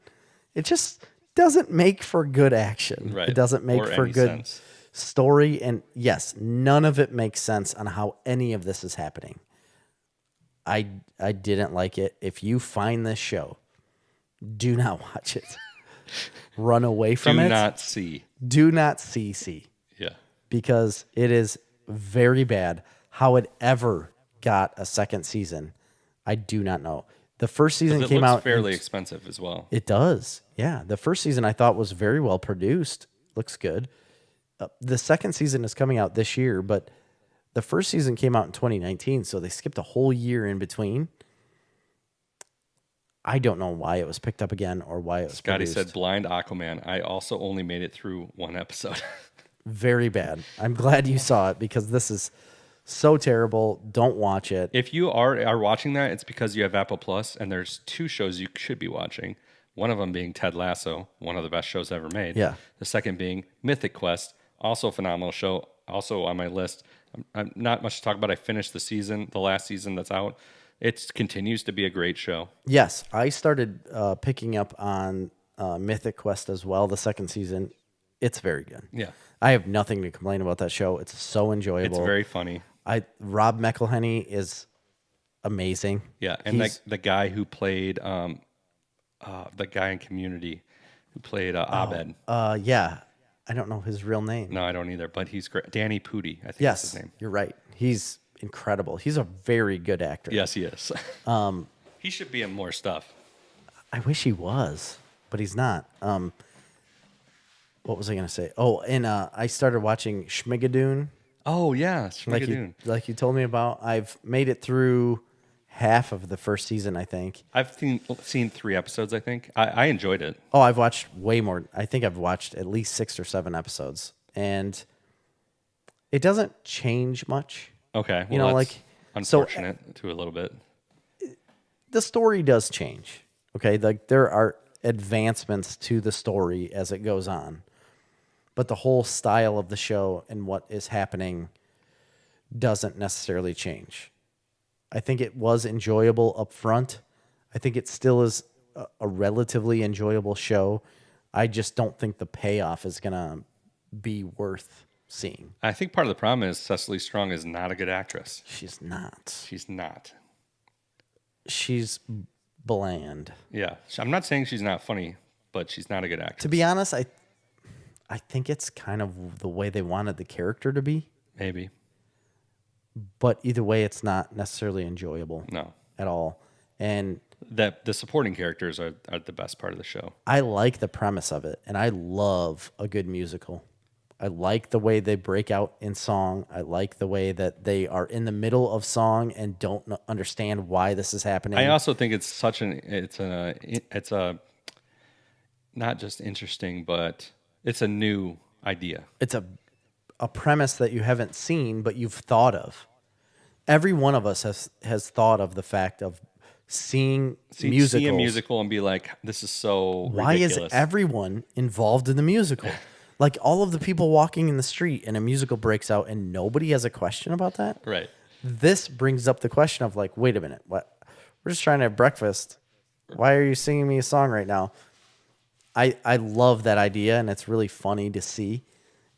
It just doesn't make for good action. Right. It doesn't make for good story. And yes, none of it makes sense on how any of this is happening. I didn't like it. If you find this show, do not watch it. Run away from it. Do not see. Do not see. Yeah. Because it is very bad. How it ever got a second season, I do not know. The first season came out fairly expensive as well. It does. Yeah. The first season I thought was very well produced. Looks good. The second season is coming out this year, but the first season came out in 2019, so they skipped a whole year in between. I don't know why it was picked up again or why it was Scotty produced. said, blind Aquaman. I also only made it through 1 episode. Very bad. I'm glad you saw it because this is so terrible. Don't watch it. If you are watching that, it's because you have Apple Plus, and there's 2 shows you should be watching. One of them being Ted Lasso, one of the best shows ever made. Yeah. The second being Mythic Quest, also a phenomenal show, also on my list. I'm not much to talk about. I finished the last season that's out. It continues to be a great show. Yes, I started picking up on Mythic Quest as well, the second season. It's very good. Yeah. I have nothing to complain about that show. It's so enjoyable. It's very funny. Rob McElhenney is amazing. Yeah, and the guy who played the guy in Community who played Abed. Yeah. I don't know his real name. No, I don't either, but he's great. Danny Pudi, I think Yes, is his name. you're right. He's incredible. He's a very good actor. Yes, he is. He should be in more stuff. I wish he was, but he's not. What was I going to say? Oh, and I started watching Schmigadoon. Oh, yeah, Schmigadoon. Like you told me about. I've made it through half of the first season, I think. I've seen 3 episodes, I think. I enjoyed it. Oh, I've watched way more. I think I've watched at least 6 or 7 episodes. And it doesn't change much. Okay. Well, you know, that's like unfortunate to a little bit. The story does change. Okay. Like there are advancements to the story as it goes on. But the whole style of the show and what is happening doesn't necessarily change. I think it was enjoyable up front. I think it still is a relatively enjoyable show. I just don't think the payoff is going to be worth seeing. I think part of the problem is Cecily Strong is not a good actress. She's not. She's not. She's bland. Yeah. I'm not saying she's not funny, but she's not a good actress. To be honest, I think it's kind of the way they wanted the character to be. Maybe. But either way, it's not necessarily enjoyable. No. At all. And that the supporting characters are the best part of the show. I like the premise of it, and I love a good musical. I like the way they break out in song. I like the way that they are in the middle of song and don't understand why this is happening. I also think it's it's a not just interesting, but it's a new idea. It's a premise that you haven't seen, but you've thought of. Every one of us has thought of the fact of seeing musicals. See a musical and be like, this is so why ridiculous. Is everyone involved in the musical? Like all of the people walking in the street and a musical breaks out and nobody has a question about that? Right. This brings up the question of like, wait a minute, what? We're just trying to have breakfast. Why are you singing me a song right now? I love that idea, and it's really funny to see.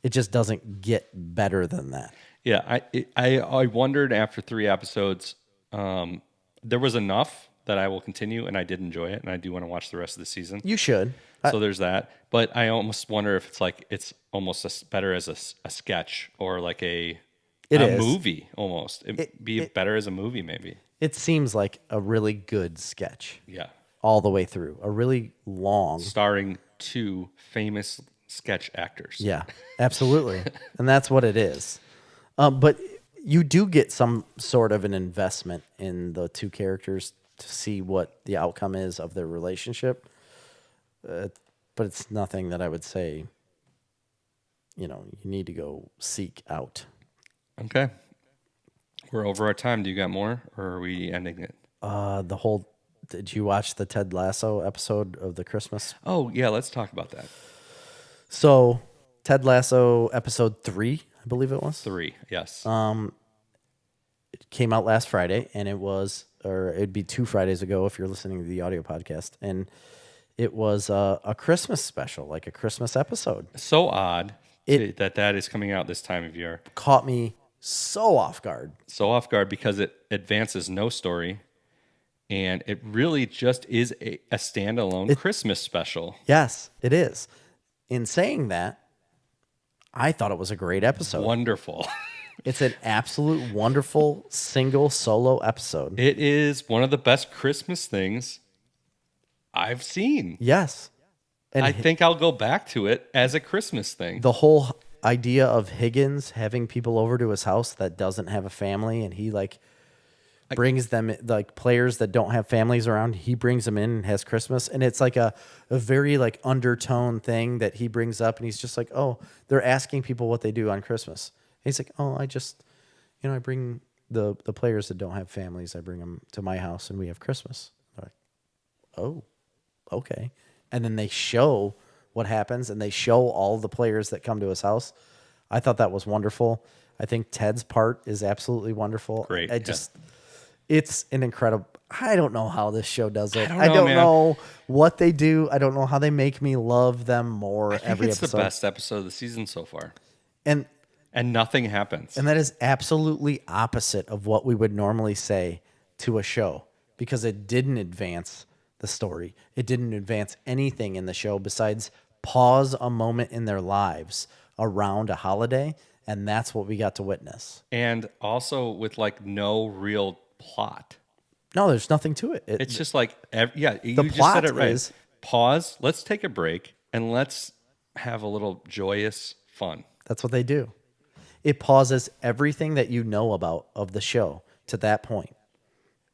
It just doesn't get better than that. Yeah, I wondered after 3 episodes, there was enough that I will continue, and I did enjoy it, and I do want to watch the rest of the season. You should. So there's that. But I almost wonder if it's almost better as a sketch or like a movie almost. It'd be better as a movie maybe. It seems like a really good sketch. Yeah. All the way through. A really long. Starring 2 famous sketch actors. Yeah, absolutely. And that's what it is. But you do get some sort of an investment in the 2 characters to see what the outcome is of their relationship. But it's nothing that I would say, you need to go seek out. Okay. We're over our time. Do you got more, or are we ending it? Did you watch the Ted Lasso episode of the Christmas? Oh, yeah, let's talk about that. So, Ted Lasso episode 3, I believe it was. 3, yes. It came out last Friday, and it'd be 2 Fridays ago if you're listening to the audio podcast. And it was a Christmas special, like a Christmas episode. So odd that is coming out this time of year. Caught me so off guard. So off guard because it advances no story. And it really just is a standalone Christmas special. Yes, it is. In saying that, I thought it was a great episode. Wonderful. It's an absolute wonderful single solo episode. It is one of the best Christmas things I've seen. Yes. And I think I'll go back to it as a Christmas thing. The whole idea of Higgins having people over to his house that doesn't have a family, and he brings them, like players that don't have families around, he brings them in and has Christmas. And it's like a very like undertone thing that he brings up. And he's just like, oh, they're asking people what they do on Christmas. And he's like, oh, I just, I bring the players that don't have families, I bring them to my house and we have Christmas. They're like, oh, okay. And then they show what happens and they show all the players that come to his house. I thought that was wonderful. I think Ted's part is absolutely wonderful. Great. It's an incredible. I don't know how this show does it. I don't know what they do. I don't know how they make me love them more every it's episode. The best episode of the season so far. And nothing happens. And that is absolutely opposite of what we would normally say to a show, because it didn't advance the story. It didn't advance anything in the show besides pause a moment in their lives around a holiday, and that's what we got to witness. And also with like no real plot. No, there's nothing to it. It's just like, you the just plot said it right. Is, pause, let's take a break, and let's have a little joyous fun. That's what they do. It pauses everything that you know about of the show to that point.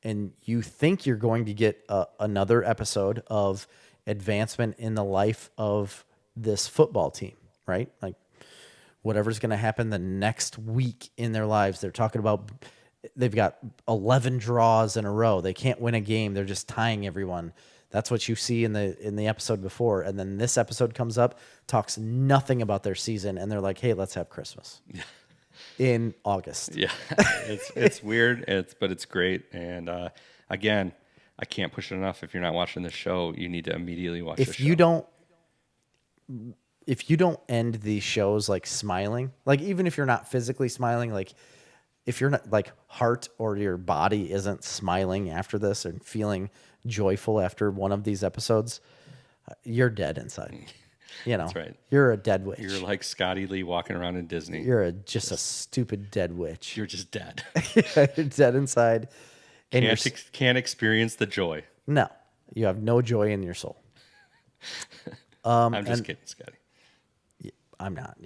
And you think you're going to get another episode of advancement in the life of this football team, right? Like whatever's going to happen the next week in their lives. They're talking about they've got 11 draws in a row. They can't win a game. They're just tying everyone. That's what you see in the episode before. And then this episode comes up, talks nothing about their season, and they're like, hey, let's have Christmas in August. Yeah, it's weird, but it's great. And again, I can't push it enough. If you're not watching the show, you need to immediately watch the show. If you don't end these shows like smiling, like even if you're not physically smiling, like if you're not like heart or your body isn't smiling after this and feeling joyful after one of these episodes, you're dead inside. You know, that's right. You're a dead witch. You're like Scotty Lee walking around in Disney. You're just a stupid dead witch. You're just dead. You're dead inside. And can't experience the joy. No, you have no joy in your soul. I'm just kidding, Scotty. I'm not.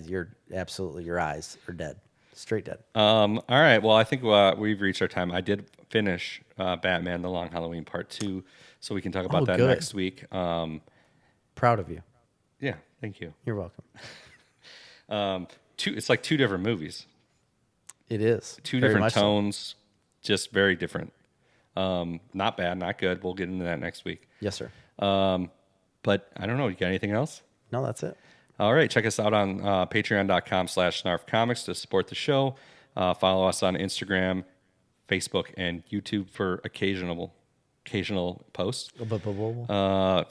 You're absolutely, your eyes are dead. Straight dead. All right. Well, I think we've reached our time. I did finish Batman: The Long Halloween Part 2, so we can talk about that good. next week. Proud of you. Yeah, thank you. You're welcome. It's like two different movies. It is. Two different tones, just very different. Not bad, not good. We'll get into that next week. Yes, sir. But I don't know. You got anything else? No, that's it. All right. Check us out on patreon.com/snarfcomics to support the show. Follow us on Instagram, Facebook, and YouTube for occasional posts. For Snarf Talk.